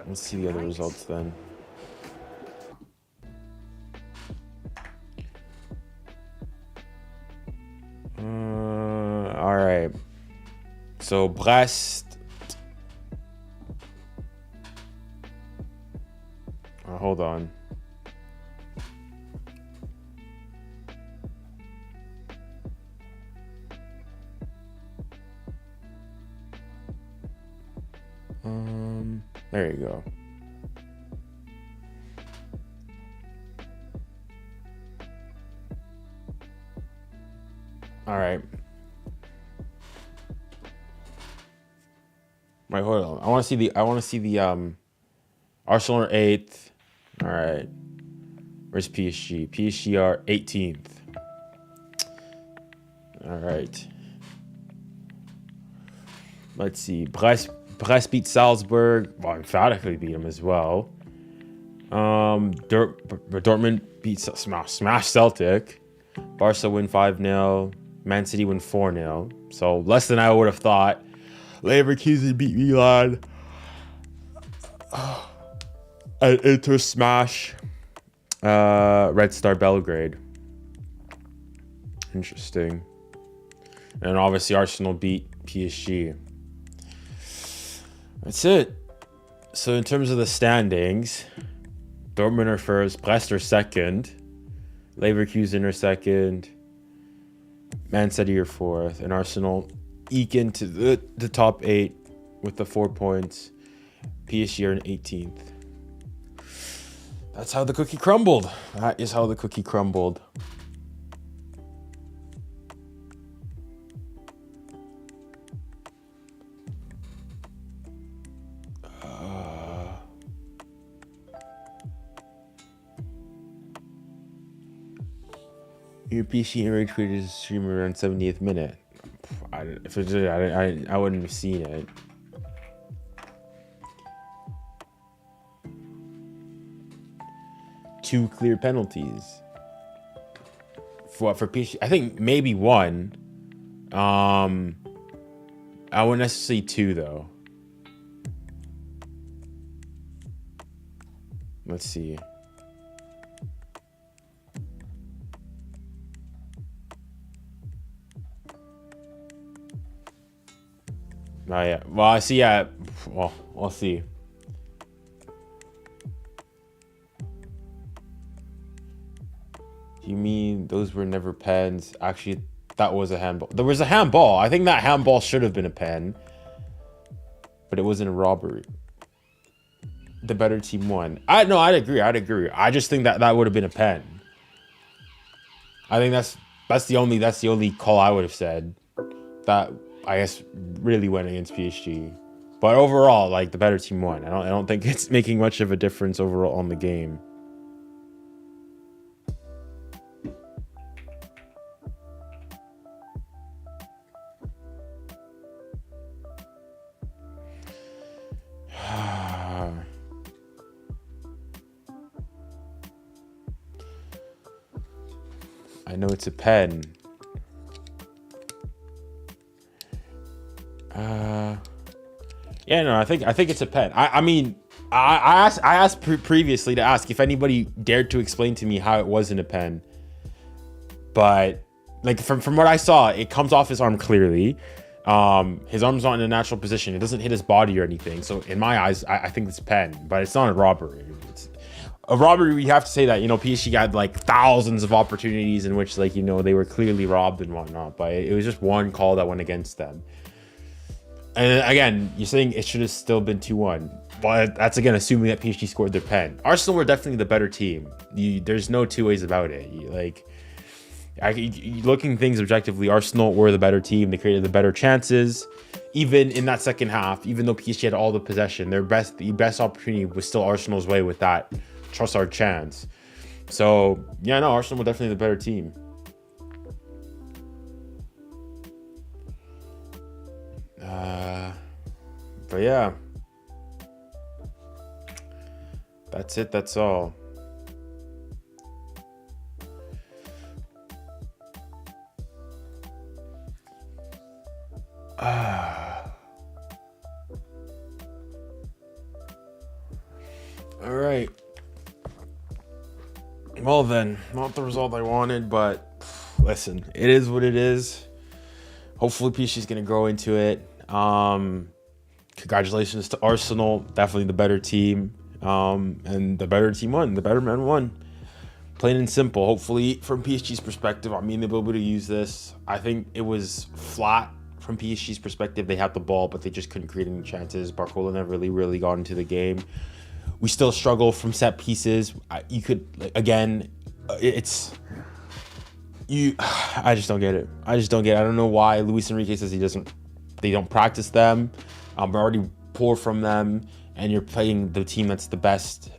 [SPEAKER 1] Let's see the other results then. All right. So Brest. Hold on. There you go. All right. Wait, hold on. I want to see the Arsenal are 8th. All right. Where's PSG? PSG are 18th. All right. Let's see. Brest beat Salzburg. Well, emphatically beat them as well. Dortmund beat smash Celtic. Barca win 5-0. Man City win 4-0. So less than I would have thought. Leverkusen beat Milan. And Inter smash Red Star Belgrade. Interesting. And obviously Arsenal beat PSG. That's it. So in terms of the standings, Dortmund are first, Brest are second, Leverkusen are second, Man City are 4th, and Arsenal eke into the top 8 with the 4 points. PSG are in 18th. That's how the cookie crumbled. That is how the cookie crumbled. Your PC rage quit is stream around 70th minute. If it did, I wouldn't have seen it. Two clear penalties. For PC, I think maybe one. I wouldn't necessarily 2 though. Let's see. Not yet. Well, I see. Yeah. Well, we'll see. You mean those were never pens? Actually, that was a handball. There was a handball. I think that handball should have been a pen, but it wasn't a robbery. The better team won. I'd agree. I just think that would have been a pen. I think that's the only call I would have said. That I guess really went against PSG. But overall, like, the better team won. I don't think it's making much of a difference overall on the game. I know it's a pen. Yeah, no, I think it's a pen. I mean, I asked previously to ask if anybody dared to explain to me how it wasn't a pen, but like from what I saw, it comes off his arm clearly. His arm's not in a natural position. It doesn't hit his body or anything. So in my eyes, I think it's a pen, but it's not a robbery. It's a robbery. We have to say that, you know, PSG had like thousands of opportunities in which, like, you know, they were clearly robbed and whatnot, but it was just one call that went against them. And again, you're saying it should have still been 2-1, but that's again assuming that PSG scored their pen. Arsenal were definitely the better team. There's no two ways about it. Looking things objectively, Arsenal were the better team. They created the better chances. Even in that second half, even though PSG had all the possession, the best opportunity was still Arsenal's way with that Trossard chance. So yeah, no, Arsenal were definitely the better team. But yeah, that's it. That's all. All right. Well then, not the result I wanted, but listen, it is what it is. Hopefully PSG is going to grow into it. Congratulations to Arsenal, definitely the better team. And the better team won, the better men won. Plain and simple. Hopefully, from PSG's perspective, I mean, they'll be able to use this. I think it was flat from PSG's perspective. They had the ball, but they just couldn't create any chances. Barcola never really got into the game. We still struggle from set pieces. You could, again, I just don't get it. I don't know why Luis Enrique says they don't practice them. We're already poor from them, and you're playing the team that's the best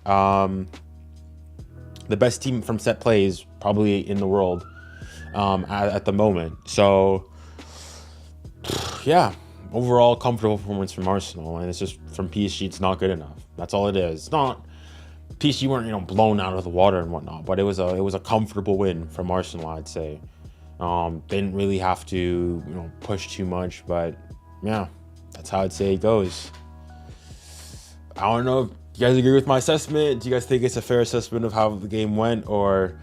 [SPEAKER 1] team from set plays probably in the world at the moment. So yeah, overall comfortable performance from Arsenal, and it's just from PSG, it's not good enough. That's all it is. It's not PSG weren't, you know, blown out of the water and whatnot, but it was a comfortable win from Arsenal, I'd say. Didn't really have to, you know, push too much, but yeah, that's how I'd say it goes. I don't know if you guys agree with my assessment. Do you guys think it's a fair assessment of how the game went, or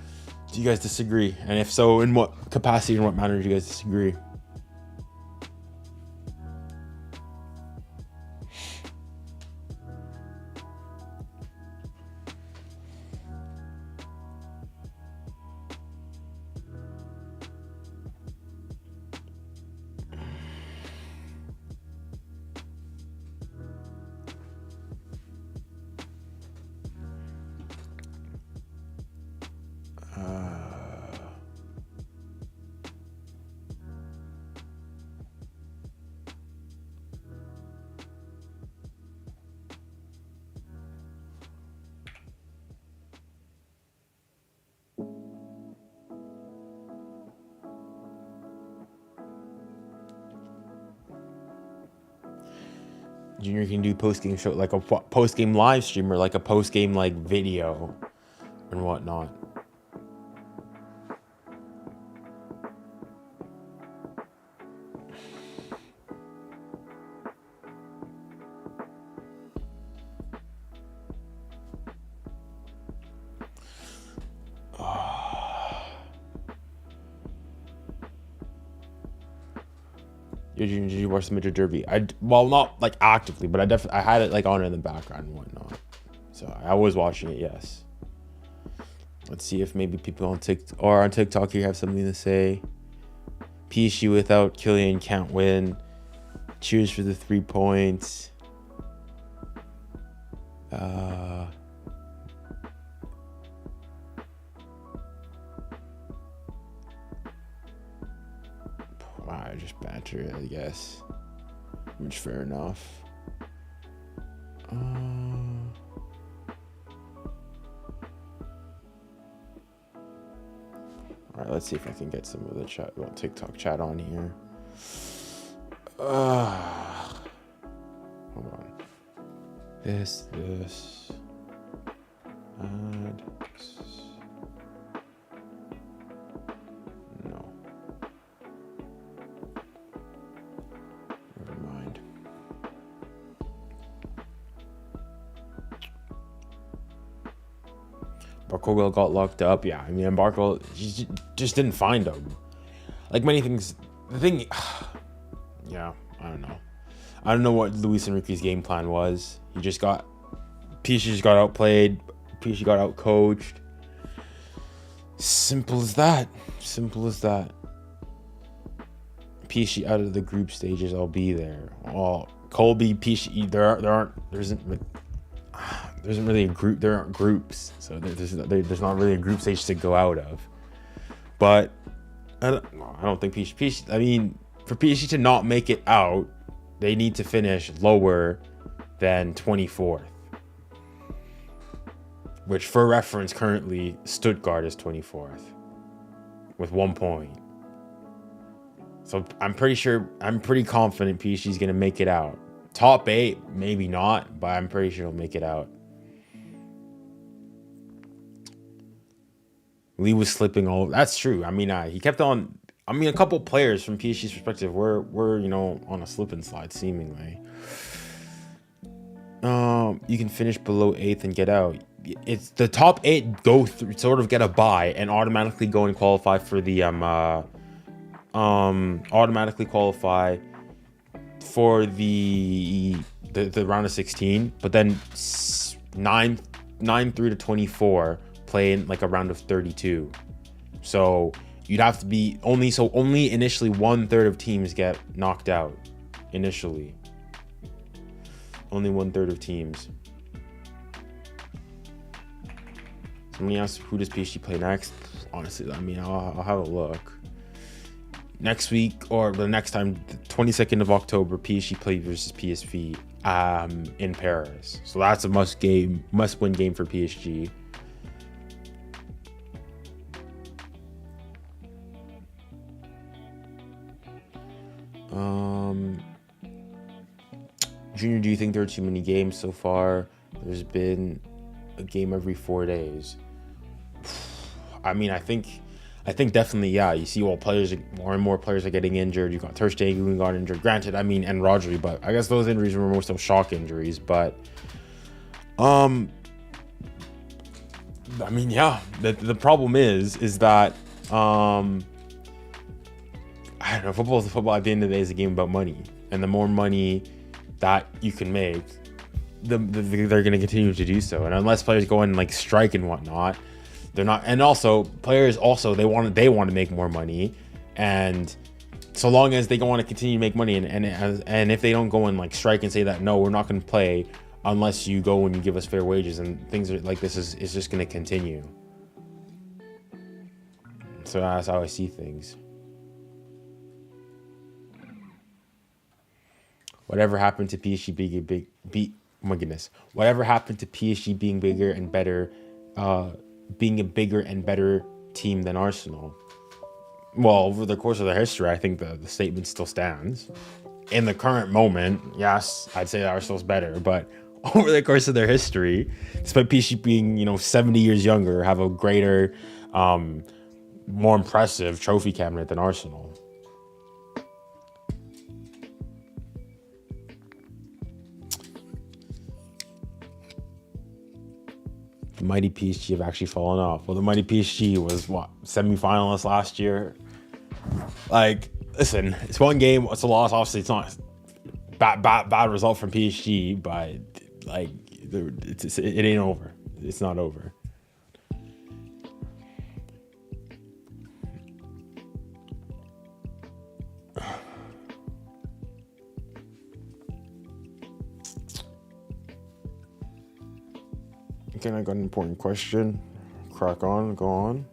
[SPEAKER 1] do you guys disagree? And if so, in what capacity and what manner do you guys disagree? Junior can do post-game show, like a post-game live stream, or like a post-game like video and whatnot. Did you watch the Madrid Derby? Well, not like actively, but I had it like on in the background and whatnot. So I was watching it, yes. Let's see if maybe people on TikTok here have something to say. PSG without Kylian can't win. Cheers for the 3 points. Wow, just banter, I guess. Which fair enough. All right, let's see if I can get some of the chat, TikTok chat on here. Hold on. This. Add. No. Never mind. Barco got locked up. Yeah, I mean, Barco just didn't find him. Like many things, the thing, yeah, I don't know. I don't know what Luis Enrique's game plan was. PSG just got outplayed. PSG got outcoached. Simple as that. PSG out of the group stages, I'll be there. Well, Colby, PSG, there isn't really a group. There aren't groups, so there's not really a group stage to go out of. But I don't think PSG. I mean, for PSG to not make it out, they need to finish lower than 24th. Which, for reference, currently Stuttgart is 24th with 1 point. So I'm pretty confident PSG is going to make it out. Top 8, maybe not, but I'm pretty sure he'll make it out. Lee was slipping all. That's true. I mean, he kept on. I mean, a couple players from PSG's perspective were on a slip and slide seemingly. You can finish below 8th and get out. It's the top 8 go through, sort of get a bye and automatically go and qualify for the automatically qualify for the round of 16, but then 9 through to 24 play in like a round of 32. So you'd have to be only initially 1/3 of teams get knocked out initially. Only 1/3 of teams. Somebody asked, who does PSG play next? Honestly, I mean, I'll have a look. Next week or the next time, the 22nd of October, PSG play versus PSV in Paris. So that's a must-win game for PSG. Junior, do you think there are too many games so far? There's been a game every 4 days. I mean, I think definitely, yeah. You see, more and more players are getting injured. You got ter Stegen who got injured. Granted, I mean, and Rodri, but I guess those injuries were more so shock injuries. But, I mean, yeah. The problem is that I don't know. Football at the end of the day is a game about money, and the more money that you can make, they're going to continue to do so. And unless players go and like strike and whatnot, they're not. And also players they want to make more money, and so long as they want to continue to make money, and if they don't go and like strike and say that no, we're not going to play unless you go and you give us fair wages, and things like this is just going to continue. So that's how I see things. Whatever happened to PSG being oh my goodness. Whatever happened to PSG being bigger and better, being a bigger and better team than Arsenal? Well, over the course of their history, I think the statement still stands. In the current moment, yes, I'd say that Arsenal's better, but over the course of their history, despite PSG being, 70 years younger, have a greater, more impressive trophy cabinet than Arsenal. The mighty PSG have actually fallen off. Well, the mighty PSG was semi-finalist last year. Like, listen, it's one game, it's a loss. Obviously, it's not bad result from PSG, but like, it ain't over. It's not over. Okay, I got an important question. Crack on, go on.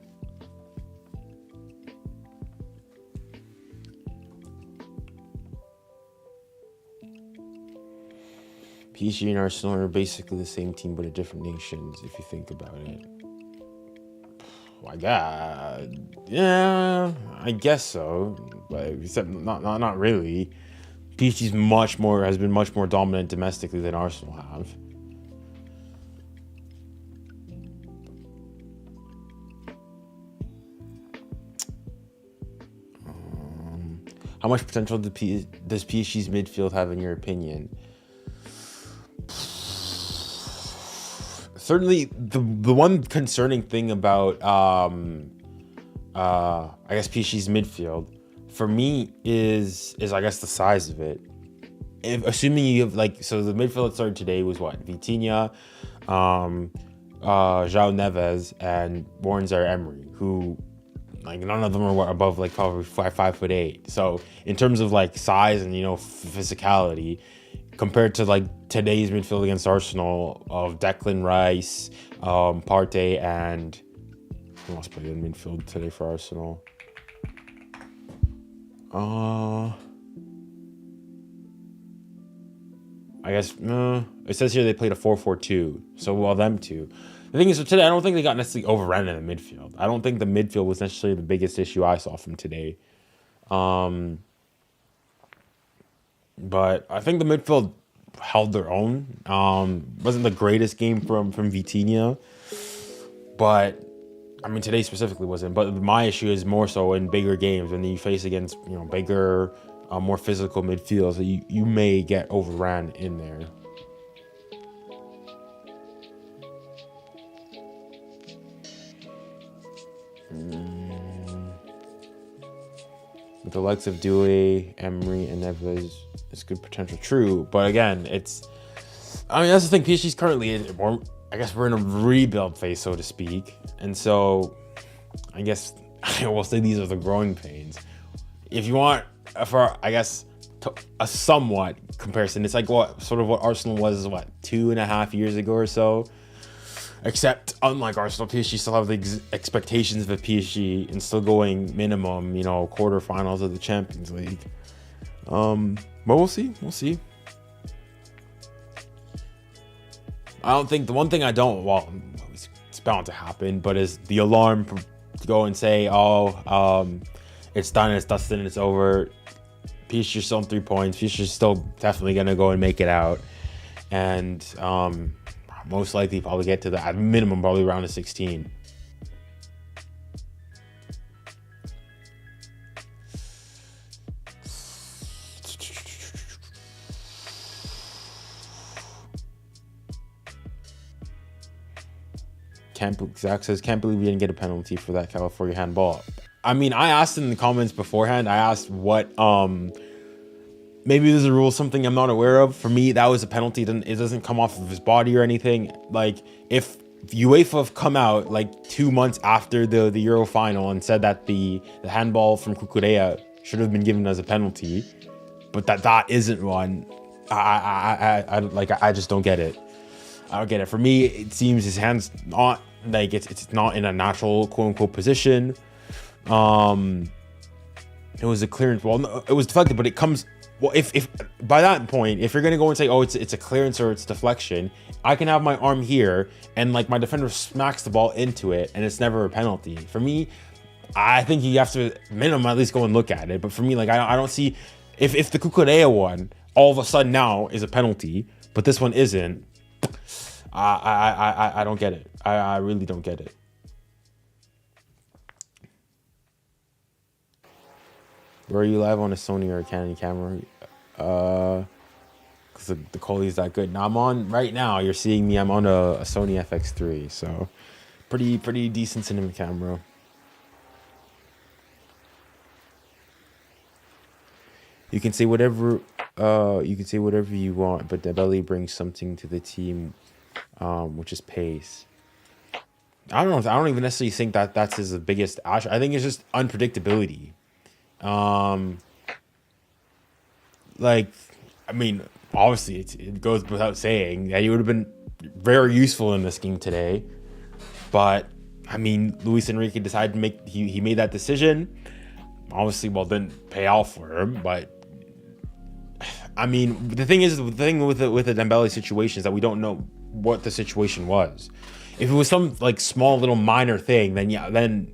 [SPEAKER 1] PSG and Arsenal are basically the same team, but at different nations, if you think about it. My God, yeah, I guess so, but except not really. PSG's has been much more dominant domestically than Arsenal have. How much potential does PSG's midfield have in your opinion? Certainly, the one concerning thing about I guess PSG's midfield for me is I guess the size of it. Assuming you have so the midfield that started today was what? Vitinha, João Neves, and 𝙀𝙊𝘿𝘾𝘼𝙎, who none of them are above probably 5'8". So in terms of size and physicality, compared to today's midfield against Arsenal of Declan Rice, Partey, and who else played in midfield today for Arsenal? I guess it says here they played a 4-4-2. So them two. The thing is, today I don't think they got necessarily overrun in the midfield. I don't think the midfield was necessarily the biggest issue I saw from today. But I think the midfield held their own. Wasn't the greatest game from Vitinha, but I mean today specifically wasn't. But my issue is more so in bigger games when you face against bigger, more physical midfields. So you may get overran in there. With the likes of 𝙀𝙖, Emery, and Neves, it's good potential. True, but again, that's the thing. PSG's currently I guess we're in a rebuild phase, so to speak, and so I guess I will say these are the growing pains. If you want, for I guess a somewhat comparison, it's what Arsenal was 2.5 years ago or so. Except, unlike Arsenal, PSG still have the expectations of a PSG and still going minimum, quarterfinals of the Champions League. But we'll see. I don't think the one thing it's bound to happen, but is the alarm to go and say, it's done, it's dusted, and it's over. PSG still on 3 points. PSG is still definitely gonna go and make it out, and most likely probably get to at minimum probably round of 16. Zach says, can't believe we didn't get a penalty for that California handball. I mean, I asked in the comments beforehand, I asked what maybe there's a rule, something I'm not aware of. For me, that was a penalty. It doesn't come off of his body or anything. If UEFA have come out 2 months after the Euro final and said that the handball from 𝙀𝙀𝘖𝘶 should have been given as a penalty, but that isn't one, I just don't get it. I don't get it. For me, it seems his hand's not it's not in a natural quote unquote position. It was a clearance. Well, no, it was deflected, but it comes. Well, if by that point, if you're gonna go and say, it's a clearance or it's deflection, I can have my arm here and my defender smacks the ball into it and it's never a penalty. For me, I think you have to minimum at least go and look at it. But for me, I don't see if the 𝙀𝙀𝘖𝘶 one all of a sudden now is a penalty, but this one isn't. I don't get it. I really don't get it. Where are you live on a Sony or a Canon camera? Because the quality is that good. Now I'm on right now. You're seeing me. I'm on a Sony FX3, so pretty decent cinema camera. You can say whatever. You can say whatever you want, but Dembele brings something to the team, which is pace. I don't know. I don't even necessarily think that's his biggest issue. I think it's just unpredictability. I mean, obviously it goes without saying that he would have been very useful in this game today, but I mean, Luis Enrique decided to he made that decision. Obviously, didn't pay off for him, but I mean, the thing with the Dembele situation is that we don't know what the situation was. If it was some like small little minor thing, then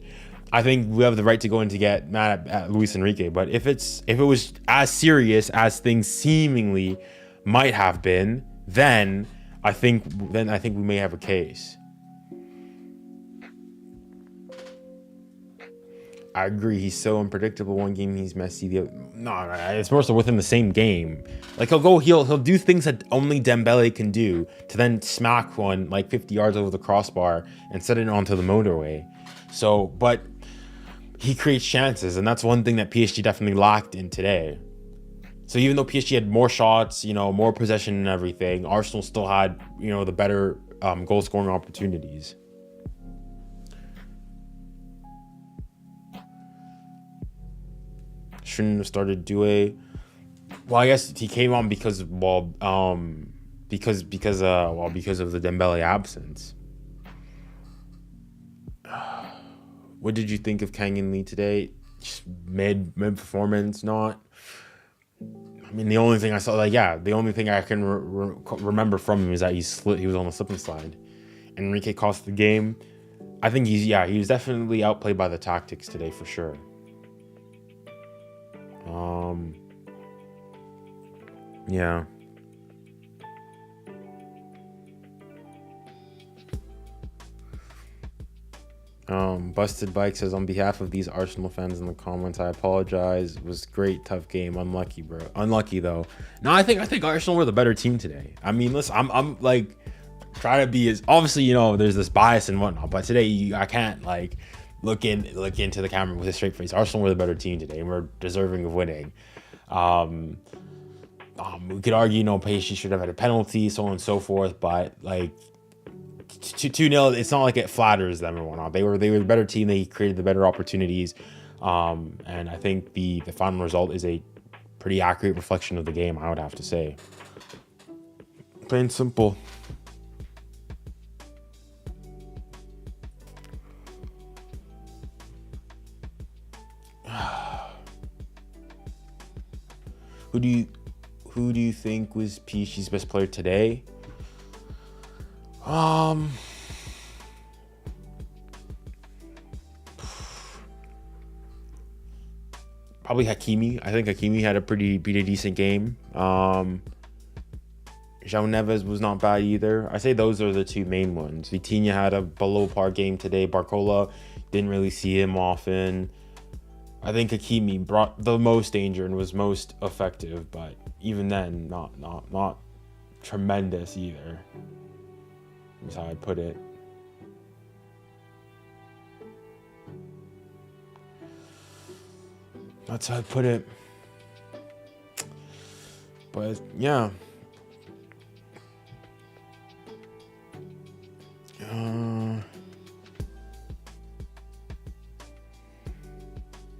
[SPEAKER 1] I think we have the right to go in to get mad at Luis Enrique. But if it was as serious as things seemingly might have been, then I think we may have a case. I agree. He's so unpredictable. One game he's messy. No, it's more so within the same game. Like he'll do things that only Dembele can do to then smack one like 50 yards over the crossbar and set it onto the motorway. So, but he creates chances, and that's one thing that PSG definitely lacked in today. So even though PSG had more shots, more possession and everything, Arsenal still had, the better goal scoring opportunities. Shouldn't have started 𝙀𝙬𝘼𝙋𝙏. Well, I guess he came on because of the Dembele absence. What did you think of Kang-in Lee today? Just mid performance, not. I mean, the only thing I saw, the only thing I can remember from him is that he was on the slip and slide. Enrique cost the game. I think he was definitely outplayed by the tactics today for sure. Yeah. Busted Bike says, on behalf of these Arsenal fans in the comments, I apologize. It was great, tough game. Unlucky, bro. Unlucky though. No, I think Arsenal were the better team today. I mean, listen, I'm like trying to be as, obviously, there's this bias and whatnot, but today I can't like look into the camera with a straight face. Arsenal were the better team today, and we're deserving of winning. We could argue, PSG should have had a penalty, so on and so forth, but like 2-0, it's not like it flatters them or whatnot. They were the better team. They created the better opportunities, and I think the final result is a pretty accurate reflection of the game, I would have to say. Plain and simple. Who do you think was PSG's best player today? Probably Hakimi. I think Hakimi had a pretty decent game. João Neves was not bad either. I say those are the two main ones. Vitinha had a below par game today. Barcola, didn't really see him often. I think Hakimi brought the most danger and was most effective, but even then, not tremendous either. That's how I'd put it. That's how I'd put it. But yeah.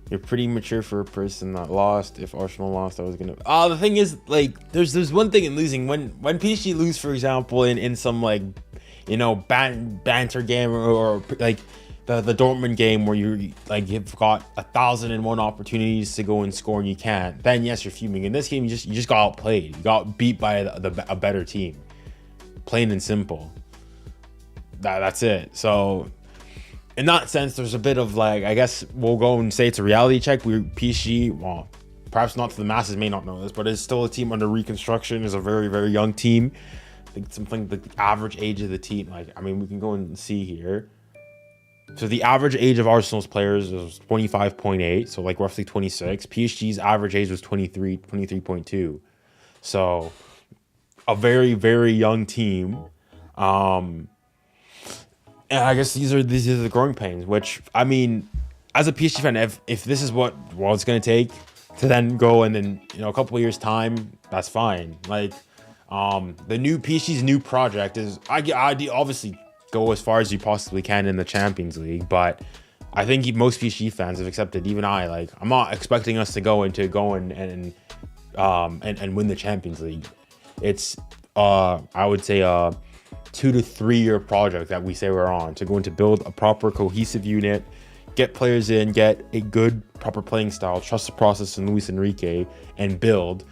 [SPEAKER 1] You're pretty mature for a person that lost. If Arsenal lost, I was gonna. The thing is, like, there's one thing in losing. When PSG lose, for example, in some like, banter game or like the Dortmund game where you've got 1,001 opportunities to go and score and you can't. Then yes, you're fuming. In this game, you just got outplayed. You got beat by a better team. Plain and simple. That's it. So, in that sense, there's a bit of like, I guess we'll go and say it's a reality check. PSG, well, perhaps not to the masses may not know this, but it's still a team under reconstruction. It's a very, very young team. I think something like the average age of the team, we can go and see here. So the average age of Arsenal's players was 25.8, so like roughly 26. PSG's average age was 23.2. So a very, very young team. And I guess these are the growing pains, which, I mean, as a PSG fan, if this is what it's going to take to then go and then, a couple of years time, that's fine. Like, the new PSG's new project is, I obviously go as far as you possibly can in the Champions League, but I think most PSG fans have accepted, even I'm not expecting us to go and win the Champions League. It's, I would say, 2 to 3 year project that we say we're on to go and to build a proper cohesive unit, get players in, get a good proper playing style, trust the process in Luis Enrique, and build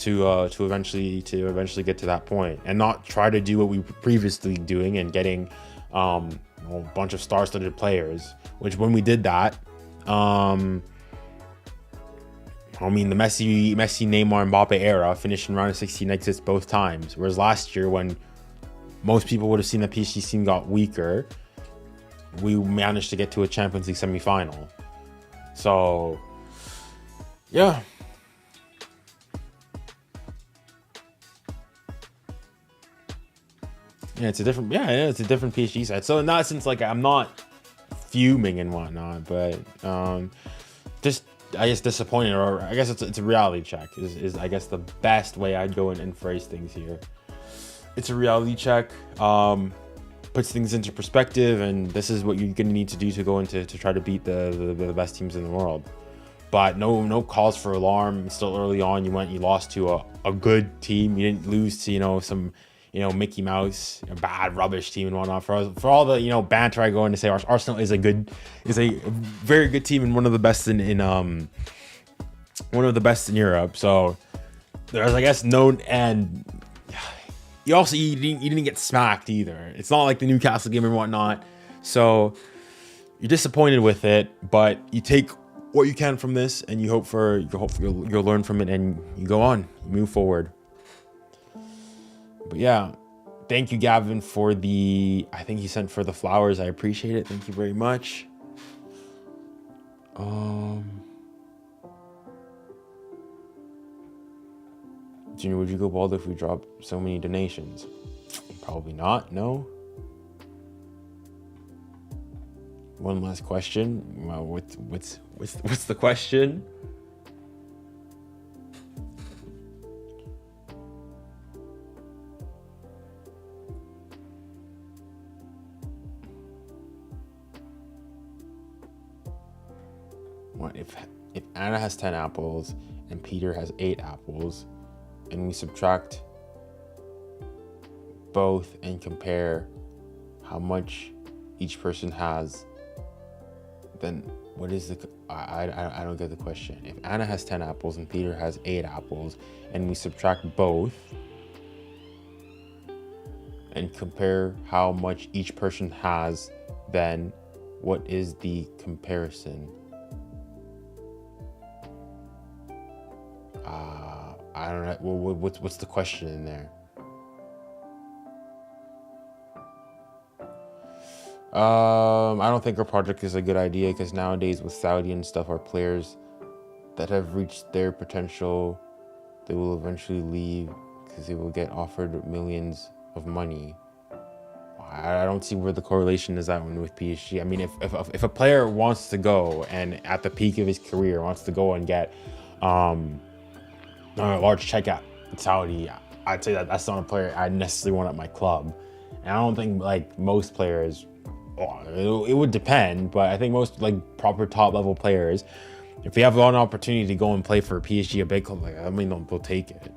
[SPEAKER 1] to eventually get to that point, and not try to do what we were previously doing and getting a bunch of star-studded players. Which when we did that, I mean, the Messi, Neymar, Mbappe era finished in round of 16 exits both times. Whereas last year, when most people would have seen the PSG team got weaker, we managed to get to a Champions League semi-final. So, yeah. Yeah, it's a different PSG side. So in that sense, like, I'm not fuming and whatnot, but just, I guess, disappointed, or I guess it's a reality check is I guess the best way I'd go and phrase things here. It's a reality check, puts things into perspective, and this is what you're gonna need to do to go into to try to beat the best teams in the world. But no cause for alarm. It's still early on. You lost to a good team. You didn't lose to some Mickey Mouse, bad rubbish team and whatnot. For all the banter I go in to say Arsenal is a very good team and one of the best in Europe. So there's, I guess, and you didn't get smacked either. It's not like the Newcastle game and whatnot. So you're disappointed with it, but you take what you can from this, and you'll learn from it, and you go on, you move forward. But yeah, thank you, Gavin, for I think he sent for the flowers. I appreciate it. Thank you very much. Junior, would you go bald if we drop so many donations? Probably not. No. One last question. Well, what's the question? What if Anna has 10 apples and Peter has 8 apples, and we subtract both and compare how much each person has? Then what is I don't get the question. If Anna has 10 apples and Peter has 8 apples, and we subtract both and compare how much each person has, then what is the comparison? I don't know. What's the question in there? I don't think our project is a good idea, because nowadays with Saudi and stuff, our players that have reached their potential, they will eventually leave because they will get offered millions of money. I don't see where the correlation is at with PSG. I mean, if a player wants to go and at the peak of his career wants to go and get a large check at Saudi, I'd say that's not a player I necessarily want at my club. And I don't think like most players, it would depend, but I think most like proper top level players, if they have an opportunity to go and play for PSG, a big club, like, I mean, they'll take it.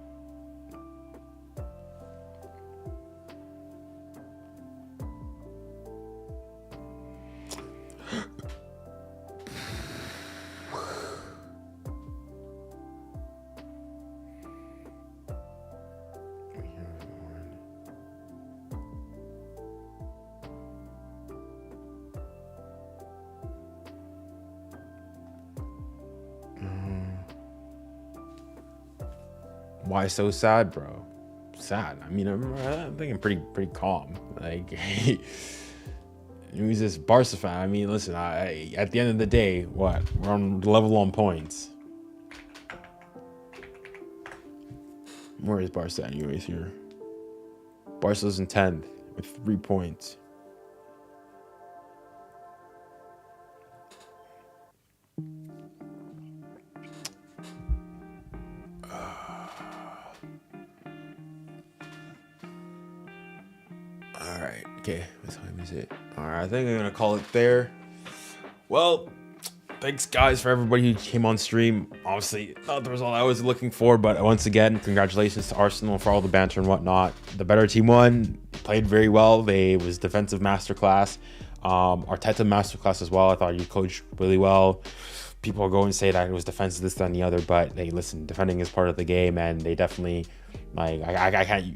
[SPEAKER 1] Why so sad, bro? Sad. I mean, I'm thinking pretty calm. Like, who's this Barca fan? I mean, listen, at the end of the day, what? We're on level on points. Where is Barca anyways here? Barca's in 10th with 3 points. Okay, what time is it? All right, I think I'm gonna call it there. Well, thanks guys for everybody who came on stream. Obviously, not the result I was looking for, but once again, congratulations to Arsenal for all the banter and whatnot. The better team won, played very well. It was defensive masterclass, Arteta masterclass as well. I thought you coached really well. people go and say that it was defense, this, that, and the other, but hey, listen, defending is part of the game, and they definitely, like, I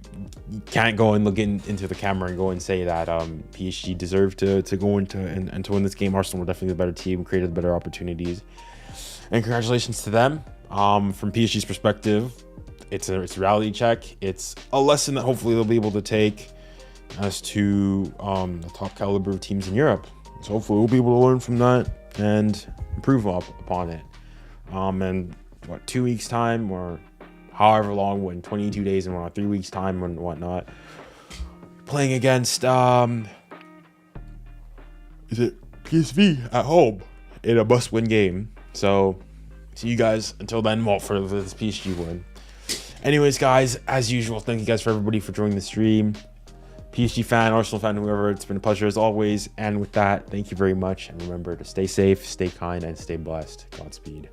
[SPEAKER 1] can't go and look into the camera and go and say that PSG deserved to go into and to win this game. Arsenal were definitely the better team, created better opportunities, and congratulations to them. From PSG's perspective, it's a reality check. It's a lesson that hopefully they'll be able to take as to the top caliber of teams in Europe. So hopefully we'll be able to learn from that and improve upon it. And what, 2 weeks time, or however long, when 22 days and 3 weeks time and whatnot, playing against is it PSV at home in a must-win game. So see you guys until then. Well, for this PSG win. Anyways, guys, as usual, thank you guys for everybody for joining the stream. PSG fan, Arsenal fan, whoever, it's been a pleasure as always. And with that, thank you very much. And remember to stay safe, stay kind, and stay blessed. Godspeed.